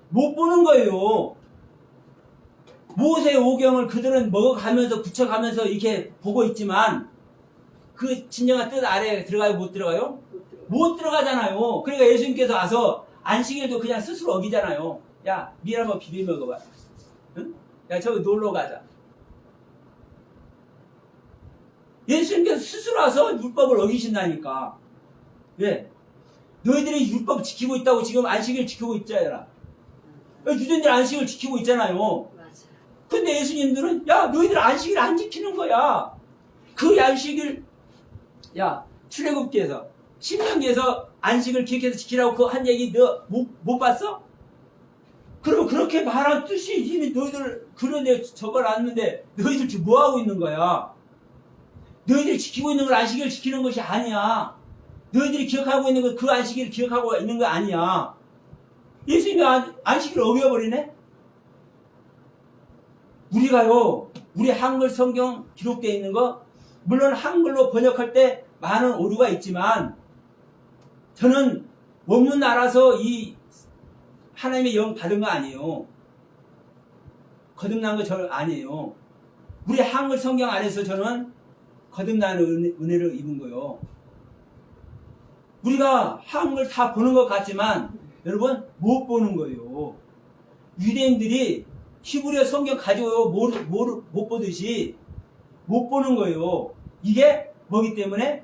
A: 못 보는 거예요. 모세 오경을 그들은 먹어가면서 붙여가면서 이렇게 보고 있지만 그 진정한 뜻 아래에 들어가요? 못 들어가요? 못 들어가잖아요. 그러니까 예수님께서 와서 안식일도 그냥 스스로 어기잖아요. 야, 밀 한번 비벼 먹어봐. 응? 야, 저기 놀러 가자. 예수님께서 스스로 와서 율법을 어기신다니까. 왜? 너희들이 율법 지키고 있다고 지금 안식일 지키고 있잖아. 유대인들 안식을 지키고 있잖아요.
B: 맞아.
A: 근데 예수님들은 야, 너희들 안식일 안 지키는 거야. 그 안식일, 야, 출애굽기에서 신명기에서 안식을 기억해서 지키라고 그 한 얘기 너 못 봤어? 그러면 그렇게 말한 뜻이 이미 너희들 그런데 적어놨는데 너희들 지금 뭐 하고 있는 거야? 너희들이 지키고 있는 걸 안식일을 지키는 것이 아니야. 너희들이 기억하고 있는 건 그 안식일을 기억하고 있는 거 아니야. 예수님이 안식일을 어겨버리네? 우리가요, 우리 한글 성경 기록되어 있는 거, 물론 한글로 번역할 때 많은 오류가 있지만, 저는 원문 알아서 이 하나님의 영 받은 거 아니에요. 거듭난 거 저 아니에요. 우리 한글 성경 안에서 저는 거듭나는 은혜를 입은 거요. 우리가 한글 다 보는 것 같지만 여러분 못 보는 거예요. 유대인들이 히브리어 성경 가지고 못 보듯이 못 보는 거예요. 이게 뭐기 때문에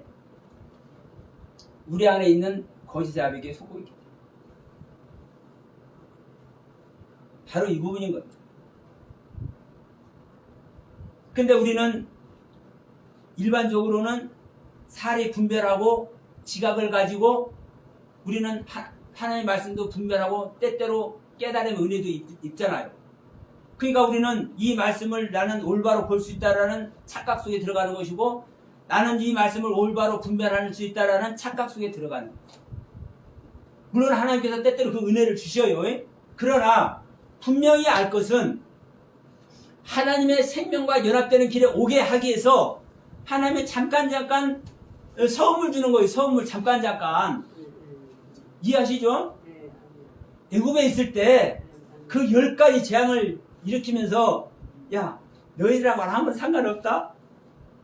A: 우리 안에 있는 거짓 자백에 속고 있기 때문에 바로 이 부분인 겁니다. 근데 우리는 일반적으로는 사리 분별하고 지각을 가지고 우리는 하나님의 말씀도 분별하고 때때로 깨달음의 은혜도 있잖아요. 그러니까 우리는 이 말씀을 나는 올바로 볼 수 있다라는 착각 속에 들어가는 것이고 나는 이 말씀을 올바로 분별할 수 있다라는 착각 속에 들어가는 거예요. 물론 하나님께서 때때로 그 은혜를 주셔요. 그러나 분명히 알 것은 하나님의 생명과 연합되는 길에 오게 하기 위해서 하나님의 잠깐 서움을 주는 거예요. 서움을 잠깐 이해하시죠? 애굽에 있을 때 그 10가지 재앙을 일으키면서 야 너희들하고 하면 상관없다?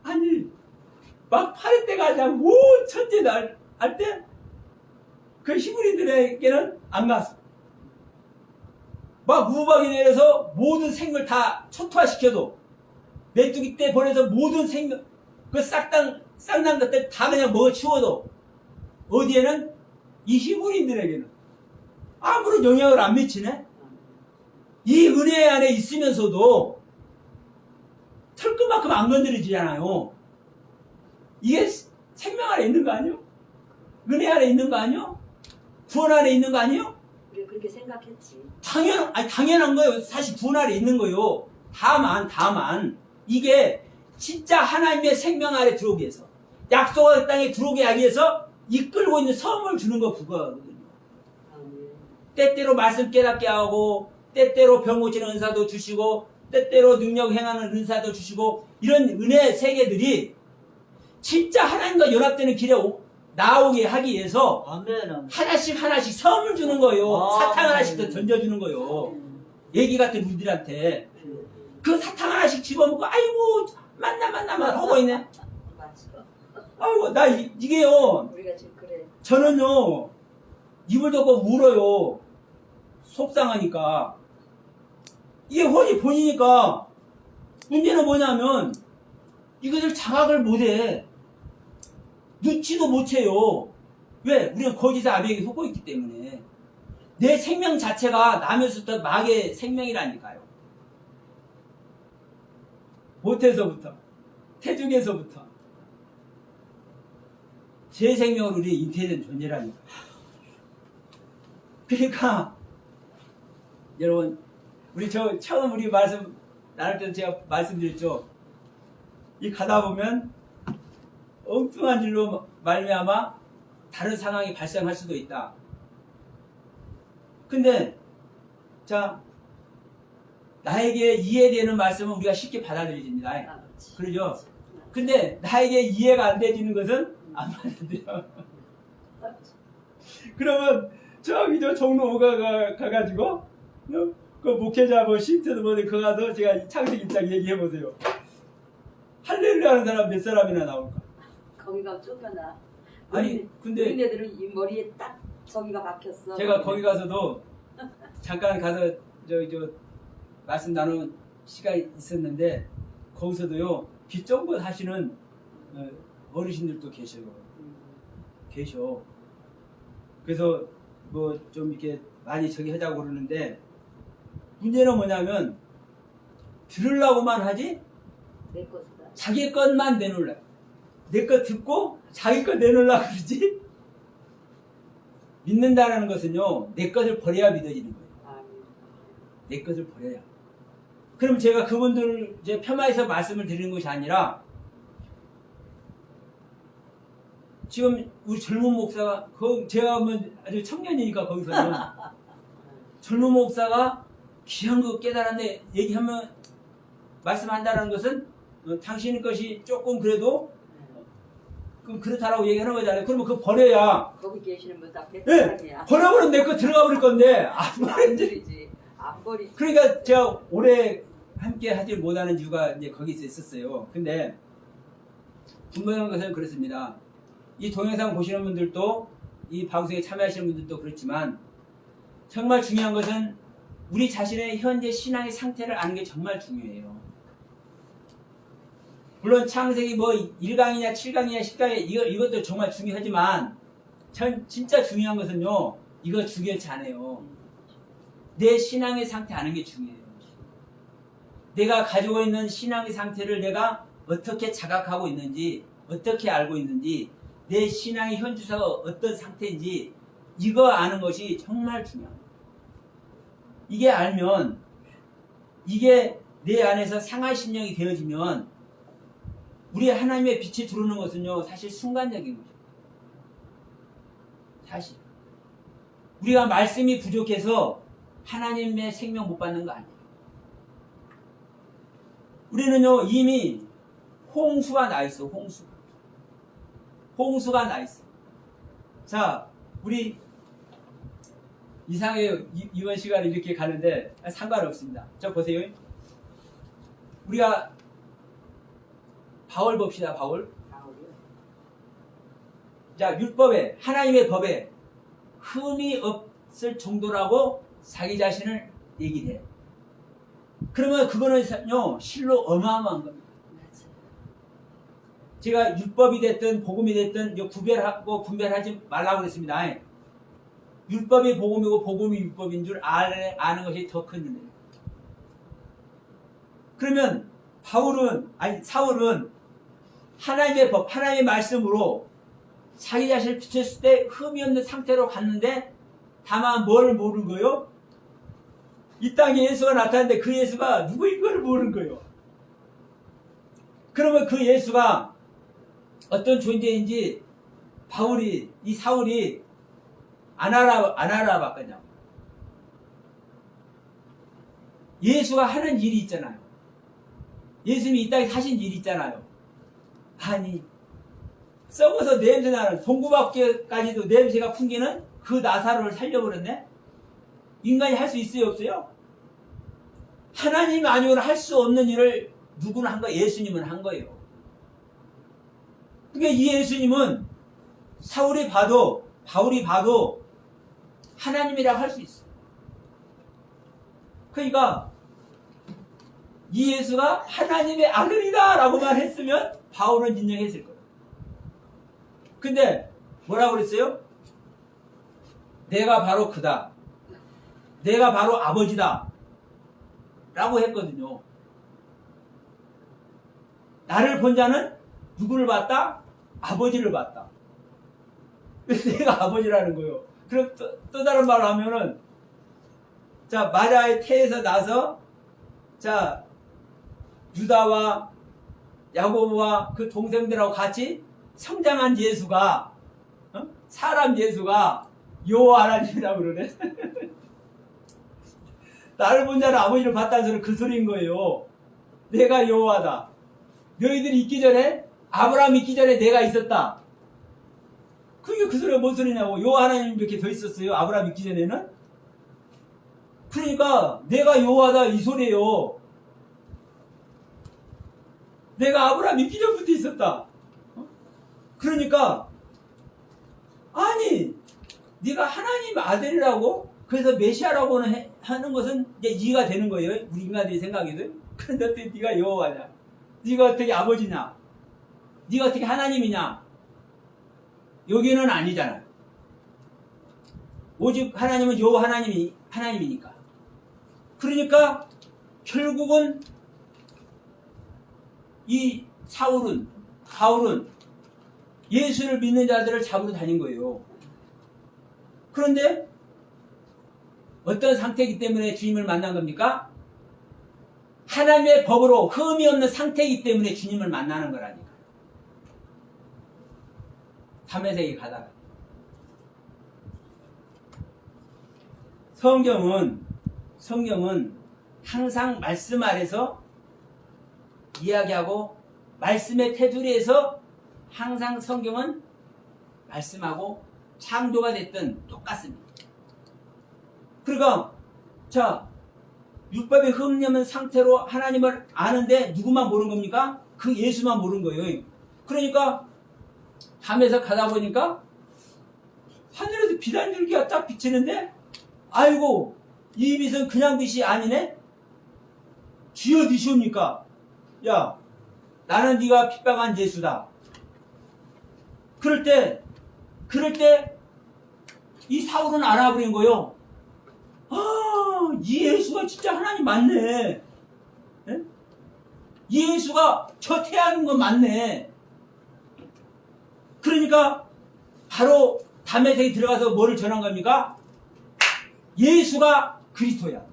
A: 아니 막 파리 때가 그냥 온 천재 할 때 그 히브리들에게는 안 갔어. 막 무박이 내려서 모든 생물 다 초토화시켜도 메뚜기 때 보내서 모든 생명 그 쌍난 것들 다 그냥 먹어치워도 어디에는 이 히브리인들에게는 아무런 영향을 안 미치네. 이 은혜 안에 있으면서도 털끝만큼 안 건드려지잖아요. 이게 생명 안에 있는 거 아니요? 은혜 안에 있는 거 아니요? 구원 안에 있는 거 아니요?
B: 우리가 그렇게 생각했지.
A: 당연한 거예요. 사실 구원 안에 있는 거예요. 다만 이게 진짜 하나님의 생명 아래 들어오기 위해서 약속의 땅에 들어오게 하기 위해서 이끌고 있는 섬을 주는 거 그거거든요. 때때로 말씀 깨닫게 하고 때때로 병 고치는 은사도 주시고 때때로 능력 행하는 은사도 주시고 이런 은혜 세계들이 진짜 하나님과 연합되는 길에 나오게 하기 위해서
C: 아멘.
A: 하나씩 섬을 주는 거예요.
C: 아,
A: 사탕 하나씩 더 던져주는 거예요. 얘기 같은 우리들한테 그 사탕 하나씩 집어먹고 아이고 만나 하고 있네.
B: 맞아.
A: 아이고 나 이게요.
B: 우리가 지금 그래.
A: 저는요 입을 덮고 울어요. 속상하니까. 이게 훤히 보이니까 문제는 뭐냐면 이것을 자각을 못해. 눈치도 못 채요. 왜? 우리는 거기서 아비에게 속고 있기 때문에. 내 생명 자체가 남에서부터 마귀의 생명이라니까요. 모태에서부터, 태중에서부터 제 생명으로 우리 잉태된 존재라니까. 그러니까 여러분 우리 처음 우리 말씀 나눌 때도 제가 말씀드렸죠. 이 가다 보면 엉뚱한 일로 말미암아 다른 상황이 발생할 수도 있다. 근데 자 나에게 이해되는 말씀은 우리가 쉽게 받아들여집니다.
B: 아, 그렇지.
A: 그러죠? 근데 나에게 이해가 안 되지는 것은 안 받아들여요. 그러면 저기 저 종로 가가지고 그 목회자 뭐 쉼터도 뭐든 그 가서 제가 창세기 1장 얘기해 보세요. 할렐루야 하는 사람 몇 사람이나 나올까?
B: 거기 가면 쫓겨나.
A: 아니 근데
B: 우리네들은 이 머리에 딱 저기가 박혔어.
A: 제가 거기 가서도 잠깐 가서 저 말씀 나눈 시간이 있었는데 거기서도요 빚정부 하시는 어르신들도 계셔요. 계셔. 그래서 뭐 좀 이렇게 많이 저기 하자고 그러는데 문제는 뭐냐면 들으려고만 하지
B: 내 것이다.
A: 자기 것만 내놓으려. 내 것 듣고 자기 것 내놓으려고 그러지. 믿는다라는 것은요 내 것을 버려야 믿어지는 거예요.
B: 아,
A: 내 것을 버려야. 그럼 제가 그분들 이제 폄하해서 말씀을 드리는 것이 아니라 지금 우리 젊은 목사가 제가 뭐 아주 청년이니까 거기서는 젊은 목사가 귀한 거 깨달았네 얘기하면 말씀한다는 것은 당신 것이 조금 그래도 그럼 그렇다라고 얘기하는 거잖아요. 그러면 그거 버려야.
B: 거기 계시는 분 다
A: 예,
B: 백사람이야.
A: 버려버리면 내 거 들어가 버릴 건데 안
B: 안
A: 버리지.
B: 버리지. 안 버리지.
A: 그러니까 제가 오래 함께 하지 못하는 이유가 이제 거기서 있었어요. 근데 분명한 것은 그렇습니다. 이 동영상 보시는 분들도 이 방송에 참여하시는 분들도 그렇지만 정말 중요한 것은 우리 자신의 현재 신앙의 상태를 아는 게 정말 중요해요. 물론 창세기 뭐 1강이냐 7강이냐 10강이냐 이것도 정말 중요하지만 진짜 중요한 것은요 이거 중요치 않아요. 내 신앙의 상태 아는 게 중요해요. 내가 가지고 있는 신앙의 상태를 내가 어떻게 자각하고 있는지 어떻게 알고 있는지 내 신앙의 현주소가 어떤 상태인지 이거 아는 것이 정말 중요합니다. 이게 알면 이게 내 안에서 상하심령이 되어지면 우리 하나님의 빛이 들어오는 것은요 사실 순간적인 것입니다. 사실 우리가 말씀이 부족해서 하나님의 생명 못 받는 거 아니에요. 우리는요 이미 홍수가 나 있어. 홍수가 나 있어. 자 우리 이상해요. 이번 시간에 이렇게 가는데 상관없습니다. 자 보세요. 우리가 바울 봅시다. 바울. 자 율법에 하나님의 법에 흠이 없을 정도라고 자기 자신을 얘기를 해요. 그러면 그거는요 실로 어마어마한 겁니다. 제가 율법이 됐든 복음이 됐든 구별하고 분별하지 말라고 그랬습니다. 율법이 복음이고 복음이 율법인 줄 아는 것이 더 큰 은혜예요. 그러면 사울은 하나님의 법, 하나님의 말씀으로 자기 자신을 비쳤을 때 흠이 없는 상태로 갔는데 다만 뭘 모르는 거요? 이 땅에 예수가 나타났는데 그 예수가 누구인 걸 모르는 거예요. 그러면 그 예수가 어떤 존재인지 이 사울이 안 알아봤거든요. 예수가 하는 일이 있잖아요. 예수님이 이 땅에 하신 일이 있잖아요. 아니, 썩어서 냄새나는 동구밖에까지도 냄새가 풍기는 그 나사로를 살려버렸네? 인간이 할 수 있어요, 없어요? 하나님 아니오는 할 수 없는 일을 누구나 한 거예요. 예수님은 한 거예요. 그러니까 이 예수님은 바울이 봐도 하나님이라고 할 수 있어요. 그러니까 이 예수가 하나님의 아들이다 라고만 했으면 바울은 인정했을 거예요. 근데 뭐라고 그랬어요? 내가 바로 그다. 내가 바로 아버지다. 라고 했거든요. 나를 본 자는 누구를 봤다? 아버지를 봤다. 그래서 내가 아버지라는 거예요. 그럼 또 다른 말을 하면은, 자, 마리아의 태에서 나서, 자, 유다와 야고보와 그 동생들하고 같이 성장한 예수가, 사람 예수가 여호와 하나님이라고 그러네. 나를 본 자는 아버지를 봤다는 소리는 그 소리인 거예요. 내가 여호와다. 너희들이 있기 전에, 아브라함 있기 전에 내가 있었다. 그게 그 소리가 뭔 소리냐고. 여호와 하나님 이렇게 더 있었어요. 아브라함 있기 전에는. 그러니까 내가 여호와다 이 소리예요. 내가 아브라함 있기 전부터 있었다. 그러니까 아니 네가 하나님 아들이라고 그래서 메시아라고 하는 것은 이제 이해가 되는 거예요. 우리 인간들이 생각해도. 그런데 어떻게 네가 여호와냐? 네가 어떻게 아버지냐? 네가 어떻게 하나님이냐? 여기는 아니잖아요. 오직 하나님은 여호와 하나님이니까. 그러니까 결국은 이 바울은 예수를 믿는 자들을 잡으러 다닌 거예요. 그런데 어떤 상태이기 때문에 주님을 만난 겁니까? 하나님의 법으로 흠이 없는 상태이기 때문에 주님을 만나는 거라니까. 다메섹에 가다가. 성경은 항상 말씀 아래서 이야기하고 말씀의 테두리에서 항상 성경은 말씀하고 창조가 됐든 똑같습니다. 그러니까 자 율법에 흠이 없는 상태로 하나님을 아는데 누구만 모르는 겁니까? 그 예수만 모르는 거예요. 그러니까 밤에서 가다 보니까 하늘에서 빛 한 줄기가 딱 비치는데 아이고 이 빛은 그냥 빛이 아니네? 주여 어디시옵니까? 야 나는 네가 핍박한 예수다. 그럴 때 이 사울은 알아버린 거요. 아, 이 예수가 진짜 하나님 맞네. 예? 이 예수가 저 태하는 건 맞네. 그러니까 바로 다메섹에 들어가서 뭐를 전한 겁니까? 예수가 그리스도야.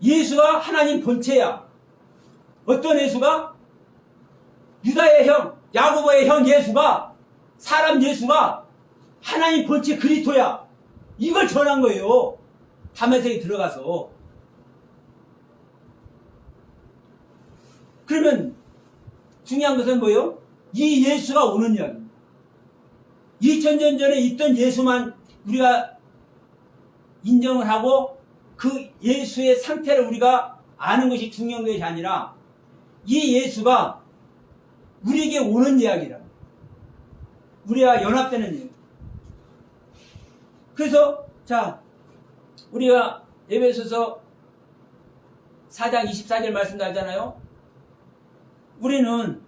A: 예수가 하나님 본체야. 어떤 예수가? 유다의 형, 야고보의 형 예수가, 사람 예수가 하나님 본체 그리스도야. 이걸 전한 거예요. 다메섹에 들어가서. 그러면 중요한 것은 뭐예요? 이 예수가 오는 이야기입니다. 2000년 전에 있던 예수만 우리가 인정을 하고 그 예수의 상태를 우리가 아는 것이 중요한 것이 아니라 이 예수가 우리에게 오는 이야기라. 우리가 연합되는 이야기. 그래서 자 우리가 에베소서 4장 24절 말씀도 하잖아요. 우리는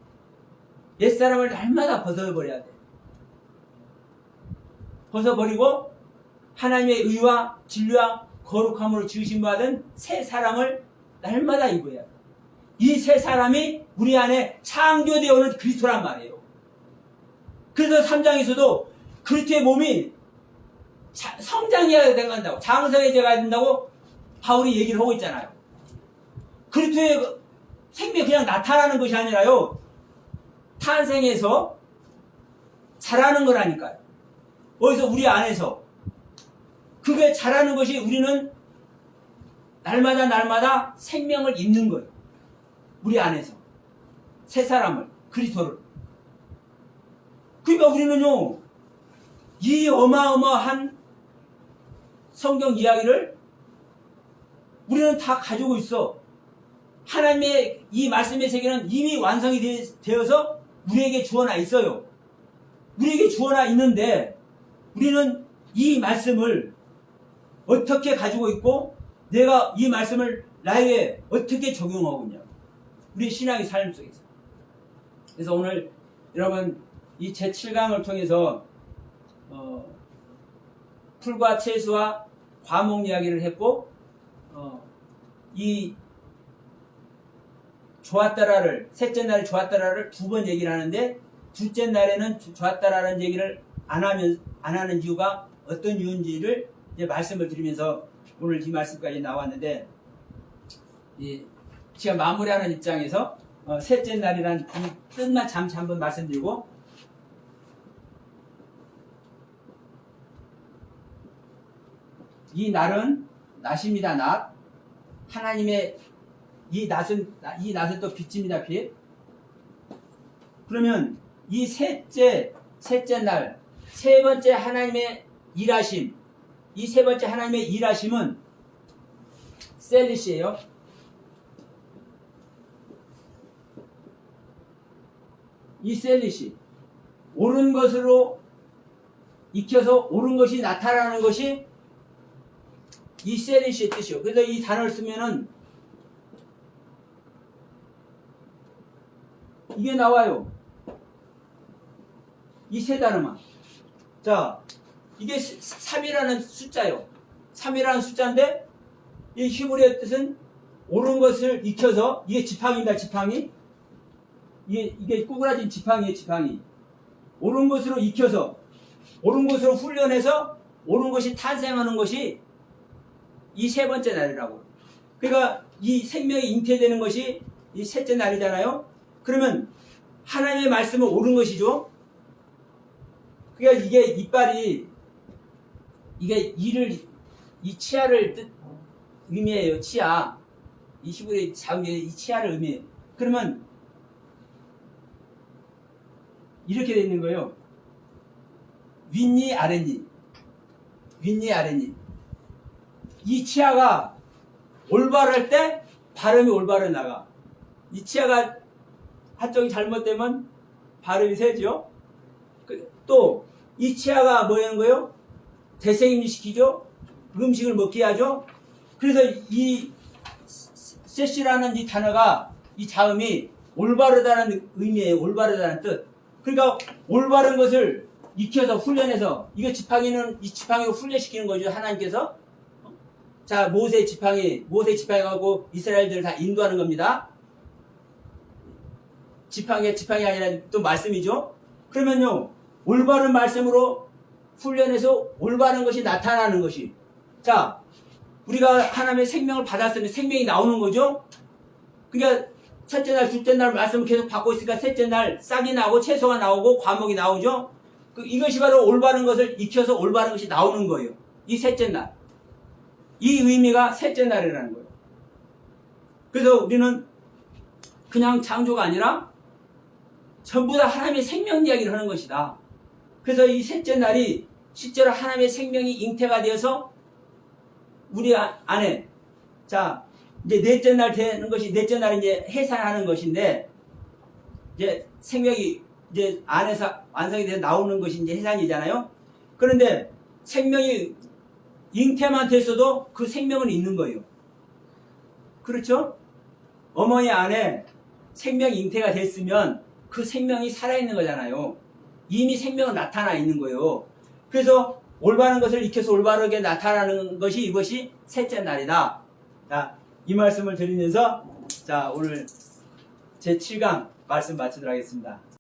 A: 옛사람을 날마다 벗어버려야 돼. 벗어버리고 하나님의 의와 진리와 거룩함으로 지으신 받은 새 사람을 날마다 입어야 돼. 이 새 사람이 우리 안에 창조되어 오는 그리스도란 말이에요. 그래서 3장에서도 그리스도의 몸이 성장해야 된다고, 장성해져야 된다고 바울이 얘기를 하고 있잖아요. 그리스도의 생명이 그냥 나타나는 것이 아니라요. 탄생해서 자라는 거라니까요. 어디서? 우리 안에서. 그게 자라는 것이 우리는 날마다 생명을 입는 거예요. 우리 안에서. 새 사람을, 그리스도를. 그러니까 우리는요, 이 어마어마한 성경 이야기를 우리는 다 가지고 있어. 하나님의 이 말씀의 세계는 이미 완성이 되어서 우리에게 주어나 있어요. 우리에게 주어나 있는데 우리는 이 말씀을 어떻게 가지고 있고 내가 이 말씀을 나에게 어떻게 적용하고 있냐. 우리 신앙의 삶 속에서. 그래서 오늘 여러분 이 제7강을 통해서 풀과 채수와 과목 이야기를 했고 이 좋았더라를 셋째 날에 좋았더라를 두 번 얘기를 하는데 둘째 날에는 좋았더라는 얘기를 안 하는 이유가 어떤 이유인지를 이제 말씀을 드리면서 오늘 이 말씀까지 나왔는데 제가 마무리하는 입장에서 셋째 날이라는 그 뜻만 잠시 한번 말씀드리고 이 날은 낮입니다. 낮. 하나님의 이 낮은 또 빛입니다. 빛. 그러면 이 셋째 날, 세 번째 하나님의 일하심, 이 세 번째 하나님의 일하심은 셀리시예요. 이 셀리시, 옳은 것으로 익혀서 옳은 것이 나타나는 것이 이 셀리시의 뜻이요. 그래서 이 단어를 쓰면은 이게 나와요. 이 세 단어만. 자, 이게 3이라는 숫자요. 3이라는 숫자인데 이 히브리어의 뜻은 옳은 것을 익혀서 이게 지팡이입니다. 지팡이. 이게 꾸그라진 지팡이에요. 지팡이. 옳은 것으로 익혀서 옳은 것으로 훈련해서 옳은 것이 탄생하는 것이 이 세 번째 날이라고. 그러니까 이 생명이 잉태되는 것이 이 셋째 날이잖아요. 그러면 하나님의 말씀은 옳은 것이죠. 그러니까 이게 이빨이 이게 이 치아를 의미해요. 치아. 이 히브리 자음에 이 치아를 의미해요. 그러면 이렇게 되어 있는 거예요. 윗니 아랫니. 윗니 아랫니. 이 치아가 올바를 때 발음이 올바로 나가. 이 치아가 한쪽이 잘못되면 발음이 세죠. 또 이 치아가 뭐 하는 거예요? 대생임을 시키죠. 음식을 먹게 하죠. 그래서 이 셋이라는 이 단어가 이 자음이 올바르다는 의미예요. 올바르다는 뜻. 그러니까 올바른 것을 익혀서 훈련해서 이거 지팡이는 이 지팡이로 훈련시키는 거죠. 하나님께서. 자, 모세 지팡이 가고 이스라엘들을 다 인도하는 겁니다. 지팡이 아니라 또 말씀이죠. 그러면요, 올바른 말씀으로 훈련해서 올바른 것이 나타나는 것이. 자, 우리가 하나님의 생명을 받았으면 생명이 나오는 거죠. 그러니까 첫째 날, 둘째 날 말씀을 계속 받고 있으니까 셋째 날 싹이 나오고 채소가 나오고 과목이 나오죠. 이것이 바로 올바른 것을 익혀서 올바른 것이 나오는 거예요. 이 셋째 날. 이 의미가 셋째 날이라는 거예요. 그래서 우리는 그냥 창조가 아니라 전부 다 하나님의 생명 이야기를 하는 것이다. 그래서 이 셋째 날이 실제로 하나님의 생명이 잉태가 되어서 우리 안에, 자, 이제 넷째 날 되는 것이, 넷째 날 이제 해산하는 것인데, 이제 생명이 이제 안에서 완성이 돼서 나오는 것이 이제 해산이잖아요. 그런데 생명이 잉태만 됐어도 그 생명은 있는 거예요. 그렇죠? 어머니 안에 생명이 잉태가 됐으면 그 생명이 살아있는 거잖아요. 이미 생명은 나타나 있는 거예요. 그래서 올바른 것을 익혀서 올바르게 나타나는 것이 이것이 셋째 날이다. 자, 이 말씀을 드리면서 자, 오늘 제7강 말씀 마치도록 하겠습니다.